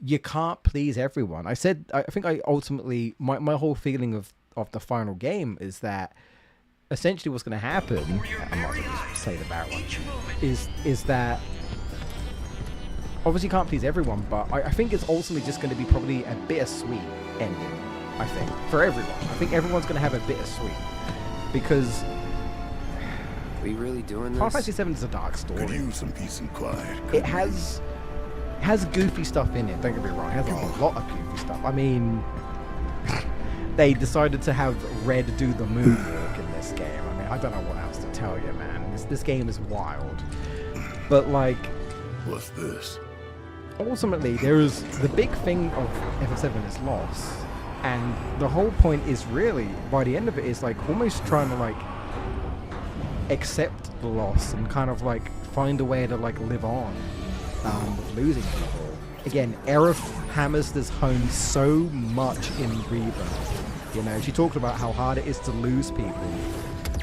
You can't please everyone. I think I ultimately, my whole feeling of the final game is that essentially what's going to happen, I'm not going to say the bad one, is that obviously you can't please everyone, but I think it's ultimately just going to be probably a bittersweet ending, I think, for everyone. I think everyone's going to have a bittersweet, because Are we really doing this? Final Fantasy VII is a dark story. Could use some peace and quiet. It has goofy stuff in it, don't get me wrong. It has a lot of goofy stuff. I mean, they decided to have Red do the moonwalk in this game. I mean, I don't know what else to tell you, man. This game is wild. But, like... What's this? Ultimately, there is... The big thing of FF7 is loss. And the whole point is really, by the end of it, is, like, almost trying to, like, accept the loss and kind of, like, find a way to, like, live on. With losing people. Again, Aerith hammers this home so much in Rebirth. You know, she talked about how hard it is to lose people,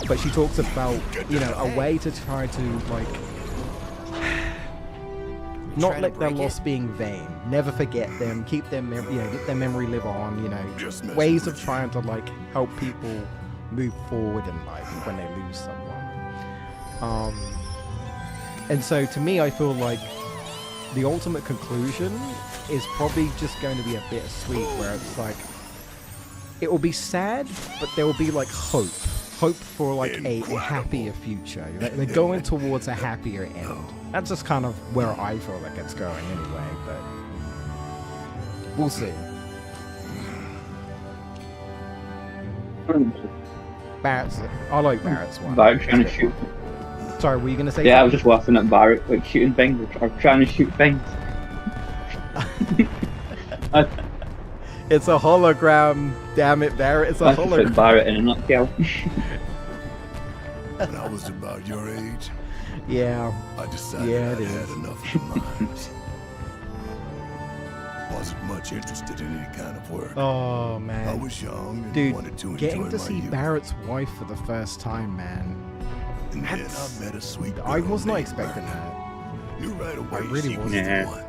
but she talks about, you know, a way to try to, like, not let their loss being vain. Never forget them. Keep them, get their memory live on. You know, ways of trying to, like, help people move forward in life when they lose someone. And so to me, I feel like the ultimate conclusion is probably just going to be a bit sweet, where it's like, it will be sad, but there will be like hope for like a happier future. They're going towards a happier end. That's just kind of where I feel like it's going anyway, but we'll see. I like Barrett's one. Barrett trying to shoot. Sorry, were you going to say Yeah, something? I was just laughing at Barrett, like shooting things, or trying to shoot things. It's a hologram, damn it, Barrett. It's a That's just like hologram. Barrett in a nutshell. When I was about your age, Yeah. I decided Yeah, it I had is. enough of mines. Wasn't much interested in any kind of work. Oh, I man. was young and wanted to Dude, getting enjoy to my see youth. Barrett's wife for the first time, man. And then That's- I met a sweet girl I was not named expecting Myrna. that. Knew right away really she was wasn't. Yeah. the one.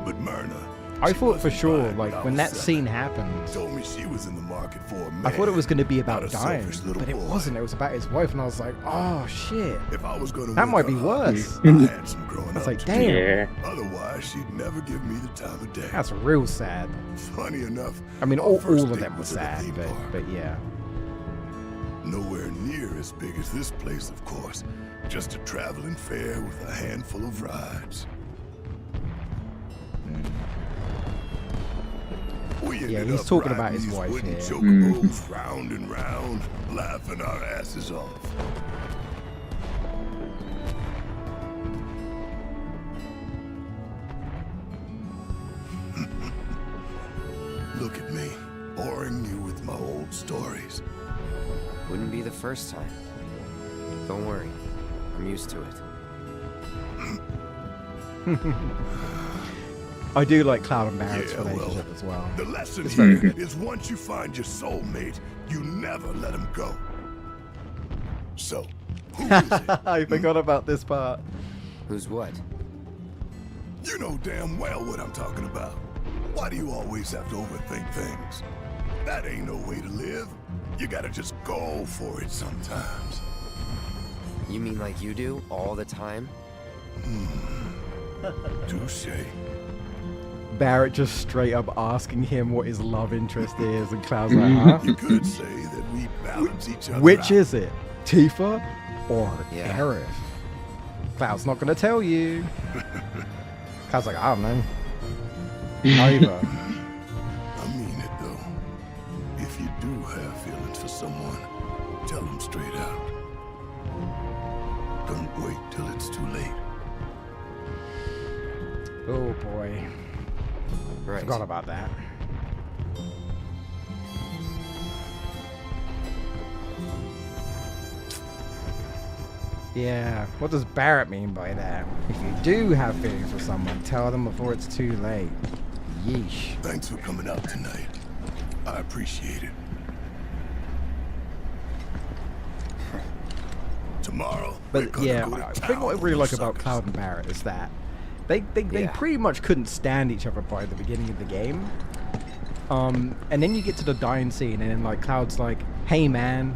But Myrna, I she thought for wasn't sure, mine like, I when was that 7. scene happened, Told me she was in the market for a man. I thought it was going to be about not a dying, selfish little but it boy. wasn't. It was about his wife, and I was like, oh, shit. If I was gonna That win might her be heart, worse. I had some growing I was up like, to damn. do. Yeah. Otherwise, she'd never give me the time of day. That's real sad. Funny enough. I mean, our all first of date them were was at a sad, theme park. but yeah. Nowhere near as big as this place, of course. Just a traveling fair with a handful of rides. We Yeah, ended he's up talking riding about his these wife wooden here. chocobos round and round, laughing our asses off. stories. Wouldn't be the first time. Don't worry. I'm used to it. I do like Cloud and Barrett's Yeah, well, relationship as well. The lesson It's here very is once you find your soulmate, you never let him go. So, who is it? I forgot about this part. Who's what? You know damn well what I'm talking about. Why do you always have to overthink things? That ain't no way to live. You gotta just go for it sometimes. You mean like you do, all the time? Touche. Barrett just straight up asking him what his love interest is, and Cloud's like, huh? You could say that we balance each other Which out. is it? Tifa or Yeah. Aerith? Cloud's not gonna tell you. Cloud's like, I don't know. Neither. I mean it though. If you do have feelings for someone, tell them straight out. Don't wait till it's too late. Oh boy. Right. Forgot about that. Yeah, what does Barrett mean by that? If you do have feelings for someone, tell them before it's too late. Yeesh. Thanks for coming out tonight. I appreciate it. Tomorrow, we're But gonna yeah, go to I think town what I on really those like about suckers. Cloud and Barrett is that they Yeah. pretty much couldn't stand each other by the beginning of the game. And then you get to the dying scene, and then like Cloud's like, "Hey man,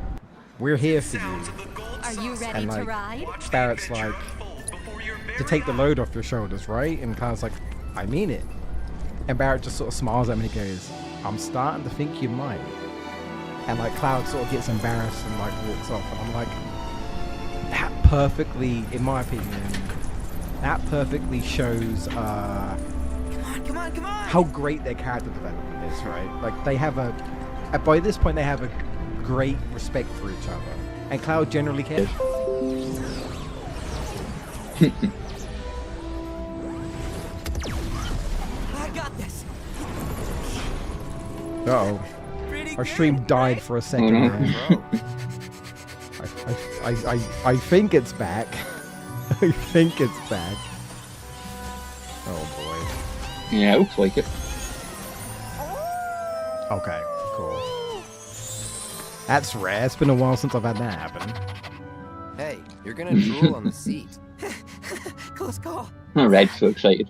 we're here for you." Are you ready And to like ride? Barrett's like, "To take the load off your shoulders, right?" And Cloud's like, "I mean it." And Barrett just sort of smiles at him and he goes, "I'm starting to think you might." And like Cloud sort of gets embarrassed and like walks off, and I'm like, that perfectly, in my opinion, that perfectly shows Come on. how great their character development is, right? Like they have by this point they have a great respect for each other, and Cloud generally cares. I got this. Uh-oh. Pretty Our good, stream died right? for a second there. Bro. I think it's back. I think it's back. Oh Yeah, it looks like it. boy. Okay, cool. That's rare. It's been a while since I've had that happen. Hey, you're gonna drool on the seat. Close call. Red's so excited.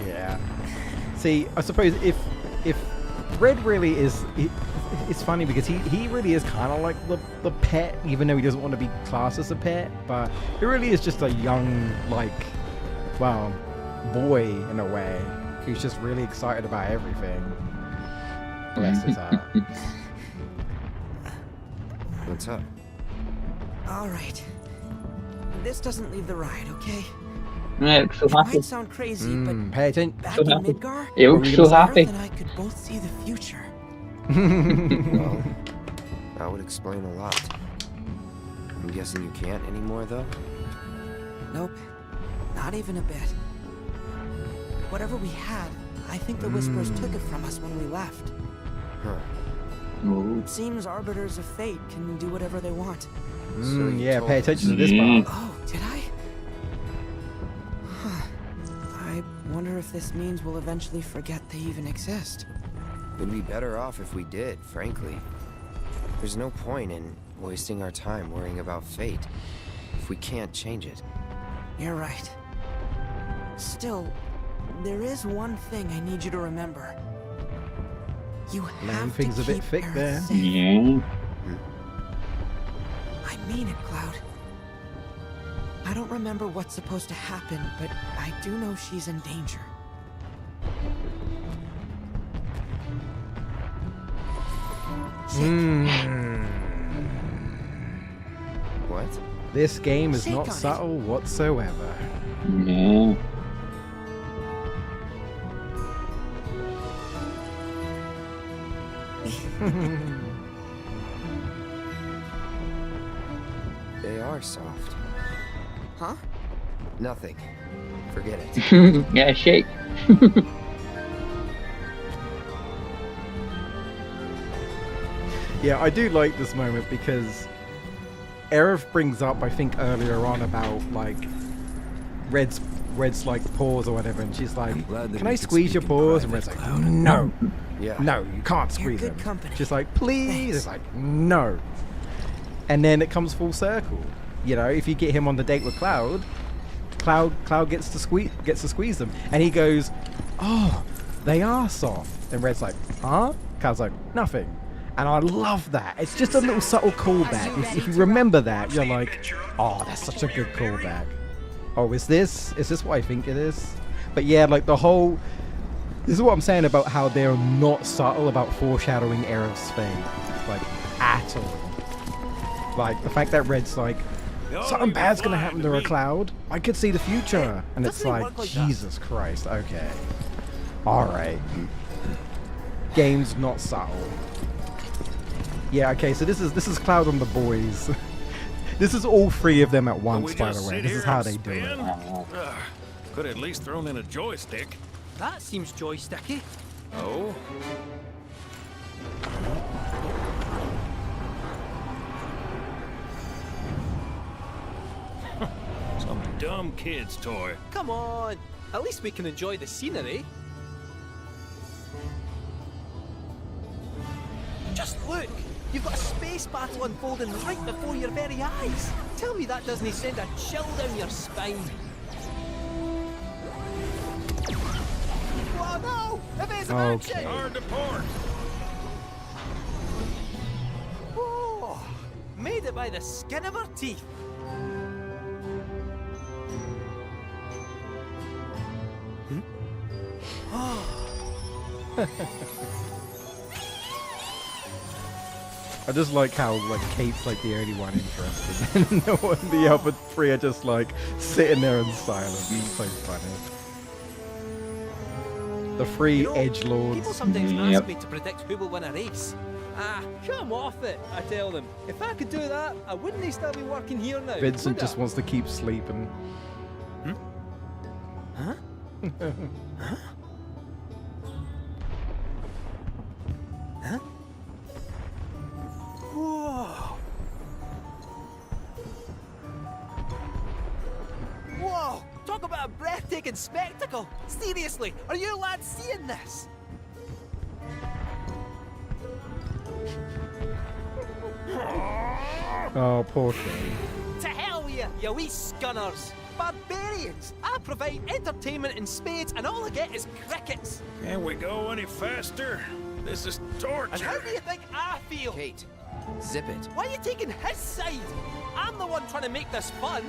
Yeah. See, I suppose if Red really is, it's funny because he really is kind of like the pet, even though he doesn't want to be classed as a pet. But he really is just a young, like, well, boy in a way, who's just really excited about everything. Bless his heart. What's up? All right. This doesn't leave the ride, okay? Yeah, it looks so It happy. might sound crazy, but Pay attention. back So in happy. Midgar, It looks so happy. Aerith and I could both see the future. Well, that would explain a lot. I'm guessing you can't anymore, though? Nope, not even a bit. Whatever we had, I think the Whispers took it from us when we left. Huh. Oh. It seems Arbiters of Fate can do whatever they want. So you Yeah, told pay us. attention to this Mm. part. Oh, did I? Huh. I wonder if this means we'll eventually forget they even exist. We'd be better off if we did, frankly. There's no point in wasting our time worrying about fate if we can't change it. You're right. Still, there is one thing I need you to remember. You have thing's to a bit keep thick Aerith there. safe. Yeah. I mean it, Cloud. I don't remember what's supposed to happen, but I do know she's in danger. What? This game is Shake not on it. subtle whatsoever. Yeah. They are soft. Huh? Nothing. Forget it. Yeah, shake. Yeah, I do like this moment because Aerith brings up, I think earlier on, about like Red's like paws or whatever, and she's like, "Can I squeeze your paws?" And Red's like, "No, Yeah. no, you can't You're squeeze good them." company. She's like, "Please." Thanks. It's like, "No." And then it comes full circle. You know, if you get him on the date with Cloud gets to squeeze them, and he goes, "Oh, they are soft." And Red's like, "Huh?" Cloud's like, "Nothing." And I love that. It's just a little subtle callback. If you remember that, you're like, "Oh, that's such a good callback." Oh, is this what I think it is? But yeah, like the whole... This is what I'm saying about how they're not subtle about foreshadowing Aerith's fate. Like, at all. Like, the fact that Red's like, something bad's gonna happen to her, Cloud. I could see the future. And it's like, Jesus Christ, okay. Alright. Game's not subtle. Yeah, okay, so this is Cloud and the boys. This is all three of them at once, by the way. This is how they do it. Could at least thrown in a joystick. That seems joysticky. Oh? Some dumb kid's toy. Come on. At least we can enjoy the scenery. Just look. You've got a space battle unfolding right before your very eyes. Tell me that doesn't send a chill down your spine. Oh no! Evasive action! Hard to port. Oh, made it by the skin of our teeth. I just like how like Kate's like the only one interested, and no one, the other three are just like sitting there in silence. It's so funny. The three edgelords. People sometimes ask me to predict who will win a race. Ah, come off it, I tell them. If I could do that, I wouldn't still be working here now. Vincent would just I? wants to keep sleeping. Huh? Huh? Huh? Whoa! Whoa! Talk about a breathtaking spectacle! Seriously, are you lads seeing this? Oh, poor thing. To hell with you, you wee scunners! Barbarians! I provide entertainment in spades and all I get is crickets! Can't we go any faster? This is torture. And how do you think I feel? Kate, zip it. Why are you taking his side? I'm the one trying to make this fun.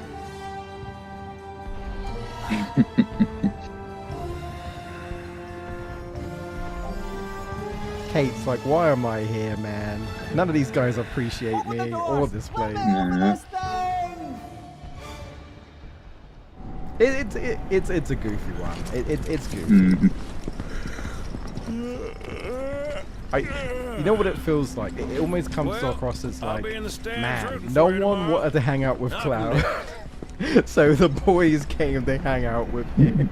Kate's like, why am I here, man? None of these guys appreciate me or this place. It's a goofy one. It's goofy. You know what it feels like? It almost comes across as I'll like, be in the stands man, rooting no for you one tomorrow. wanted to hang out with Not Cloud. So the boys came to hang out with him.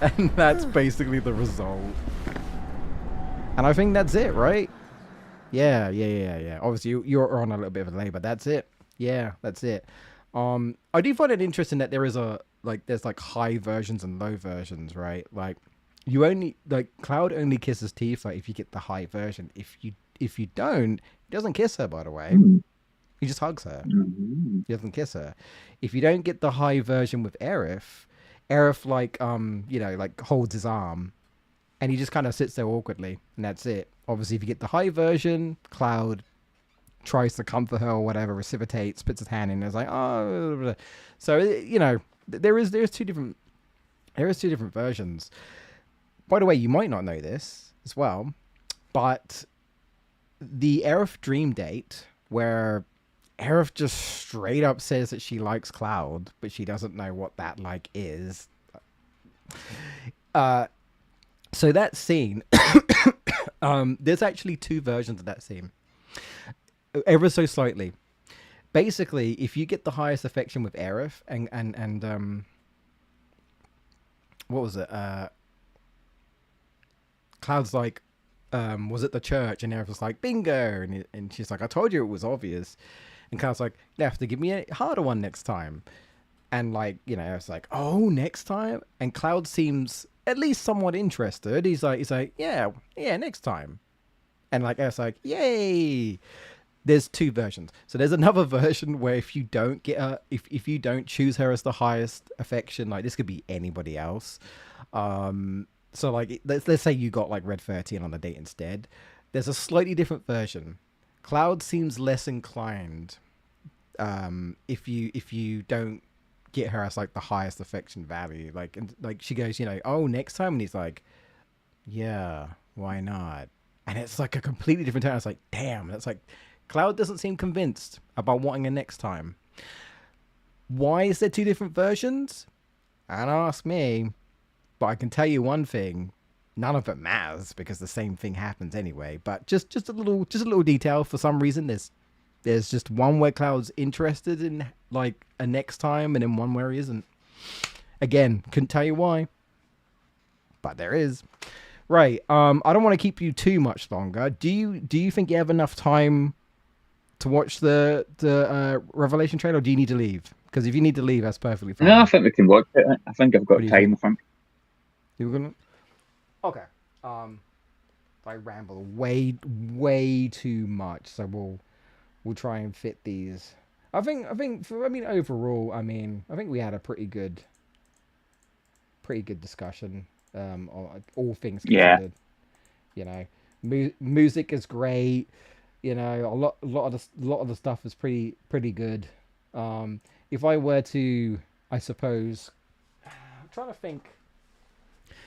And that's basically the result. And I think that's it, right? Yeah. Obviously, you're on a little bit of a delay, but that's it. Yeah, that's it. I do find it interesting that there's like high versions and low versions, right? Like, you only, like, Cloud only kisses Tifa if you get the high version. If you don't, he doesn't kiss her, by the way. He just hugs her. He doesn't kiss her. If you don't get the high version with Aerith like, like holds his arm and he just kind of sits there awkwardly and that's it. Obviously, if you get the high version, Cloud tries to comfort her or whatever, reciprocates, puts his hand in and is like, oh, blah, blah. So, there's two different versions. By the way, you might not know this as well, but the Aerith dream date where Aerith just straight up says that she likes Cloud, but she doesn't know what that like is. So that scene, there's actually two versions of that scene, ever so slightly. Basically, if you get the highest affection with Aerith and what was it? Cloud's like, was at the church, and Aerith was like, bingo, and she's like, I told you it was obvious. And Cloud's like, you have to give me a harder one next time. And like, you know, it's like, oh, next time? And Cloud seems at least somewhat interested. He's like, yeah, next time. And like, Aerith's like, yay. There's two versions. So there's another version where if you don't get her, if you don't choose her as the highest affection, like this could be anybody else. So like, let's say you got like Red 13 on the date instead. There's a slightly different version. Cloud seems less inclined if you don't get her as like the highest affection value. Like, and like she goes, you know, oh, next time, and he's like, yeah, why not? And it's like a completely different tone. It's like, damn, that's like, Cloud doesn't seem convinced about wanting a next time. Why is there two different versions? And ask me, but I can tell you one thing: none of it matters because the same thing happens anyway. But just a little detail. For some reason, there's just one where Cloud's interested in like a next time, and then one where he isn't. Again, couldn't tell you why, but there is. Right. I don't want to keep you too much longer. Do you think you have enough time to watch the Revelation trailer, or do you need to leave? Because if you need to leave, that's perfectly fine. No, I think we can watch it. I think I've got time. I think. You were gonna. Okay. I ramble way too much, so we'll try and fit these. I think overall, I think we had a pretty good discussion. All things considered. You know, music is great. You know, a lot of the stuff is pretty good. If I were to, I suppose, I'm trying to think.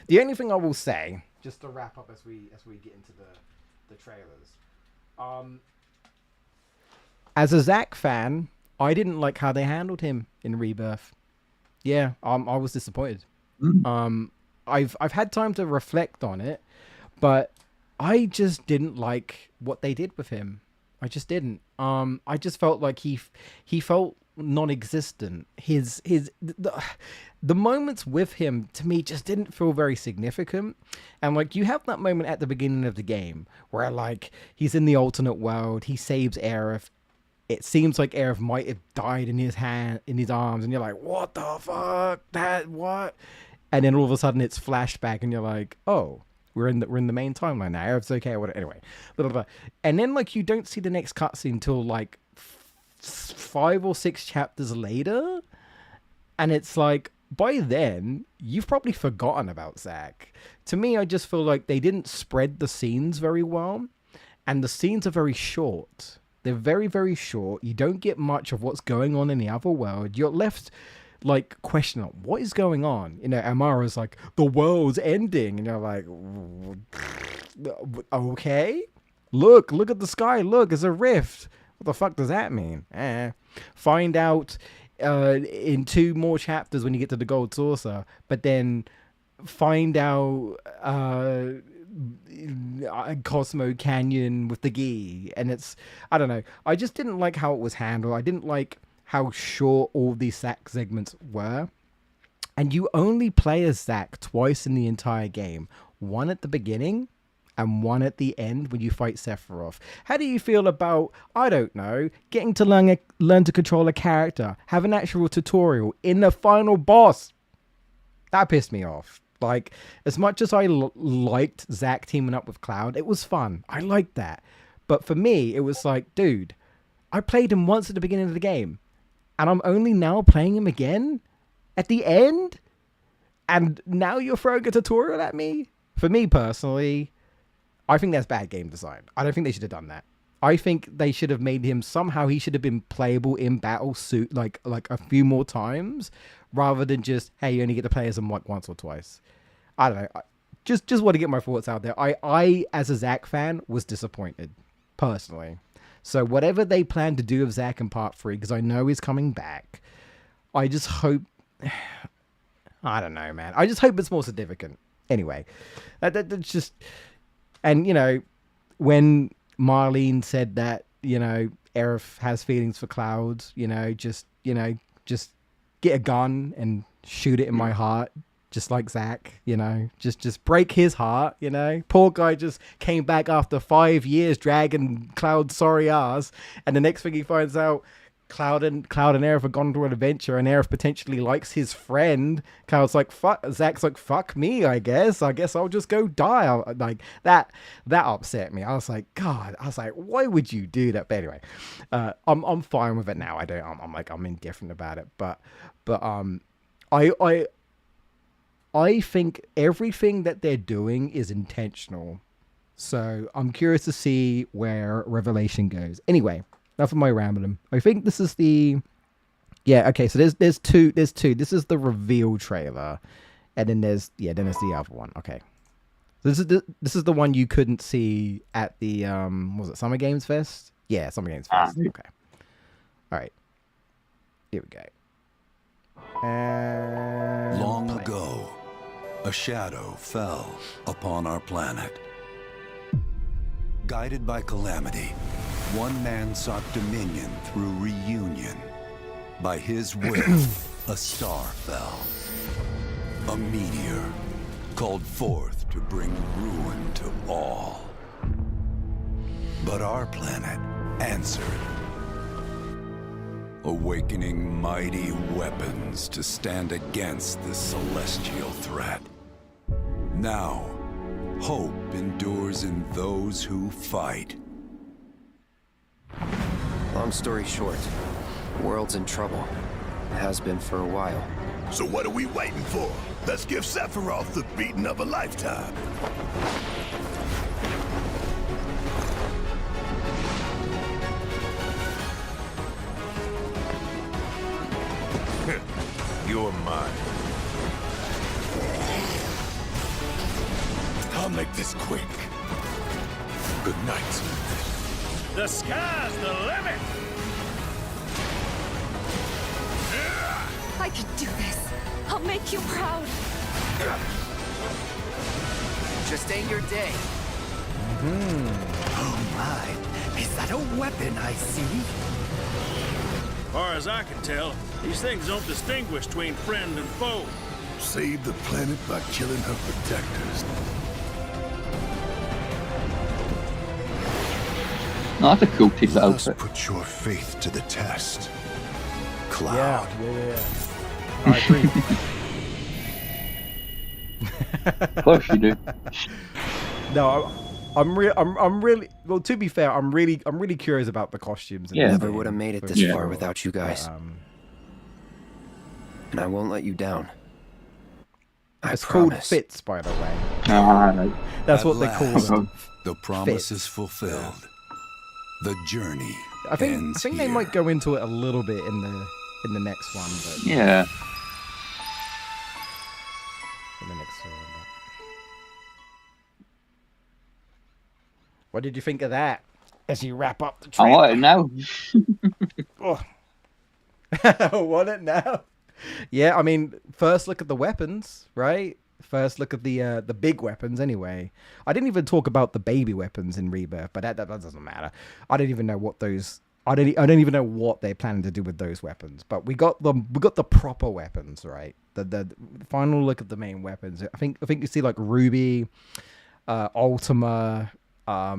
The only thing I will say, just to wrap up as we get into the trailers, as a Zack fan, I didn't like how they handled him in Rebirth. Yeah, I was disappointed. I've had time to reflect on it, but I just didn't like what they did with him. I just didn't. I just felt like he felt non-existent. The moments with him to me just didn't feel very significant. And like, you have that moment at the beginning of the game where like he's in the alternate world, he saves Aerith. It seems like Aerith might have died in his arms, and you're like, what the fuck? What? And then all of a sudden it's flashback, and you're like, oh, we're in the main timeline now. Aerith's okay, or whatever. Anyway, blah, blah, blah. And then like you don't see the next cutscene until like 5 or 6 chapters later, and it's like by then you've probably forgotten about Zack. To me, I just feel like they didn't spread the scenes very well, and the scenes are very short. They're very, very short. You don't get much of what's going on in the other world. You're left like questioning what is going on. You know, Amara's like, the world's ending, and you're like, okay, look at the sky, look, it's a rift. What the fuck does that mean? Find out in 2 more chapters when you get to the Gold Saucer, but then find out Cosmo Canyon with the Gi, and it's, I don't know, I just didn't like how it was handled. I didn't like how short all these Zack segments were, and you only play as Zack twice in the entire game, one at the beginning and one at the end when you fight Sephiroth. How do you feel about, I don't know, getting to learn to control a character, have an actual tutorial in the final boss? That pissed me off. Like, as much as I liked Zack teaming up with Cloud, it was fun. I liked that. But for me, it was like, dude, I played him once at the beginning of the game, and I'm only now playing him again at the end? And now you're throwing a tutorial at me? For me personally, I think that's bad game design. I don't think they should have done that. I think they should have made him, somehow he should have been playable in battle suit like a few more times, rather than just, hey, you only get to play as him like once or twice. I don't know. Just want to get my thoughts out there. I as a Zack fan, was disappointed, personally. So whatever they plan to do with Zack in part 3, because I know he's coming back, I just hope, I don't know, man. I just hope it's more significant. Anyway, that's just, and you know, when Marlene said that, you know, Aerith has feelings for Cloud, just get a gun and shoot it in my heart. just like Zack, you know, just break his heart, you know. Poor guy just came back after 5 years dragging Cloud's sorry ass, and the next thing he finds out, Cloud and Aerith have gone to an adventure, and Aerith potentially likes his friend. Cloud's like, fuck. Zack's like, fuck me, I guess I'll just go die. Like that upset me. I was like, God. I was like, why would you do that? But anyway, I'm fine with it now. I'm indifferent about it. But I think everything that they're doing is intentional. So I'm curious to see where Revelation goes. Anyway. Enough of my rambling. I think this is the... Yeah, okay, so there's two. This is the reveal trailer. And then there's the other one. Okay. This is the one you couldn't see at the... was it Summer Games Fest? Yeah, Summer Games Fest. Okay. Alright. Here we go. And Long ago, a shadow fell upon our planet. Guided by calamity, one man sought dominion through reunion. By his will, a star fell. A meteor called forth to bring ruin to all. But our planet answered, awakening mighty weapons to stand against this celestial threat. Now, hope endures in those who fight. Long story short, the world's in trouble. It has been for a while. So what are we waiting for? Let's give Sephiroth the beating of a lifetime. You're mine. I'll make this quick. Good night. The sky's the limit! I can do this. I'll make you proud. Just ain't your day. Oh my, is that a weapon I see? Far as I can tell, these things don't distinguish between friend and foe. Save the planet by killing her protectors. No, that's a cool piece of Let us outfit. put your faith to the test. Cloud. Yeah. I agree. Of course you do. No, I'm really well. To be fair, I'm really curious about the costumes. Yeah. Never would have made it this far without you guys. And I won't let you down. It's called Fits, by the way. That's At what they call last, them. The promise Fits. is fulfilled. The journey I think ends they here. might go into it a little bit in the next one, but Yeah. in the next one. What did you think of that? As you wrap up the I trailer. want it now. I want it now. Yeah, I mean, first look at the weapons, right? First look at the big weapons anyway. I didn't even talk about the baby weapons in Rebirth, but that doesn't matter. I don't even know what those... I don't even know what they're planning to do with those weapons. But we got the proper weapons, right? The final look at the main weapons. I think you see like Ruby, Ultima. I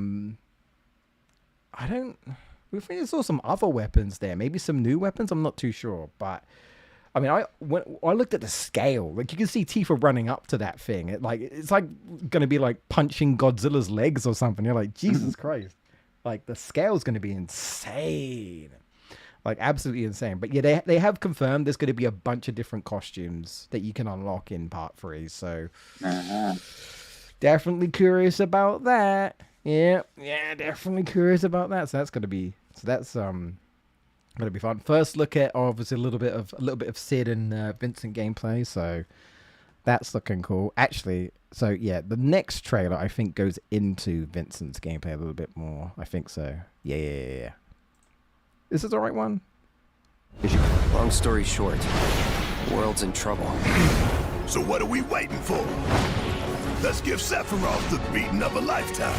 think I saw some other weapons there. Maybe some new weapons. I'm not too sure, but. I mean, when I looked at the scale, like you can see Tifa running up to that thing. It's like going to be like punching Godzilla's legs or something. You're like, Jesus Christ. Like the scale's going to be insane. Like absolutely insane. But yeah, they have confirmed there's going to be a bunch of different costumes that you can unlock in part 3. So definitely curious about that. Yeah, definitely curious about that. So that's going to be, gonna be fun. First look at obviously a little bit of Sid and Vincent gameplay, so that's looking cool. Actually, so yeah, the next trailer I think goes into Vincent's gameplay a little bit more. I think so. Yeah. Is this the right one? Long story short, the world's in trouble. So what are we waiting for? Let's give Sephiroth the beating of a lifetime.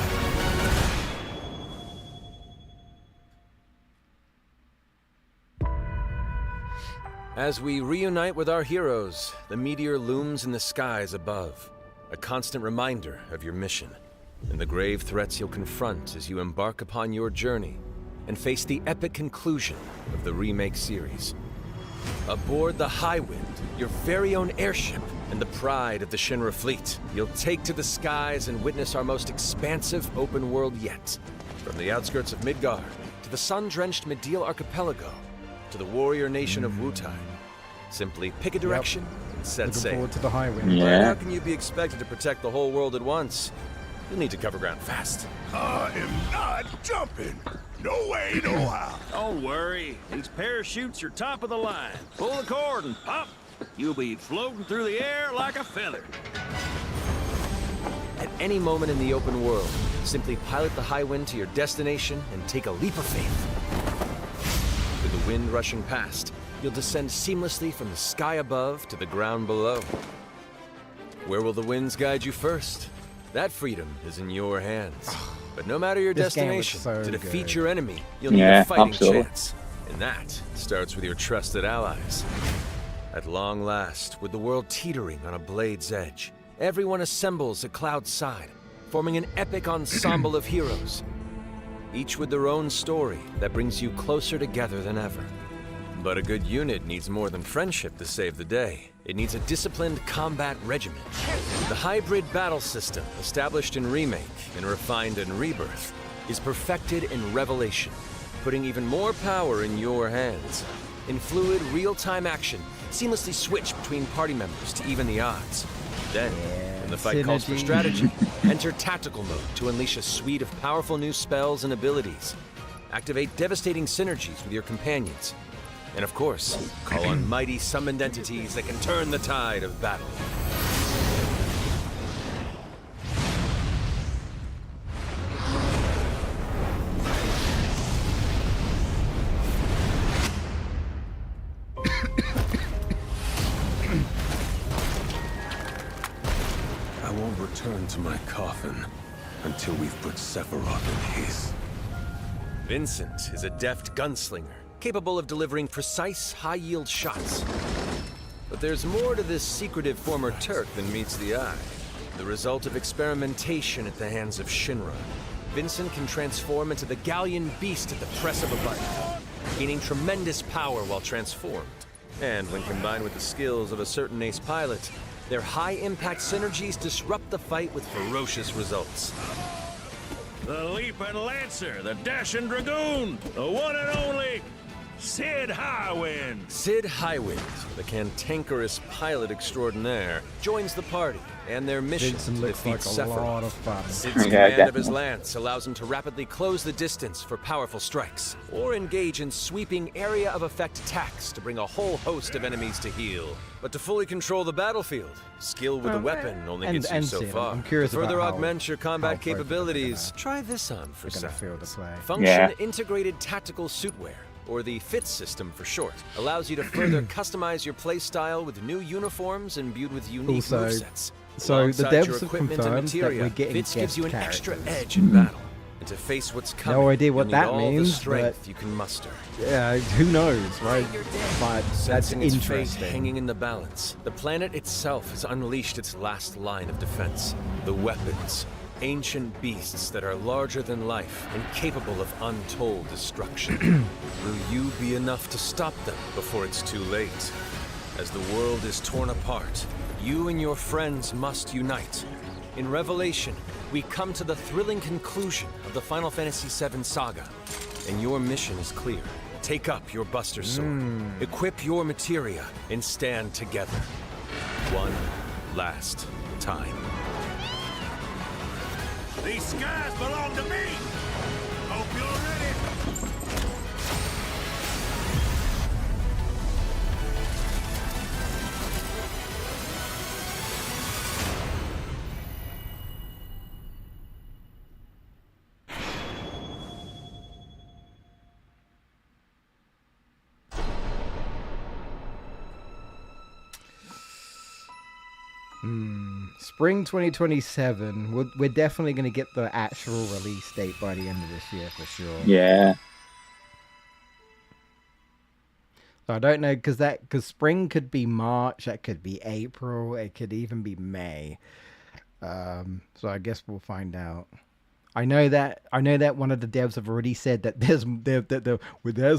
As we reunite with our heroes, the meteor looms in the skies above, a constant reminder of your mission, and the grave threats you'll confront as you embark upon your journey and face the epic conclusion of the remake series. Aboard the Highwind, your very own airship and the pride of the Shinra fleet, you'll take to the skies and witness our most expansive open world yet. From the outskirts of Midgar, to the sun-drenched Medial Archipelago, to the warrior nation of Wutai. Simply pick a direction and set Looking sail. forward to the Highwind. But how can you be expected to protect the whole world at once? You'll need to cover ground fast. I am not jumping. No way, no how. Don't worry. These parachutes are top of the line. Pull the cord and pop. You'll be floating through the air like a feather. At any moment in the open world, simply pilot the Highwind to your destination and take a leap of faith. With the wind rushing past, you'll descend seamlessly from the sky above to the ground below. Where will the winds guide you first? That freedom is in your hands. But no matter your destination, to defeat your enemy, you'll need a fighting chance. And that starts with your trusted allies. At long last, with the world teetering on a blade's edge, everyone assembles at Cloud's side, forming an epic ensemble of heroes. Each with their own story that brings you closer together than ever. But a good unit needs more than friendship to save the day. It needs a disciplined combat regimen. The hybrid battle system, established in Remake and refined in Rebirth, is perfected in Revelation, putting even more power in your hands. In fluid, real-time action, seamlessly switch between party members to even the odds. Then, when the fight calls for strategy, enter tactical mode to unleash a suite of powerful new spells and abilities. Activate devastating synergies with your companions. And of course, call on mighty summoned entities that can turn the tide of battle. I won't return to my coffin until we've put Sephiroth in his. Vincent is a deft gunslinger, capable of delivering precise, high-yield shots. But there's more to this secretive former Turk than meets the eye. The result of experimentation at the hands of Shinra. Vincent can transform into the Galleon beast at the press of a button, gaining tremendous power while transformed. And when combined with the skills of a certain ace pilot, their high-impact synergies disrupt the fight with ferocious results. The Leaping Lancer, the Dashing Dragoon, the one and only Sid Highwind. Sid Highwind, the cantankerous pilot extraordinaire, joins the party and their mission Vincent to looks defeat like a lot of fun. Sid's command of his lance allows him to rapidly close the distance for powerful strikes, or engage in sweeping area of effect attacks to bring a whole host of enemies to heel. But to fully control the battlefield, skill with a weapon only gets you so Sid, far. I'm curious to further about augment your combat how capabilities, try this on for feel size. the play. Function Integrated Tactical Suitwear, or the FIT system for short, allows you to further customize your playstyle with new uniforms imbued with unique movesets. So the Alongside devs your have equipment and confirmed that materia, we're getting FITS gives guest you an characters. extra edge in battle. And to face what's coming, No idea you'll what need that all means, the strength but you can muster. yeah, who knows, right? But that's Sensing its fate interesting. hanging in the balance, the planet itself has unleashed its last line of defense. The weapons. Ancient beasts that are larger than life and capable of untold destruction. Will you be enough to stop them before it's too late? As the world is torn apart, you and your friends must unite. In Revelation, we come to the thrilling conclusion of the Final Fantasy VII saga, and your mission is clear. Take up your Buster Sword, equip your materia, and stand together. One last time. These skies belong to me. Hope you're ready. Spring 2027. We're definitely going to get the actual release date by the end of this year for sure. Yeah. So I don't know, because spring could be March, that could be April, it could even be May. So I guess we'll find out. I know that one of the devs have already said that there's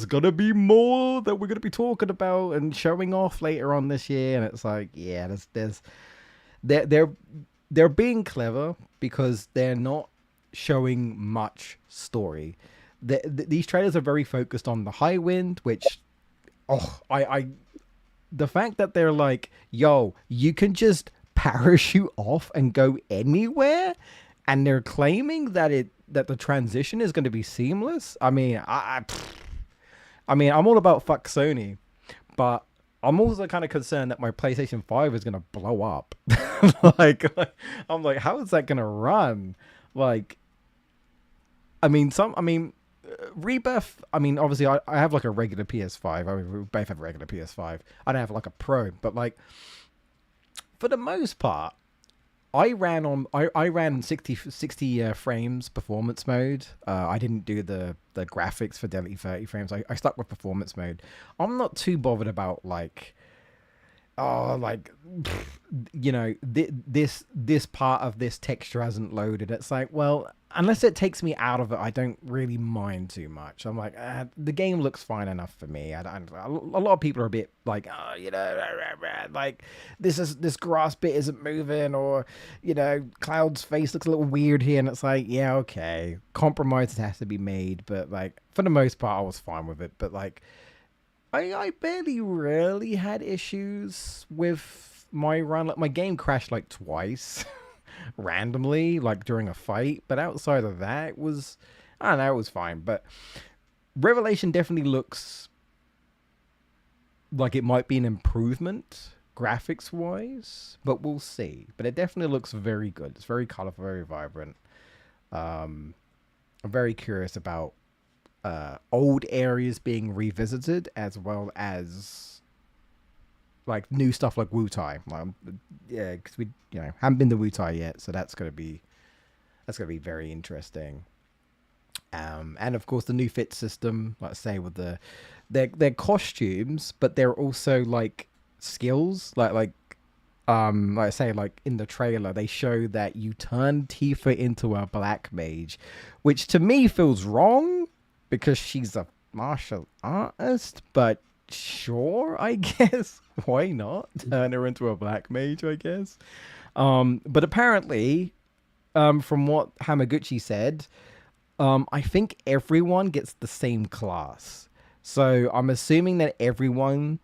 gonna be more that we're gonna be talking about and showing off later on this year, and it's like, yeah, they're being clever because they're not showing much story. These trailers are very focused on the high wind, which the fact that they're like, yo, you can just parachute off and go anywhere, and they're claiming that the transition is going to be seamless. I mean, I'm all about fuck Sony, but I'm also kind of concerned that my PlayStation 5 is going to blow up. I'm like, how is that going to run? Like, Rebirth, obviously I have like a regular PS5. We both have a regular PS5. I don't have like a Pro, but like, for the most part, I ran 60 frames performance mode. I didn't do the graphics fidelity 30 frames. I stuck with performance mode. I'm not too bothered about like, this part of this texture hasn't loaded. It's like, well, unless it takes me out of it, I don't really mind too much. I'm like, the game looks fine enough for me. A lot of people are a bit like, like this grass bit isn't moving, or Cloud's face looks a little weird here, and it's like, yeah, okay, compromises has to be made, but like for the most part, I was fine with it. But like, I rarely had issues with my run. Like, my game crashed like twice randomly, like during a fight, but outside of that, it was fine. But Revelation definitely looks like it might be an improvement graphics wise, but we'll see. But it definitely looks very good. It's very colorful, very vibrant. I'm very curious about old areas being revisited, as well as like new stuff like Wutai. Yeah, because we haven't been to Wutai yet, so that's gonna be very interesting. And of course the new fit system, like I say, with their costumes, but they're also like skills. Like I say, like in the trailer, they show that you turn Tifa into a black mage, which to me feels wrong because she's a martial artist, but sure, I guess. Why not turn her into a black mage, I guess? But apparently, from what Hamaguchi said, I think everyone gets the same class. So I'm assuming that everyone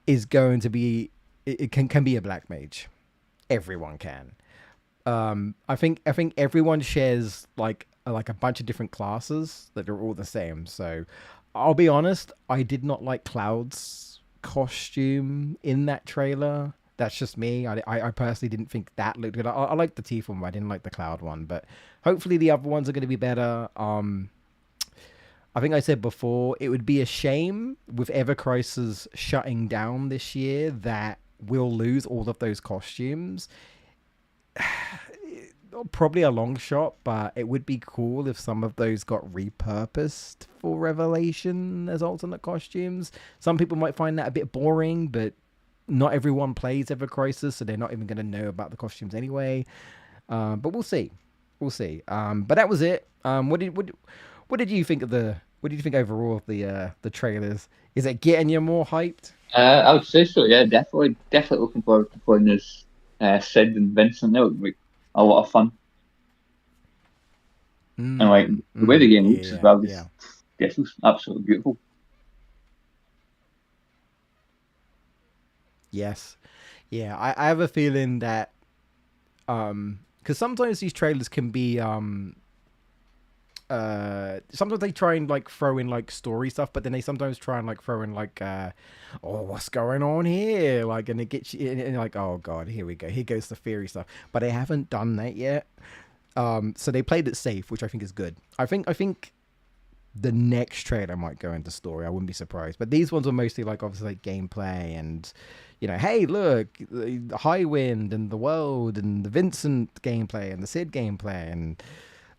is going to be, it can be a black mage. Everyone can. I think everyone shares like a bunch of different classes that are all the same. So I'll be honest, I did not like Cloud's costume in that trailer. That's just me. I personally didn't think that looked good. I liked the Tifa one, but I didn't like the Cloud one. But hopefully the other ones are going to be better. I think I said before, it would be a shame with Ever Crisis shutting down this year that we'll lose all of those costumes. Probably a long shot, but it would be cool if some of those got repurposed for Revelation as alternate costumes. Some people might find that a bit boring, but not everyone plays Ever Crisis, so they're not even going to know about the costumes anyway. But we'll see. But that was it. What did you think of what did you think overall of the trailers? Is it getting you more hyped? I would say so. Yeah, definitely looking forward to playing as Sid and Vincent. That would be a lot of fun. And like the way the game looks as well, this looks absolutely beautiful. Yes. Yeah, I have a feeling that because sometimes these trailers can be sometimes they try and like throw in like story stuff, but then they sometimes try and like throw in like what's going on here, like, and it gets you and you're like, oh god, here we go, here goes the theory stuff. But they haven't done that yet, so they played it safe, which I think is good. I think the next trailer might go into story. I wouldn't be surprised, but these ones are mostly like obviously like gameplay and hey, look, the high wind and the world and the Vincent gameplay and the Sid gameplay, and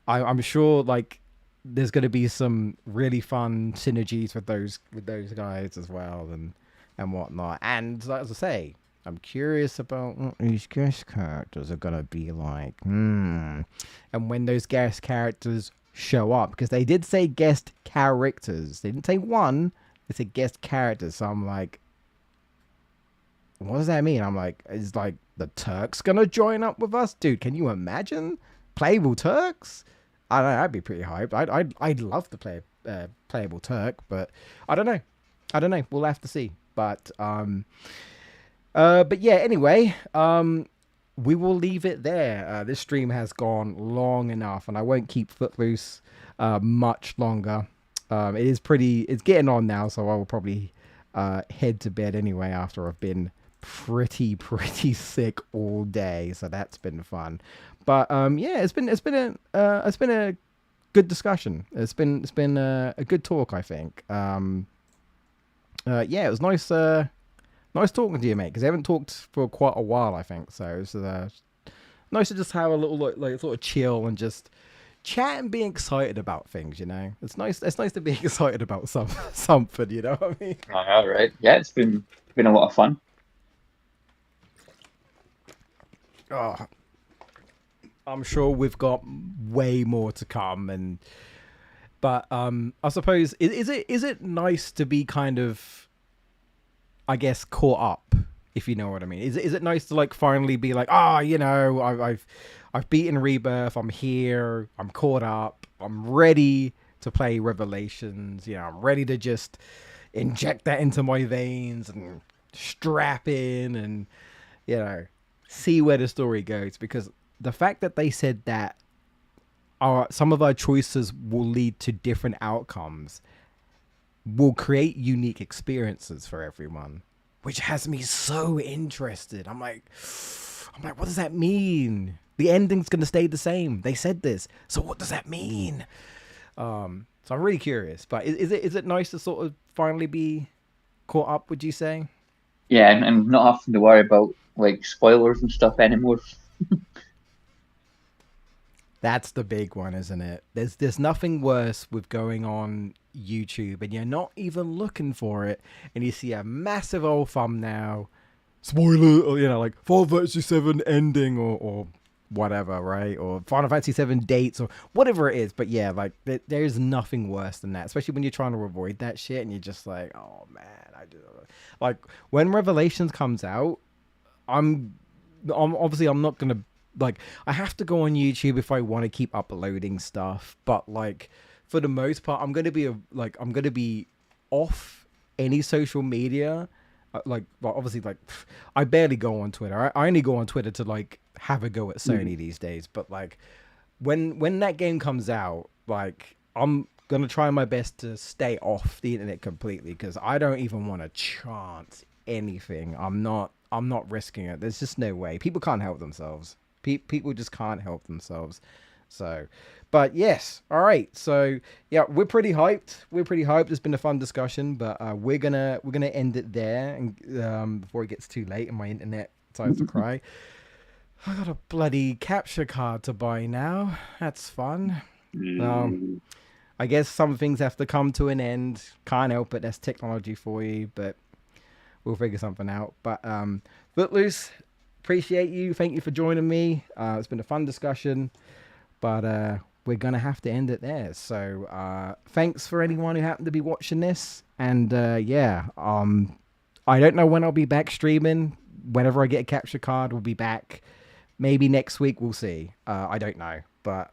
I'm sure like there's going to be some really fun synergies with those guys as well, and whatnot. And as I say, I'm curious about what these guest characters are going to be like. And when those guest characters show up, because they did say guest characters. They didn't say one, they said guest characters. So I'm like, what does that mean? I'm like, is like the Turks going to join up with us? Dude, can you imagine? Playable Turks? I don't know, I'd be pretty hyped. I'd love to play playable Turk, but I don't know. We'll have to see. But yeah, anyway, we will leave it there. This stream has gone long enough, and I won't keep Footloose much longer. It's getting on now, so I will probably head to bed anyway after I've been pretty sick all day. So that's been fun. But yeah, it's been a good discussion. It's been a good talk, I think. Yeah, it was nice talking to you, mate, because I haven't talked for quite a while, I think. So it's nice to just have a little like sort of chill and just chat and be excited about things, you know. It's nice to be excited about something, you know what I mean? All right. Yeah, it's been a lot of fun. Oh, I'm sure we've got way more to come, but I suppose is it nice to be kind of, I guess, caught up, if you know what I mean? Is it nice to like finally be like, you know, I've beaten Rebirth, I'm here, I'm caught up, I'm ready to play Revelations, you know, I'm ready to just inject that into my veins and strap in and, you know, see where the story goes. Because the fact that they said that some of our choices will lead to different outcomes will create unique experiences for everyone, which has me so interested. I'm like, what does that mean? The ending's going to stay the same. They said this. So what does that mean? So I'm really curious. But is it nice to sort of finally be caught up, would you say? Yeah, and not having to worry about like spoilers and stuff anymore. That's the big one, isn't it? There's nothing worse with going on YouTube and you're not even looking for it, and you see a massive old thumbnail, spoiler, or, you know, like Final Fantasy VII ending or whatever, right? Or Final Fantasy VII dates or whatever it is. But yeah, like there's nothing worse than that, especially when you're trying to avoid that shit and you're just like, oh man, like when Revelations comes out, I'm not gonna, like, I have to go on YouTube if I want to keep uploading stuff, but like for the most part, I'm gonna be off any social media. Like, well, obviously, like I barely go on Twitter. I only go on Twitter to like have a go at Sony these days. But like when that game comes out, like I'm gonna try my best to stay off the internet completely, because I don't even want to chance anything. I'm not risking it. There's just no way. People can't help themselves. People just can't help themselves. So, but yes, all right. So yeah, we're pretty hyped. It's been a fun discussion, but we're gonna end it there, and before it gets too late and my internet decides to cry. I got a bloody capture card to buy now. That's fun. I guess some things have to come to an end. Can't help it. That's technology for you, but we'll figure something out. But Footloose, appreciate you. Thank you for joining me. It's been a fun discussion, but we're gonna have to end it there. So thanks for anyone who happened to be watching this. And yeah, I don't know when I'll be back streaming. Whenever I get a capture card, we'll be back. Maybe next week. We'll see. I don't know, but